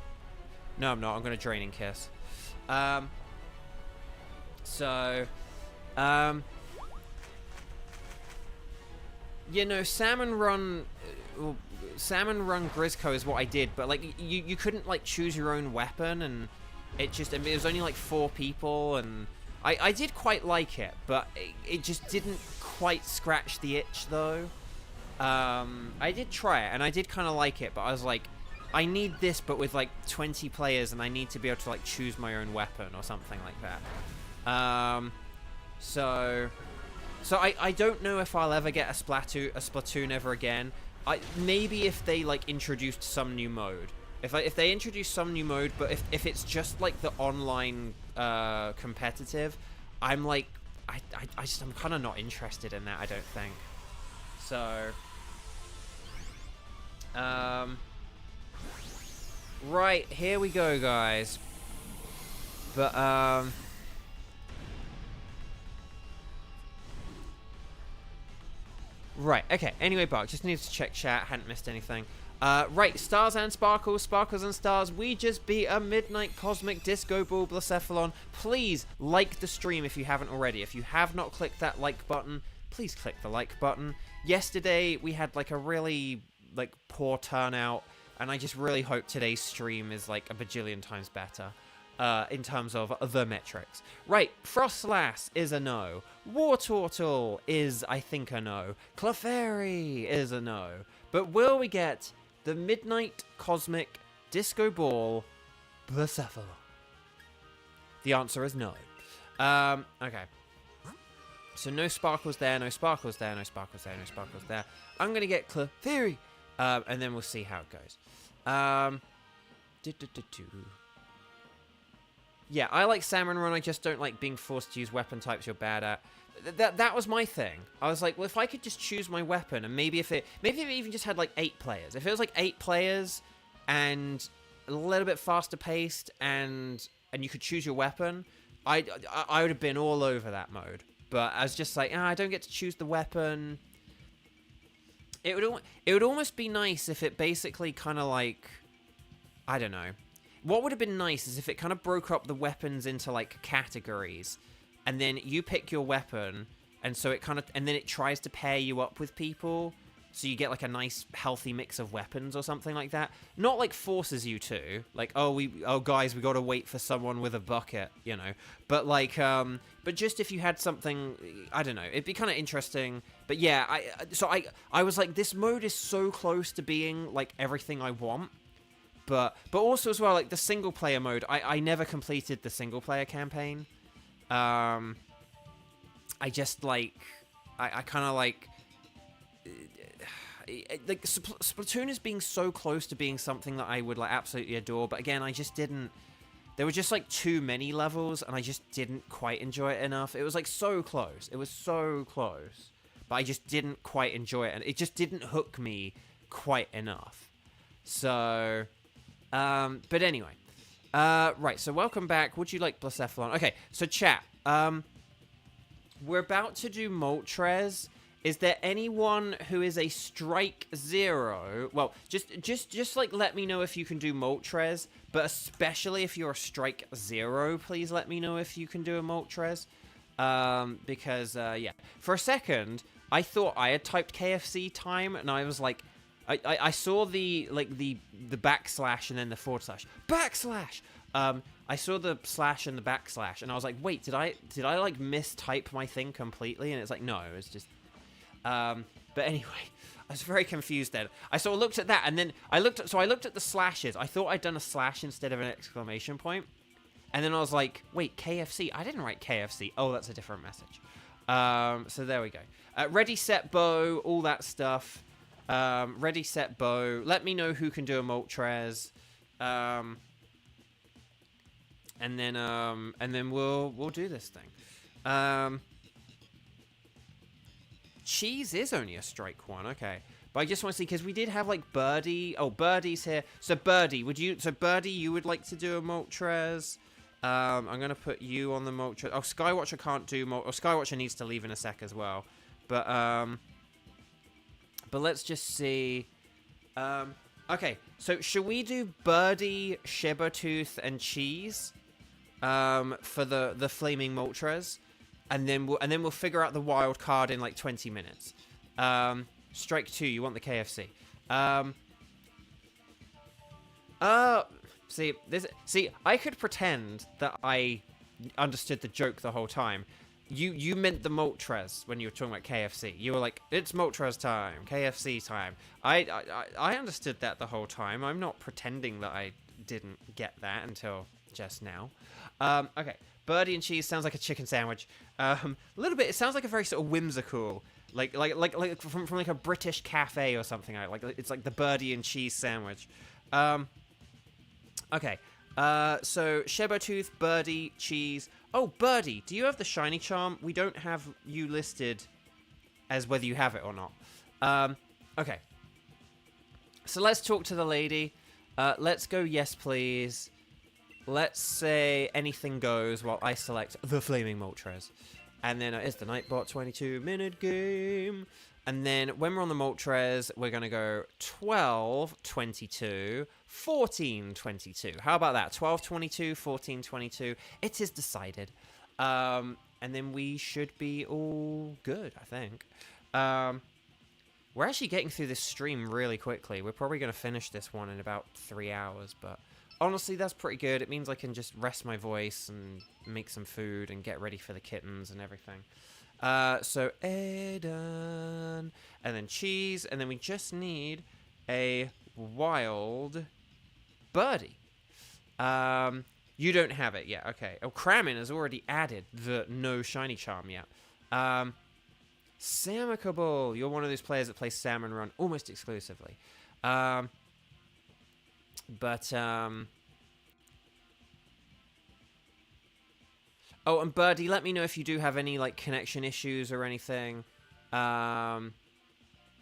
No, I'm not. I'm gonna Draining Kiss. You know, Salmon Run Grizzco is what I did, but like you couldn't like choose your own weapon, and it was only like 4 people, and I did quite like it, but it just didn't quite scratch the itch though. I did try it, and I did kind of like it, but I was like, I need this, but with like 20 players, and I need to be able to like choose my own weapon or something like that. So I don't know if I'll ever get a Splatoon ever again. Maybe if they like introduced some new mode. If they introduce some new mode, but if it's just like the online competitive, I'm like I'm kind of not interested in that, I don't think. So right, here we go, guys. But right, okay, anyway, Bark, just needed to check chat, hadn't missed anything. Right, Stars and Sparkles, Sparkles and Stars, we just beat a Midnight Cosmic Disco Ball Blacephalon. Please like the stream if you haven't already. If you have not clicked that like button, please click the like button. Yesterday, we had like a really like poor turnout, and I just really hope today's stream is like a bajillion times better. In terms of the metrics. Right, Frostlass is a no. Wartortle is, I think, a no. Clefairy is a no. But will we get the Midnight Cosmic Disco Ball Blacephalon? The answer is no. Okay. So no Sparkles there, no Sparkles there, no Sparkles there, no Sparkles there. I'm going to get Clefairy, and then we'll see how it goes. Yeah, I like Salmon Run, I just don't like being forced to use weapon types you're bad at. That was my thing. I was like, well, if I could just choose my weapon, and maybe if it even just had like 8 players. If it was like 8 players, and a little bit faster paced, and you could choose your weapon, I would have been all over that mode. But I was just like, I don't get to choose the weapon. It would almost be nice if it basically kind of like, I don't know. What would have been nice is if it kind of broke up the weapons into like categories, and then you pick your weapon, and so it kind of, and then it tries to pair you up with people, so you get like a nice healthy mix of weapons or something like that. Not like forces you to, like, oh guys, we got to wait for someone with a bucket, you know. But like, but just if you had something, I don't know, it'd be kind of interesting. But yeah, I was like, this mode is so close to being like everything I want. But also as well, like the single player mode, I never completed the single player campaign. I just like, I kind of like Splatoon is being so close to being something that I would like absolutely adore. But again, I just didn't. There were just like too many levels, and I just didn't quite enjoy it enough. It was like so close. It was so close, but I just didn't quite enjoy it, and it just didn't hook me quite enough. So. But anyway, right, so welcome back. Would you like Blacephalon? Okay, so chat, we're about to do Moltres. Is there anyone who is a Strike 0? Well, just like let me know if you can do Moltres, but especially if you're a Strike 0, please let me know if you can do a Moltres. Because, yeah. For a second, I thought I had typed KFC time, and I was like... I saw the backslash and then the forward slash. Backslash! I saw the slash and the backslash, and I was like, wait, did I like mistype my thing completely? And it's like, no, it was just... But anyway, I was very confused then. I sort of looked at that, and then I looked at the slashes. I thought I'd done a slash instead of an exclamation point. And then I was like, wait, KFC? I didn't write KFC. Oh, that's a different message. So there we go. Ready, set, bow, all that stuff. Ready, set, bow. Let me know who can do a Moltres. And then we'll do this thing. Cheese is only a strike 1, okay. But I just want to see, because we did have like Birdie. Oh, Birdie's here. So Birdie, Birdie, you would like to do a Moltres? I'm gonna put you on the Moltres. Oh, Skywatcher can't do Skywatcher needs to leave in a sec as well. But let's just see. Okay, so should we do Birdie, Shibertooth, and Cheese for the Flaming Moltres, and then we'll figure out the wild card in like 20 minutes. Strike 2, you want the KFC. See, I could pretend that I understood the joke the whole time. You meant the Moltres when you were talking about KFC. You were like, it's Moltres time, KFC time. I understood that the whole time. I'm not pretending that I didn't get that until just now. Okay, Birdie and Cheese sounds like a chicken sandwich. A little bit. It sounds like a very sort of whimsical, like from like a British cafe or something. Like it's like the Birdie and Cheese sandwich. Okay. So Shibertooth, Birdie, Cheese. Oh, Birdie, do you have the shiny charm? We don't have you listed as whether you have it or not. Okay. So let's talk to the lady. Let's go yes, please. Let's say anything goes while I select the Flaming Moltres. And then it's the Nightbot 22-minute game. And then when we're on the Moltres, we're going to go 12, 22, 14, 22. How about that? 12, 22, 14, 22. It is decided. And then we should be all good, I think. We're actually getting through this stream really quickly. We're probably going to finish this one in about 3 hours, but honestly, that's pretty good. It means I can just rest my voice and make some food and get ready for the kittens and everything. So Aiden, and then Cheese, and then we just need a wild Birdie. You don't have it yet, okay. Oh, Kramen has already added the no shiny charm yet. Samicable, you're one of those players that plays Salmon Run almost exclusively. Oh, and Birdie, let me know if you do have any, like, connection issues or anything.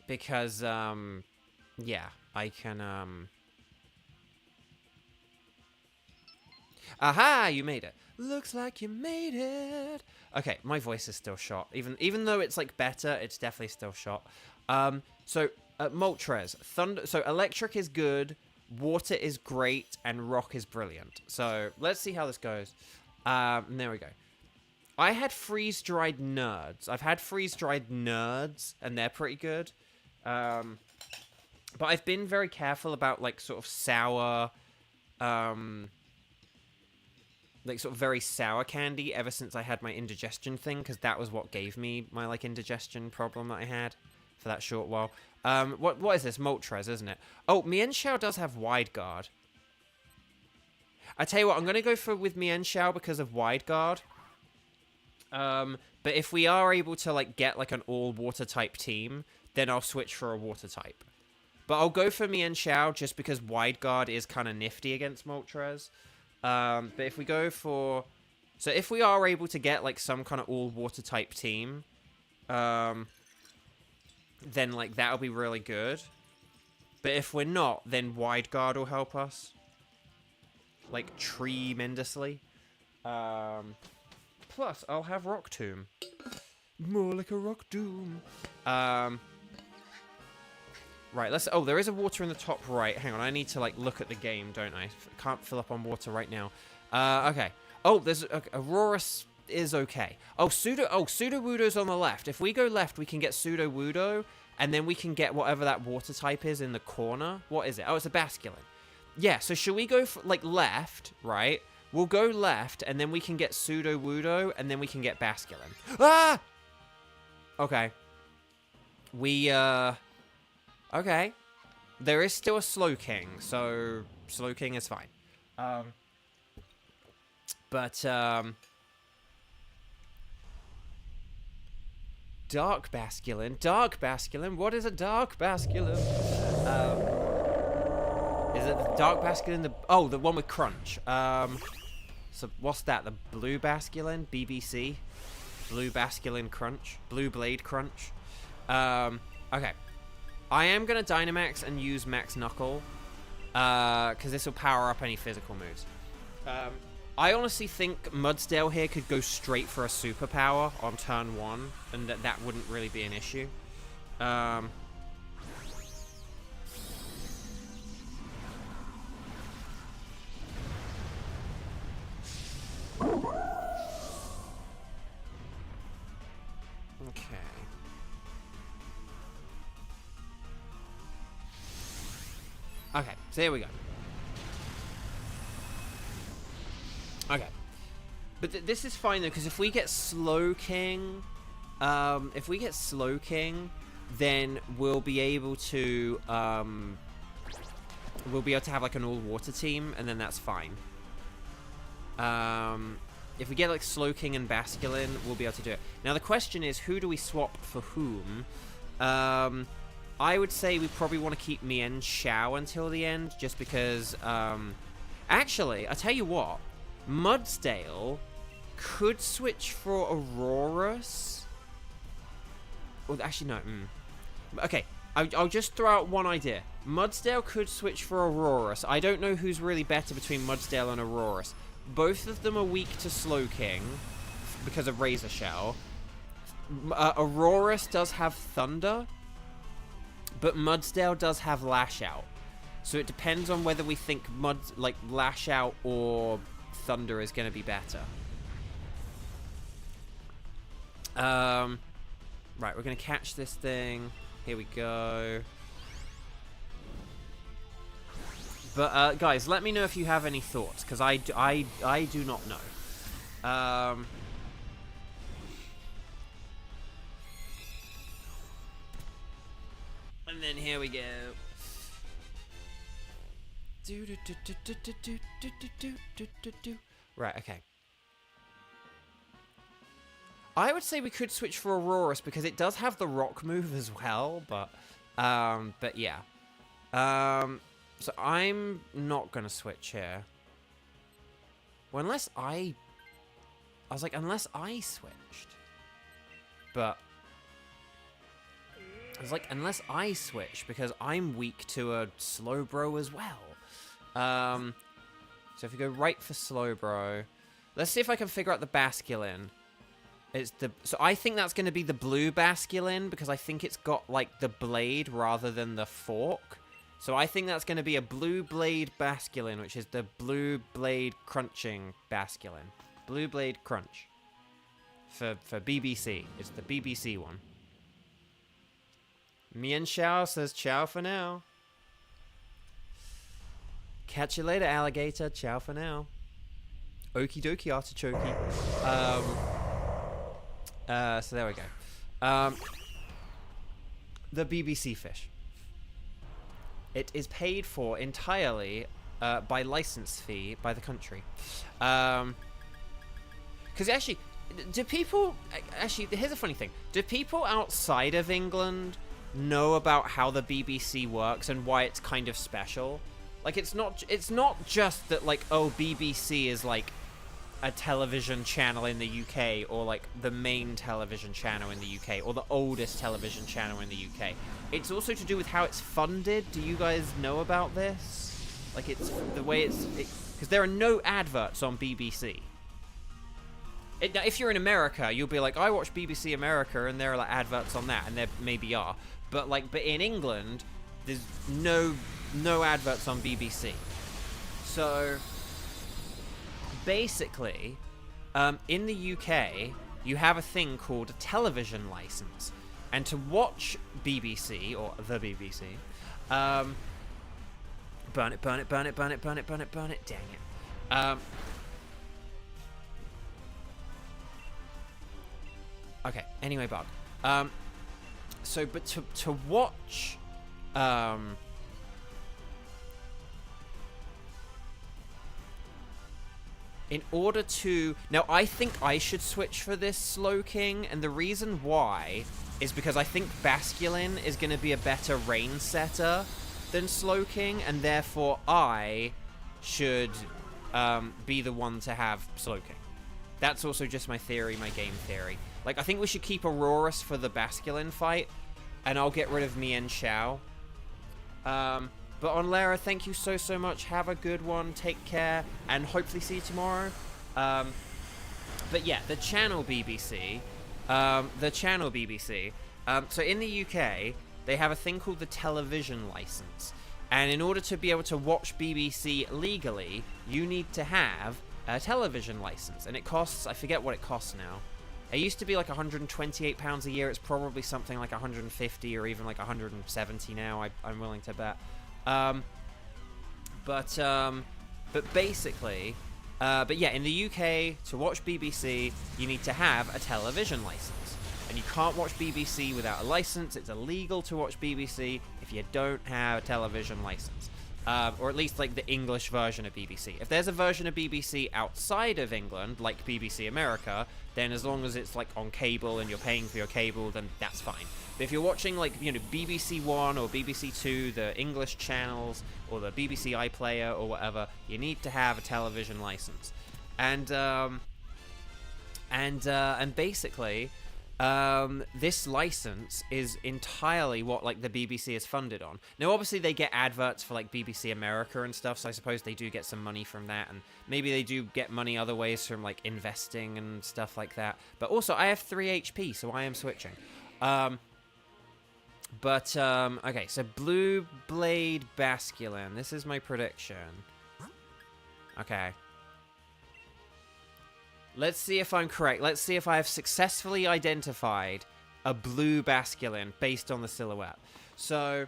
Because, yeah, I can, Aha, you made it. Looks like you made it. Okay, my voice is still shot. Even though it's, like, better, it's definitely still shot. So, Moltres. So, Electric is good, Water is great, and Rock is brilliant. So, let's see how this goes. There we go. I had freeze-dried nerds. I've had freeze-dried nerds, and they're pretty good. But I've been very careful about, like, sort of sour, like, sort of very sour candy ever since I had my indigestion thing, because that was what gave me my, like, indigestion problem that I had for that short while. What is this? Moltres, isn't it? Oh, Mienshao does have Wide Guard. I tell you what, I'm going to go with Mienshao because of Wide Guard. But if we are able to, like, get, like, an all-water type team, then I'll switch for a water type. But I'll go for Mienshao just because Wide Guard is kind of nifty against Moltres. But if we go for... So if we are able to get, like, some kind of all-water type team, then, like, that'll be really good. But if we're not, then Wide Guard will help us. Like, tremendously. Plus, I'll have Rock Tomb. More like a Rock Doom. Right, let's... Oh, there is a water in the top right. Hang on, I need to, like, look at the game, don't I? Can't fill up on water right now. Okay. Oh, there's Aurora is okay. Oh, Sudowoodo's on the left. If we go left, we can get Sudowoodo, and then we can get whatever that water type is in the corner. What is it? Oh, it's a Basculin. Yeah, so should we go, like, left, right? We'll go left, and then we can get Sudowoodo, and then we can get Basculin. Ah! Okay. Okay. There is still a Slowking, so Slowking is fine. Dark Basculin? What is a Dark Basculin? Is it the Dark Basculin? Oh, the one with Crunch. So what's that? The Blue Basculin? BBC? Blue Basculin Crunch? Blue Blade Crunch? Okay. I am going to Dynamax and use Max Knuckle, because this will power up any physical moves. I honestly think Mudsdale here could go straight for a superpower on turn 1, and that wouldn't really be an issue. Okay, so here we go. Okay. But this is fine, though, because if we get Slowking, then we'll be able to, have, like, an all-water team, and then that's fine. If we get, like, Slowking and Basculin, we'll be able to do it. Now, the question is, who do we swap for whom? I would say we probably want to keep Mien Xiao until the end, just because, actually, I tell you what, Mudsdale could switch for Aurorus. Well, actually, no. Okay, I'll just throw out one idea. Mudsdale could switch for Aurorus. I don't know who's really better between Mudsdale and Aurorus. Both of them are weak to Slowking because of Razor Shell. Aurorus does have Thunder, but Mudsdale does have Lash Out. So it depends on whether we think Lash Out or Thunder is going to be better. Right, we're going to catch this thing. Here we go. But, guys, let me know if you have any thoughts, because I do not know. And then here we go. Right, okay. I would say we could switch for Aurorus because it does have the rock move as well, but yeah. So I'm not gonna switch here. Well, unless I was like, unless I switched. But I was like, unless I switch, because I'm weak to a Slowbro as well. So if we go right for Slowbro, let's see if I can figure out the Basculin. So I think that's going to be the blue Basculin, because I think it's got, like, the blade rather than the fork. So I think that's going to be a blue blade Basculin, which is the blue blade crunching Basculin. Blue blade crunch. For BBC. It's the BBC one. Mien Xiao says ciao for now. Catch you later, alligator. Ciao for now. Okie dokie, artichoke. So there we go. The BBC fish. It is paid for entirely by license fee by the country. Because actually, do people... Actually, here's a funny thing. Do people outside of England know about how the BBC works and why it's kind of special? Like, it's not just that, like, oh, BBC is, like, a television channel in the UK, or, like, the main television channel in the UK, or the oldest television channel in the UK. It's also to do with how it's funded. Do you guys know about this? Like, it's the way it's... Because there are no adverts on BBC. Now, if you're in America, you'll be like, I watch BBC America, and there are, like, adverts on that, and there maybe are. But in England, there's no adverts on BBC. So basically, in the UK, you have a thing called a television license. And to watch BBC, or the BBC, burn it, burn it, burn it, burn it, burn it, burn it, burn it, dang it. Okay, anyway, bug. But to watch, in order to... Now, I think I should switch for this Slowking, and the reason why is because I think Basculin is going to be a better rain setter than Slowking, and therefore I should be the one to have Slowking. That's also just my theory, my game theory. Like, I think we should keep Aurorus for the Basculin fight, and I'll get rid of Mien Xiao. But on Lara, thank you so, so much. Have a good one. Take care. And hopefully see you tomorrow. But yeah, the channel BBC. So in the UK, they have a thing called the television license. And in order to be able to watch BBC legally, you need to have a television license. And it costs, I forget what it costs now. It used to be like £128 a year. It's probably something like 150 or even like 170 now, I'm willing to bet. But basically, but yeah, in the UK, to watch BBC, you need to have a television license. And you can't watch BBC without a license. It's illegal to watch BBC if you don't have a television license. Or at least like the English version of BBC. If there's a version of BBC outside of England, like BBC America, then as long as it's like on cable and you're paying for your cable, then that's fine. But if you're watching like, you know, BBC One or BBC Two, the English channels, or the BBC iPlayer or whatever, you need to have a television license. And basically, this license is entirely what like the BBC is funded on. Now obviously they get adverts for like BBC America and stuff, so I suppose they do get some money from that, and maybe they do get money other ways from like investing and stuff like that. But also I have 3 HP, so I am switching. Okay, so Blue Blade Basculin, this is my prediction. Okay. Let's see if I'm correct. Let's see if I have successfully identified a blue Basculin based on the silhouette. So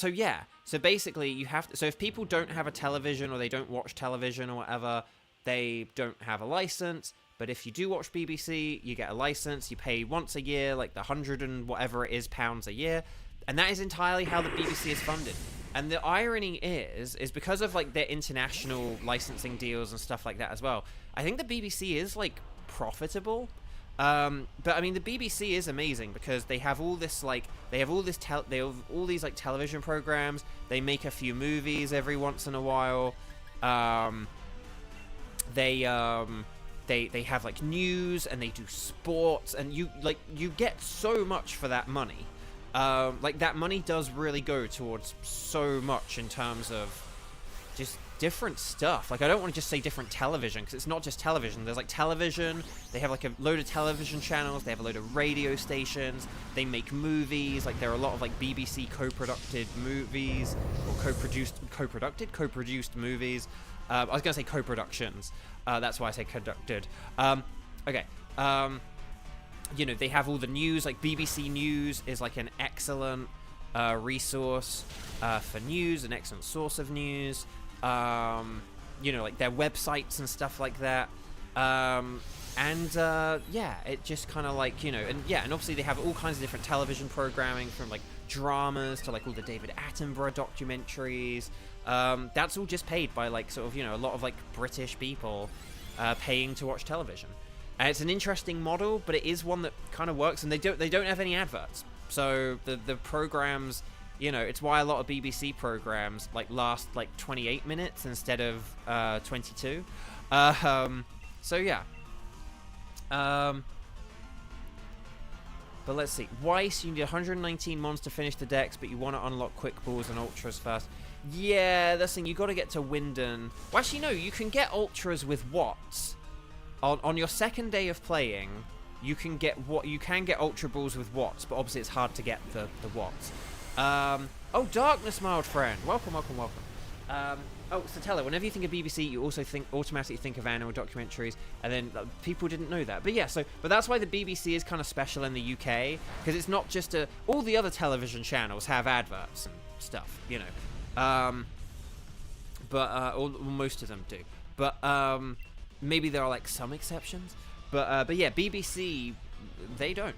yeah. So basically, you have to... So if people don't have a television or they don't watch television or whatever, they don't have a license. But if you do watch BBC, you get a license. You pay once a year, like the 100 and whatever it is pounds a year. And that is entirely how the BBC is funded. And the irony is because of like their international licensing deals and stuff like that as well, I think the BBC is like profitable. But I mean, the BBC is amazing because they have all this like they have all these like television programs. They make a few movies every once in a while. They have like news, and they do sports, and you get so much for that money. Like that money does really go towards so much in terms of just different stuff. Like I don't want to just say different television, because it's not just television. There's like television, they have like a load of television channels, they have a load of radio stations, they make movies, like there are a lot of like BBC co-produced movies, or co-produced movies. I was gonna say co-productions, that's why I say conducted. Okay. You know, they have all the news, like BBC News is like an excellent resource for news, an excellent source of news. You know, like their websites and stuff like that. Yeah, it just kind of like, you know, and yeah, and obviously they have all kinds of different television programming, from like dramas to like all the David Attenborough documentaries. That's all just paid by like sort of, you know, a lot of like British people paying to watch television. And it's an interesting model, but it is one that kind of works, and they don't have any adverts. So the programs, you know, it's why a lot of BBC programs like last like 28 minutes instead of 22. So yeah. But let's see. Weiss, you need 119 mons to finish the decks, but you want to unlock quick balls and ultras first. Yeah, that's the thing. You got to get to Winden. Well, actually, no. You can get ultras with Watts. On your second day of playing, you can get Ultra Balls with Watts, but obviously it's hard to get the Watts. Oh, Darkness, my old friend. Welcome. Oh, Satella, whenever you think of BBC, you also automatically think of animal documentaries, and then people didn't know that. But yeah, but that's why the BBC is kind of special in the UK, because it's not just all the other television channels have adverts and stuff, you know. Or most of them do. But maybe there are like some exceptions. But yeah, BBC, they don't.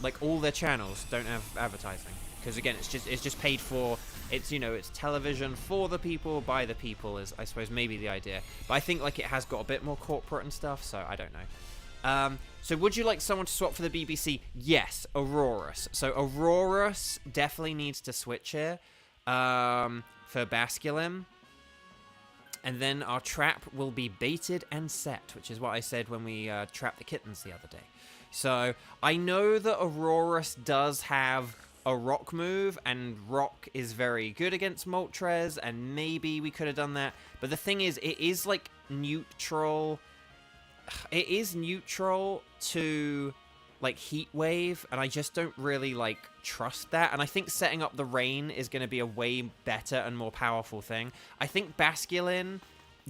Like all their channels don't have advertising, because again, it's just paid for. It's, you know, it's television for the people, by the people, is, I suppose, maybe the idea. But I think, like, it has got a bit more corporate and stuff, so I don't know. So would you like someone to swap for the BBC? Yes, Aurorus. So Aurorus definitely needs to switch here for Basculin. And then our trap will be baited and set, which is what I said when we trapped the kittens the other day. So I know that Aurorus does have a rock move, and rock is very good against Moltres, and maybe we could have done that. But the thing is, it is like neutral. It is neutral to like Heat Wave, and I just don't really like trust that. And I think setting up the rain is going to be a way better and more powerful thing. I think Basculin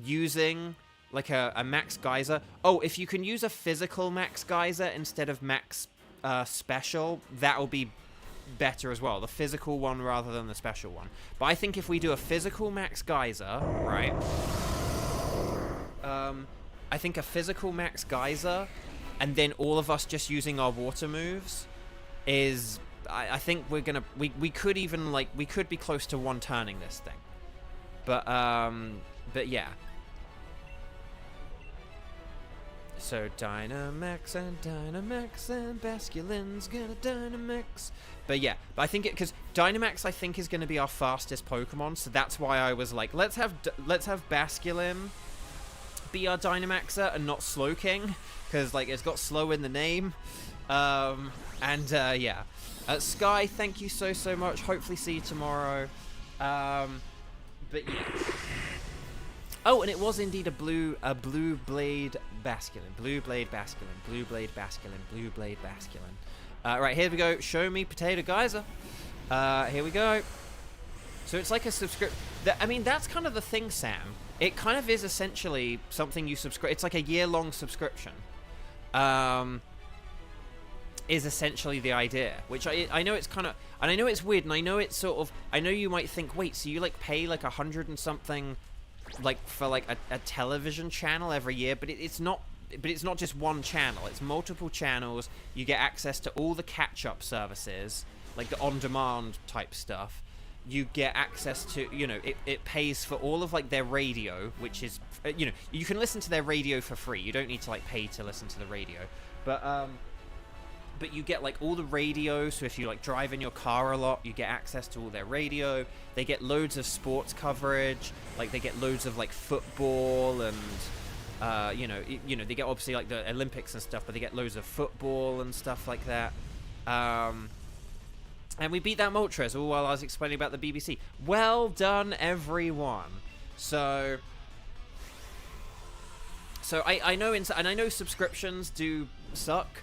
using like a Max Geyser. Oh, if you can use a physical Max Geyser instead of Max Special, that'll be better as well. The physical one rather than the special one. But I think if we do a physical Max Geyser, right? I think a physical Max Geyser, and then all of us just using our water moves is. I think we're gonna. We could even like we could be close to one turning this thing. But yeah. So Dynamax and Basculin's gonna Dynamax. But yeah, but I think because Dynamax I think is gonna be our fastest Pokemon, so that's why I was like, let's have Basculin be our Dynamaxer and not Slowking, because like it's got slow in the name. Yeah. Sky, thank you so much. Hopefully see you tomorrow. But yeah. Oh, and it was indeed a blue blade Basculin. Blue blade Basculin. Blue blade Basculin. Blue blade Basculin. Right, here we go. Show me Potato Geyser. Here we go. So it's like a subscription. I mean, that's kind of the thing, Sam. It kind of is essentially something you subscribe. It's like a year-long subscription. Is essentially the idea, which I know it's kind of, and I know it's weird, and I know it's sort of, I know you might think, wait, so you like pay like 100 and something, like for like a television channel every year, but it's not just one channel, it's multiple channels. You get access to all the catch-up services, like the on-demand type stuff. You get access to, you know, it pays for all of like their radio, which is, you know, you can listen to their radio for free. You don't need to like pay to listen to the radio, but you get like all the radio, so if you like drive in your car a lot, you get access to all their radio. They get loads of sports coverage, like they get loads of like football and you know they get obviously like the Olympics and stuff, but they get loads of football and stuff like that. And we beat that Moltres all while I was explaining about the BBC. Well done, everyone. So I know and I know subscriptions do suck.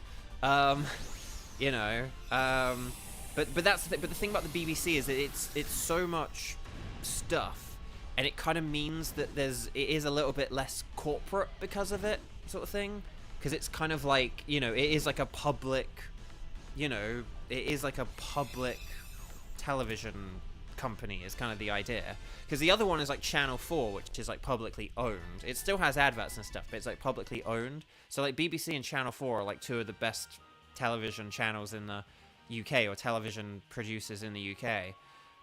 You know, but that's but the thing about the BBC is that it's so much stuff, and it kind of means that it is a little bit less corporate because of it, sort of thing, because it's kind of like, you know, it is like a public, you know, it is like a public television company is kind of the idea, because the other one is like Channel 4, which is like publicly owned. It still has adverts and stuff, but it's like publicly owned. So like BBC and Channel 4 are like two of the best television channels in the UK, or television producers in the UK.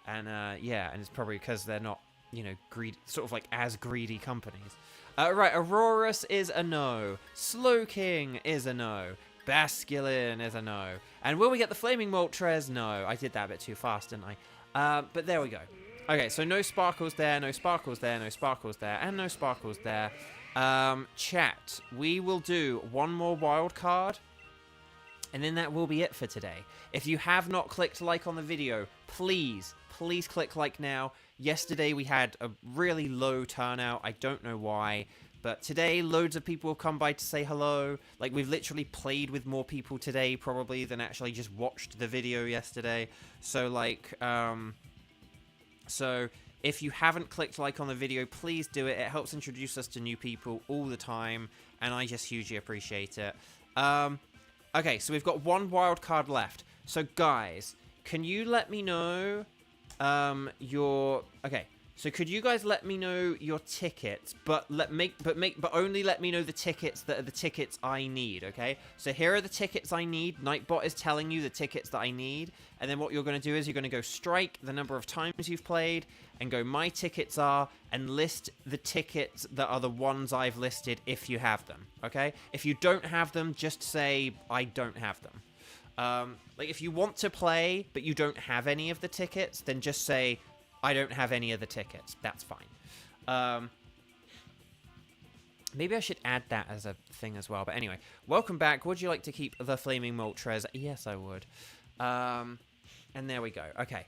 And yeah, and it's probably because they're not, you know, sort of like as greedy companies. Right, Aurorus is a no. Slowking is a no. Basculin is a no. And will we get the Flaming Moltres? No, I did that a bit too fast, didn't I? But there we go. Okay, so no Sparkles there, no Sparkles there, no Sparkles there, and no Sparkles there. Chat, we will do one more wild card, and then that will be it for today. If you have not clicked like on the video, please click like now. Yesterday we had a really low turnout. I don't know why, but today loads of people have come by to say hello. Like, we've literally played with more people today probably than actually just watched the video yesterday. So like, so If you haven't clicked like on the video, please do it. It helps introduce us to new people all the time, and I just hugely appreciate it. Okay, so we've got one wild card left. So guys, can you let me know so could you guys let me know your tickets, but only let me know the tickets that are the tickets I need, okay? So here are the tickets I need. Nightbot is telling you the tickets that I need, and then what you're going to do is you're going to go strike the number of times you've played, and go my tickets are, and list the tickets that are the ones I've listed if you have them, okay? If you don't have them, just say I don't have them. Like if you want to play, but you don't have any of the tickets, then just say I don't have any of the tickets. That's fine. Maybe I should add that as a thing as well. But anyway, welcome back. Would you like to keep the Flaming Moltres? Yes, I would. And there we go. Okay.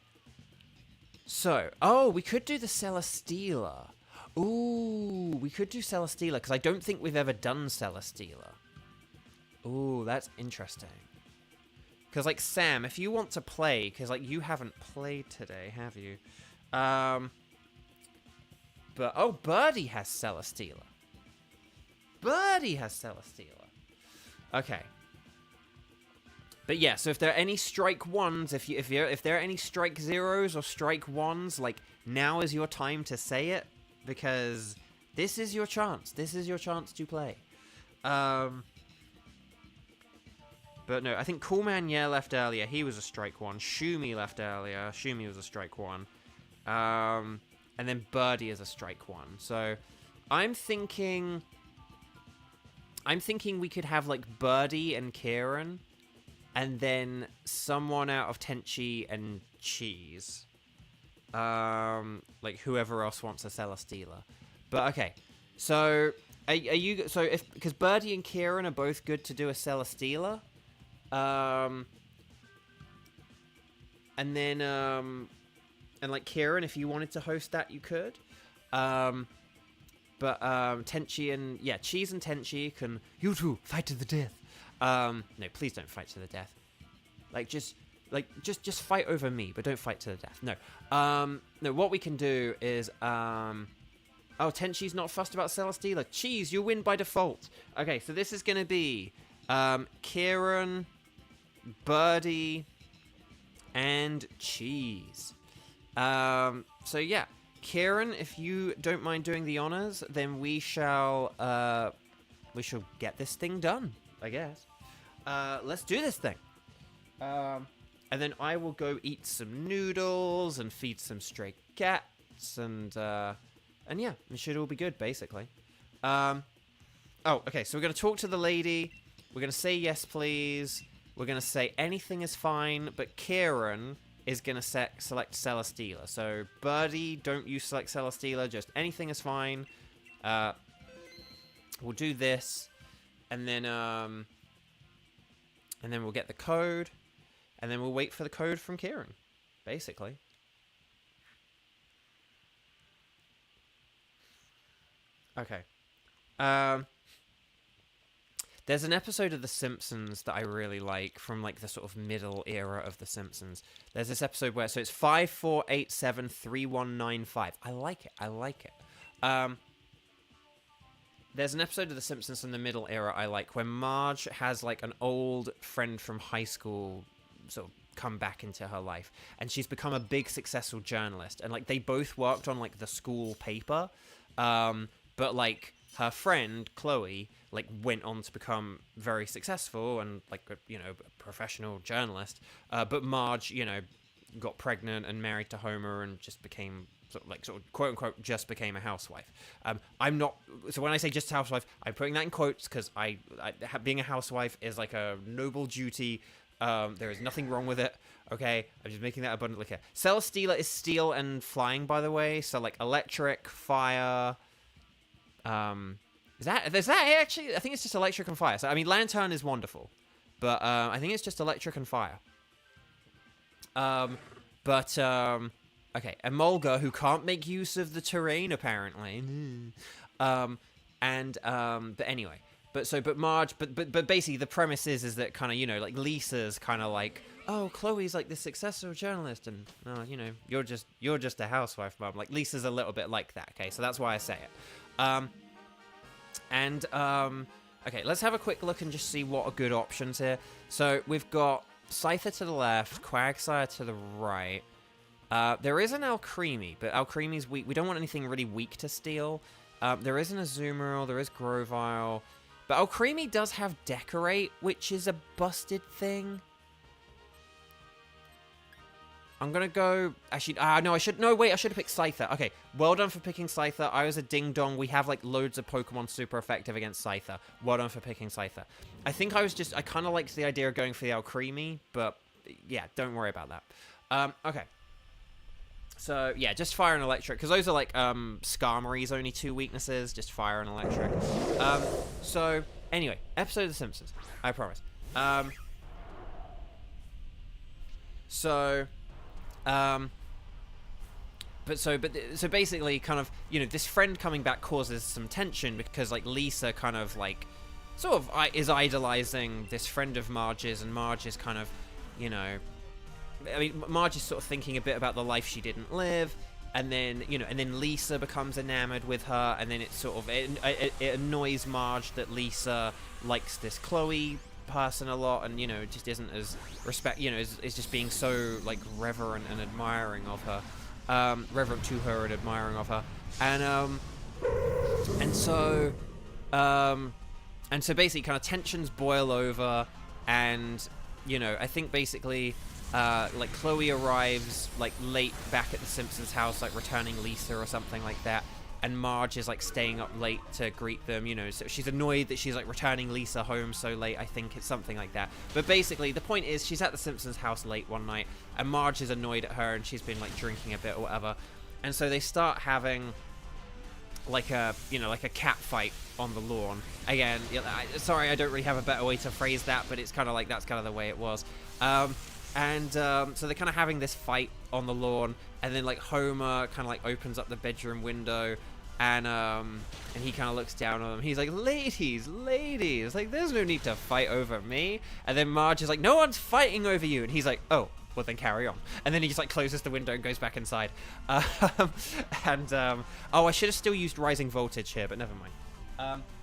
So, we could do the Celesteela. Ooh, we could do Celesteela, because I don't think we've ever done Celesteela. Ooh, that's interesting. Because, like, Sam, if you want to play, because, like, you haven't played today, have you? But, Birdie has Celesteela. Birdie has Celesteela. Okay. But yeah, so if there are any strike ones, if there are any strike zeros or strike ones, like, now is your time to say it, because this is your chance. This is your chance to play. But no, I think Coolman left earlier. He was a strike one. Shumi left earlier. Shumi was a strike one. And then Birdie is a strike one. So I'm thinking we could have like Birdie and Kieran, and then someone out of Tenchi and Cheese. Like whoever else wants a Celesteela. But okay. So are you because Birdie and Kieran are both good to do a Celesteela. And then and like Kieran, if you wanted to host that, you could. But Tenchi and Cheese and Tenchi can, you two fight to the death. No, please don't fight to the death. Just fight over me, but don't fight to the death. No. No, what we can do is Tenchi's not fussed about Celesteela. Cheese, you win by default. Okay, so this is gonna be Kieran, Birdie, and Cheese. So yeah, Kieran, if you don't mind doing the honors, then we shall get this thing done, I guess. Let's do this thing. And then I will go eat some noodles and feed some stray cats, and yeah, it should all be good, basically. Okay, so we're gonna talk to the lady. We're gonna say yes, please. We're gonna say anything is fine, but Kieran is gonna select Celesteela. So Birdie, don't you select Celesteela, just anything is fine. We'll do this, and then we'll get the code, and then we'll wait for the code from Kieran, basically. Okay. There's an episode of The Simpsons that I really like, from like the sort of middle era of The Simpsons. There's this episode where, so it's 54873195. I like it. There's an episode of The Simpsons from the middle era I like, where Marge has like an old friend from high school sort of come back into her life, and she's become a big successful journalist, and like they both worked on like the school paper, but like her friend Chloe like went on to become very successful and like a professional journalist, but Marge got pregnant and married to Homer and just became sort of quote unquote just became a housewife. I'm not, so when I say just a housewife, I'm putting that in quotes because being a housewife is like a noble duty. There is nothing wrong with it. Okay, I'm just making that abundantly clear. Celesteela is steel and flying, by the way. So like electric, fire. Is that actually? I think it's just electric and fire. So I mean, Lantern is wonderful, but I think it's just electric and fire. Okay, Emolga, who can't make use of the terrain apparently. But anyway, but Marge, but basically the premise is that kind of, you know, like Lisa's kind of like, oh, Chloe's like this successful journalist, and you know, you're just a housewife, Mom. Like Lisa's a little bit like that. Okay, so that's why I say it. Okay, let's have a quick look and just see what are good options here. So we've got Scyther to the left, Quagsire to the right. There is an Alcremie, but Alcremie's weak. We don't want anything really weak to steal. There is an Azumarill, there is Grovyle. But Alcremie does have Decorate, which is a busted thing. I'm gonna go... Actually, no, I should have picked Scyther. Okay, well done for picking Scyther. I was a ding-dong. We have, like, loads of Pokemon super effective against Scyther. Well done for picking Scyther. I think I kind of liked the idea of going for the Alcremie, but, yeah, don't worry about that. Okay. So, yeah, just Fire and Electric, because those are, like, Skarmory's only 2 weaknesses, just Fire and Electric. So, anyway, episode of The Simpsons, I promise. So basically, kind of, you know, this friend coming back causes some tension, because, like, Lisa kind of, like, sort of is idolizing this friend of Marge's, and Marge is kind of, you know... I mean, Marge is sort of thinking a bit about the life she didn't live, and then, you know, and then Lisa becomes enamored with her, and then it's sort of, it annoys Marge that Lisa likes this Chloe person a lot, and, you know, just isn't as is just being so, like, reverent and admiring of her, reverent to her and admiring of her, and so basically kind of tensions boil over, and, you know, I think basically... like Chloe arrives like late back at the Simpsons house, like returning Lisa or something like that, and Marge is like staying up late to greet them, you know, so she's annoyed that she's like returning Lisa home so late. I think it's something like that, but basically the point is she's at the Simpsons house late one night, and Marge is annoyed at her, and she's been like drinking a bit or whatever, and so they start having like a, you know, like a cat fight on the lawn. Again, sorry, I don't really have a better way to phrase that, but it's kind of like that's kind of the way it was. So they're kind of having this fight on the lawn, and then like Homer kind of like opens up the bedroom window, and he kind of looks down on them. He's like, ladies, like there's no need to fight over me. And then Marge is like, no one's fighting over you. And he's like, oh, well then carry on. And then he just like closes the window and goes back inside. Oh, I should have still used Rising Voltage here, but never mind.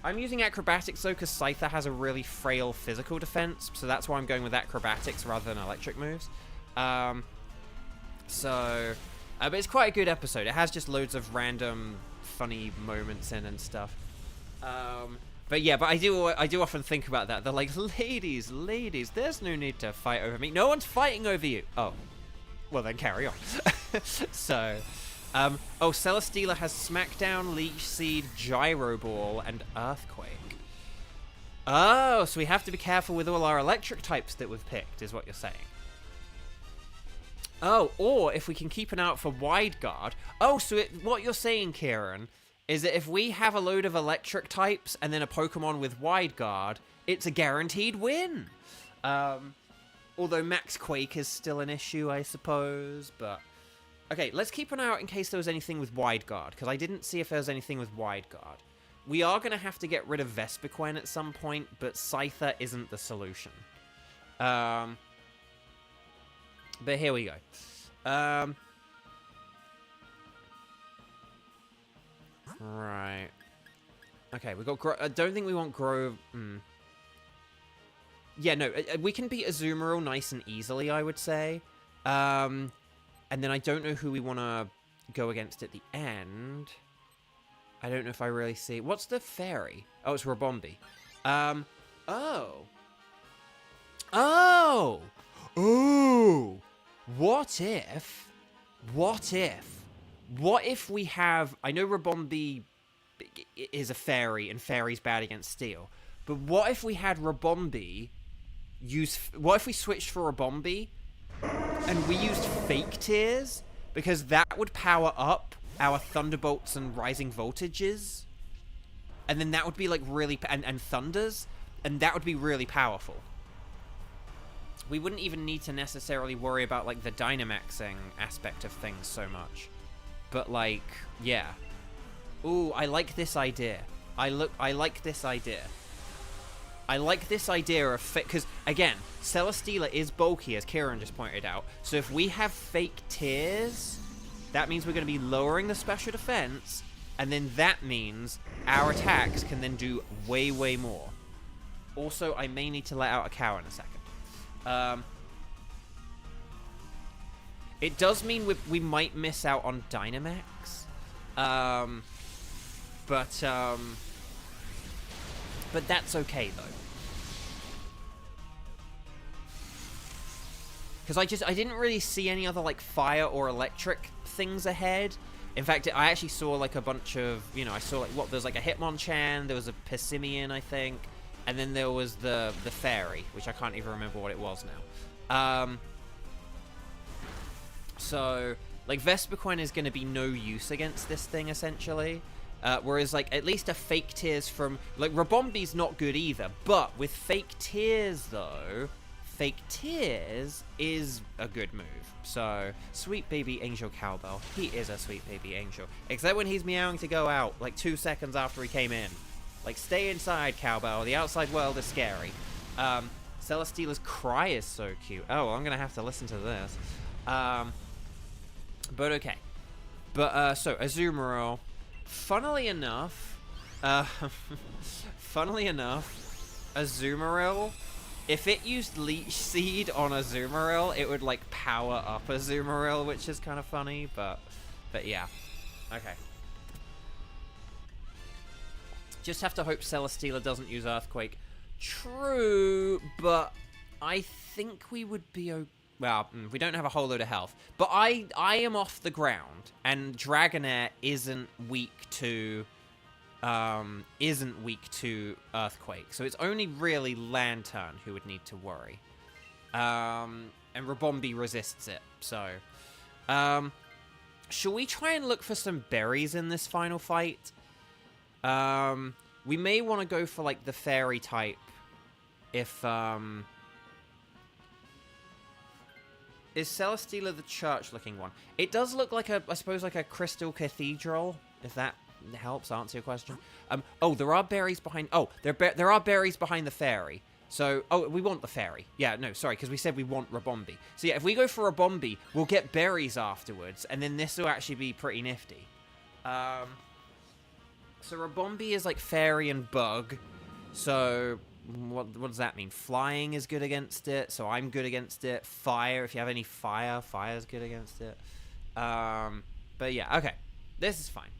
I'm using Acrobatics though, because Scyther has a really frail physical defense, so that's why I'm going with Acrobatics rather than electric moves. But it's quite a good episode. It has just loads of random funny moments in and stuff. But I do often think about that. They're like, ladies, there's no need to fight over me. No one's fighting over you. Oh, well then carry on. So... Celesteela has Smackdown, Leech Seed, Gyro Ball, and Earthquake. Oh, so we have to be careful with all our electric types that we've picked, is what you're saying. Oh, or if we can keep an eye out for Wide Guard. Oh, so what you're saying, Kieran, is that if we have a load of electric types and then a Pokemon with Wide Guard, it's a guaranteed win. Although Max Quake is still an issue, I suppose, but... Okay, let's keep an eye out in case there was anything with Wide Guard, because I didn't see if there was anything with Wide Guard. We are going to have to get rid of Vespiquen at some point, but Scyther isn't the solution. But here we go. Right. Okay, we got... I don't think we want Grove... Yeah, no, we can beat Azumarill nice and easily, I would say. And then I don't know who we want to go against at the end. I don't know if I really see... What's the fairy? Oh, it's Rabombi. Oh! What if we have... I know Rabombi is a fairy, and fairy's bad against steel. But what if we had Rabombi use... What if we switched for Rabombi... and we used Fake Tears, because that would power up our Thunderbolts and Rising Voltages, and then that would be like really, and Thunders, and that would be really powerful. We wouldn't even need to necessarily worry about like the Dynamaxing aspect of things so much, but like, yeah. Ooh, I like this idea. I like this idea. I like this idea of because again, Celesteela is bulky, as Kieran just pointed out. So if we have fake tears, that means we're going to be lowering the special defense, and then that means our attacks can then do way, way more. Also, I may need to let out a cow in a second. It does mean we might miss out on Dynamax. But that's okay, though. Because I didn't really see any other, like, fire or electric things ahead. In fact, I actually saw, like, a bunch of, you know, I saw, like, there's, like, a Hitmonchan, there was a Pissimian, I think, and then there was the fairy, which I can't even remember what it was now. So, like, Vespiquen is going to be no use against this thing, essentially. Whereas, like, at least a Fake Tears from... Like, Rabombi's not good either, but with Fake Tears, though... Fake Tears is a good move. So, sweet baby angel cowbell. He is a sweet baby angel. Except when he's meowing to go out, like 2 seconds after he came in. Like, stay inside, cowbell. The outside world is scary. Celesteela's cry is so cute. Oh, well, I'm going to have to listen to this. But okay. But, so, Azumarill. Funnily enough, Azumarill... If it used Leech Seed on Azumarill, it would, like, power up Azumarill, which is kind of funny, but yeah. Okay. Just have to hope Celesteela doesn't use Earthquake. True, but I think we would be okay. Well, we don't have a whole load of health. But I am off the ground, and Dragonair isn't weak to Earthquake. So it's only really Lantern who would need to worry. And Rabombi resists it, so... shall we try and look for some berries in this final fight? We may want to go for, like, the fairy type. If, Is Celesteela the church-looking one? It does look like I suppose, like a crystal cathedral, if that helps answer your question. Oh, there are berries behind... Oh, there are berries behind the fairy. So, oh, we want the fairy. Yeah, no, sorry, because we said we want Rabombi. So yeah, if we go for Rabombi, we'll get berries afterwards, and then this will actually be pretty nifty. So Rabombi is like fairy and bug. So, what does that mean? Flying is good against it, so I'm good against it. Fire, if you have any fire, fire's good against it. But yeah, okay. This is fine.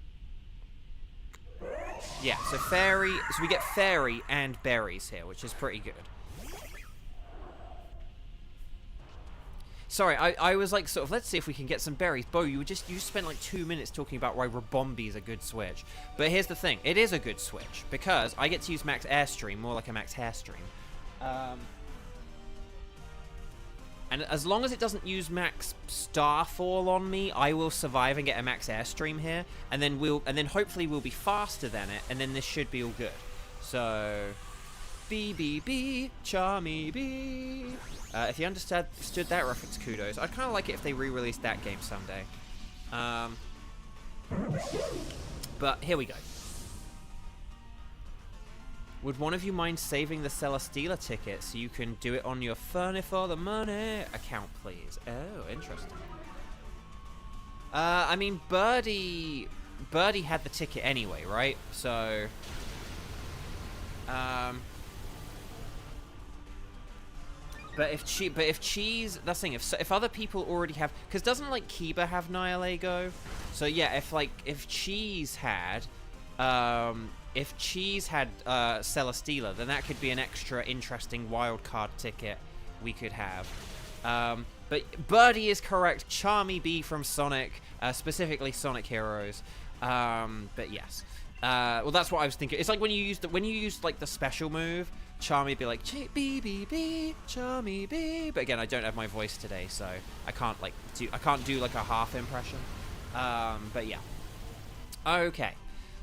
Yeah, so fairy... So we get fairy and berries here, which is pretty good. Sorry, I was like, sort of, let's see if we can get some berries. Bo, you spent like 2 minutes talking about why Rabombi is a good switch. But here's the thing. It is a good switch, because I get to use Max Airstream more like a Max Hairstream. And as long as it doesn't use Max Starfall on me, I will survive and get a Max Airstream here, and then hopefully we'll be faster than it, and then this should be all good. So, B, Charmy B. If you understood that reference, kudos. I'd kind of like it if they re-released that game someday. But here we go. Would one of you mind saving the Celesteela ticket so you can do it on your Funny for the Money account, please? Oh, interesting. I mean, Birdie had the ticket anyway, right? So, but if Cheese, that's the thing. If other people already have, because doesn't like Kiba have Nihilego? So yeah, if Cheese had, Celesteela, then that could be an extra interesting wildcard ticket we could have. But Birdie is correct. Charmy B from Sonic, specifically Sonic Heroes. But yes. Well, that's what I was thinking. It's like when you use like the special move, Charmy would be like B, Charmy B. But again, I don't have my voice today, so I can't do like a half impression. But yeah. Okay.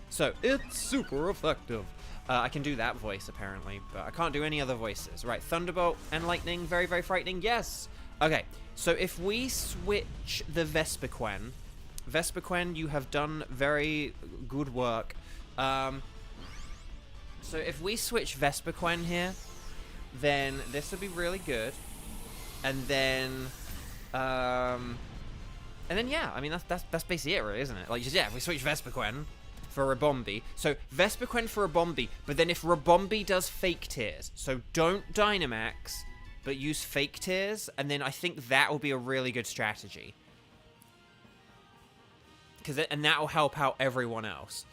So, it's super effective. I can do that voice, apparently, but I can't do any other voices. Right, Thunderbolt and Lightning, very, very frightening. Yes! Okay, so if we switch the Vespiquen, you have done very good work. So if we switch Vespiquen here, then this would be really good. And then, yeah, I mean, that's basically it, really, isn't it? Like, just, yeah, if we switch Vespiquen for Rabombi. So, Vespiquen for Rabombi, but then if Rabombi does fake tears, so don't Dynamax, but use fake tears, and then I think that will be a really good strategy. And that will help out everyone else.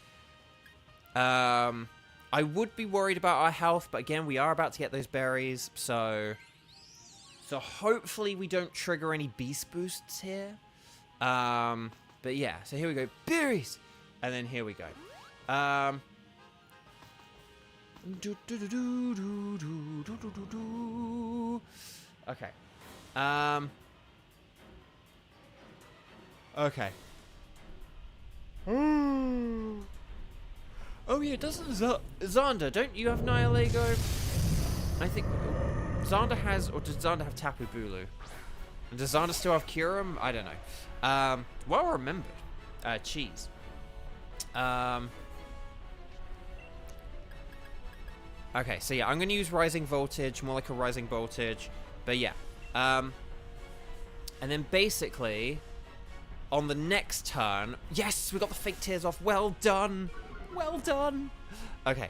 I would be worried about our health, but again, we are about to get those berries, so hopefully we don't trigger any beast boosts here. But yeah, so here we go. Berries! And then here we go. Okay. Okay. Oh yeah, doesn't Xander, don't you have Nihilego? I think Xander has, or does Xander have Tapu Bulu? And does Xander still have Kyurem? I don't know. Well remembered. Cheese. Okay, so yeah, I'm going to use Rising Voltage, more like a Rising Voltage. But yeah. And then basically, on the next turn, yes, we got the fake tears off. Well done. Well done. Okay.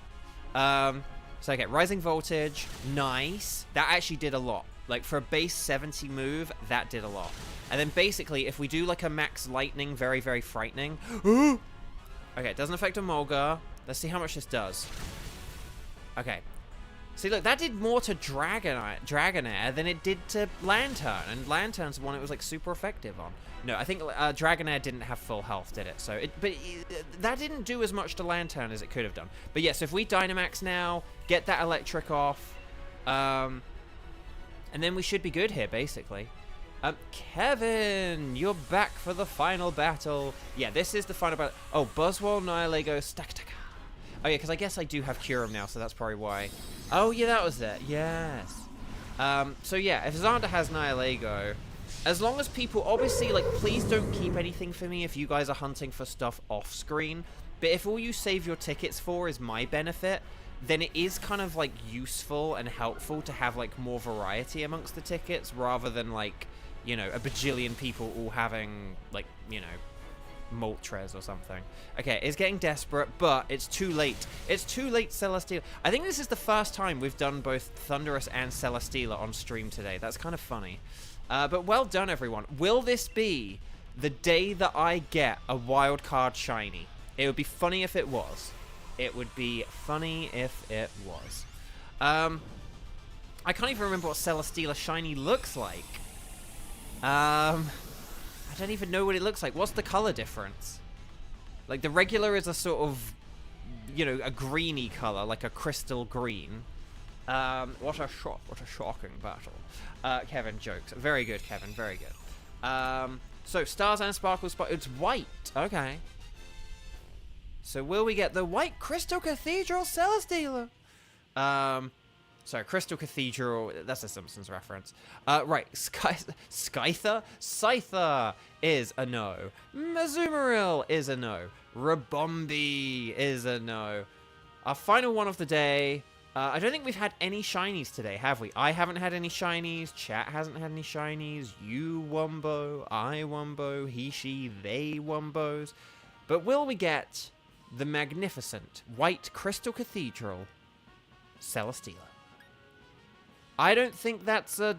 So okay, Rising Voltage, nice. That actually did a lot. Like, for a base 70 move, that did a lot. And then basically, if we do like a Max Lightning, very, very frightening. Okay, it doesn't affect a Mulga. Let's see how much this does. Okay. See, look, that did more to Dragonair than it did to Lantern. And Lantern's the one it was, like, super effective on. No, I think Dragonair didn't have full health, did it? So, that didn't do as much to Lantern as it could have done. But yes, if we Dynamax now, get that Electric off, and then we should be good here, basically. Kevin, you're back for the final battle. Yeah, this is the final battle. Oh, Buzzwole, Nihilego, Stakataka. Oh yeah, because I guess I do have Kyurem now, so that's probably why. Oh yeah, that was it. Yes. So yeah, if Xander has Nihilego, as long as people, obviously, like, please don't keep anything for me if you guys are hunting for stuff off screen. But if all you save your tickets for is my benefit, then it is kind of, like, useful and helpful to have, like, more variety amongst the tickets rather than, like, you know, a bajillion people all having, like, you know, Moltres or something. Okay, it's getting desperate, but it's too late. It's too late, Celesteela. I think this is the first time we've done both Thundurus and Celesteela on stream today. That's kind of funny. But well done, everyone. Will this be the day that I get a wild card shiny? It would be funny if it was. It would be funny if it was. I can't even remember what Celesteela shiny looks like. I don't even know what it looks like. What's the color difference? Like, the regular is a sort of, you know, a greeny color, like a crystal green. What a shocking battle. Kevin jokes. Very good, Kevin. Very good. So, Stars and Sparkle Spot. It's white. Okay. So, will we get the white Crystal Cathedral Celesteela? Sorry, Crystal Cathedral, that's a Simpsons reference. Right, Scyther? Scyther is a no. Azumarill is a no. Rabombi is a no. Our final one of the day. I don't think we've had any shinies today, have we? I haven't had any shinies. Chat hasn't had any shinies. You wumbo. I wumbo. He, she, they wumbos. But will we get the magnificent white Crystal Cathedral Celesteela? I don't think that's a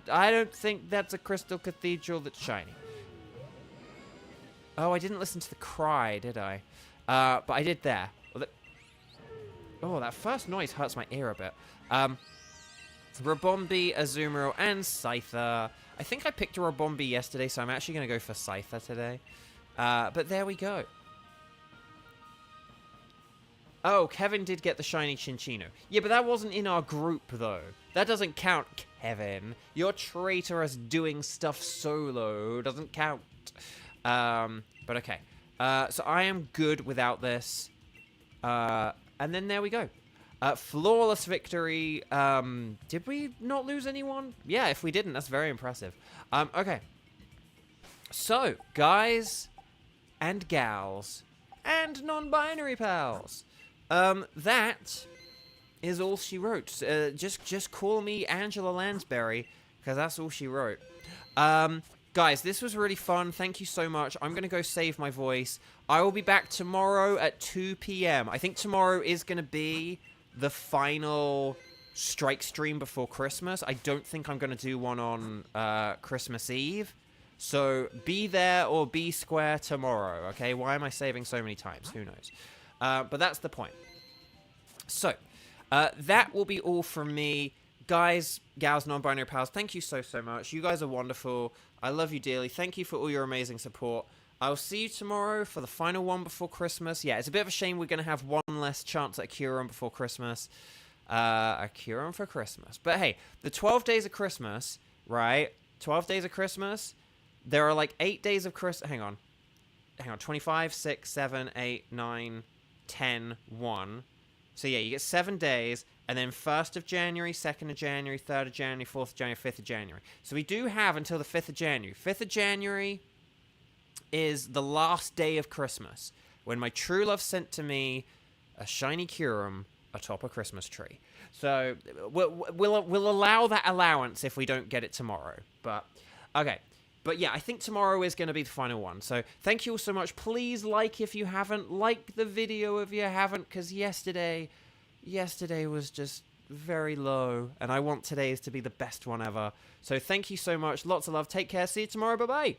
Crystal Cathedral that's shiny. Oh, I didn't listen to the cry, did I? But I did there. Oh, that first noise hurts my ear a bit. Rabombi, Azumarill, and Scyther. I think I picked a Rabombi yesterday, so I'm actually going to go for Scyther today. But there we go. Oh, Kevin did get the shiny Chinchino. Yeah, but that wasn't in our group, though. That doesn't count, Kevin. Your traitorous doing stuff solo doesn't count. But okay. So I am good without this. And then there we go. Flawless victory. Did we not lose anyone? Yeah, if we didn't, that's very impressive. Okay. So, guys and gals and non-binary pals. That is all she wrote. Just call me Angela Lansbury, because that's all she wrote. Guys, this was really fun. Thank you so much. I'm going to go save my voice. I will be back tomorrow at 2 p.m. I think tomorrow is going to be the final strike stream before Christmas. I don't think I'm going to do one on Christmas Eve. So be there or be square tomorrow, okay? Why am I saving so many times? Who knows? But that's the point. So, that will be all from me. Guys, gals, non-binary pals, thank you so much. You guys are wonderful. I love you dearly. Thank you for all your amazing support. I'll see you tomorrow for the final one before Christmas. Yeah, it's a bit of a shame we're going to have one less chance at a cure run before Christmas. A cure run for Christmas. But hey, the 12 days of Christmas, right? 12 days of Christmas. There are like 8 days of Christmas. Hang on. 25, 6, 7, 8, 9, 10, 1. So yeah, you get 7 days, and then 1st of January, 2nd of January, 3rd of January, 4th of January, 5th of January. So we do have until the 5th of January. 5th of January is the last day of Christmas, when my true love sent to me a shiny Kyurem atop a Christmas tree. So we'll allow that allowance if we don't get it tomorrow. But, okay. But yeah, I think tomorrow is going to be the final one. So thank you all so much. Please like if you haven't. Like the video if you haven't, because yesterday was just very low. And I want today's to be the best one ever. So thank you so much. Lots of love. Take care. See you tomorrow. Bye-bye.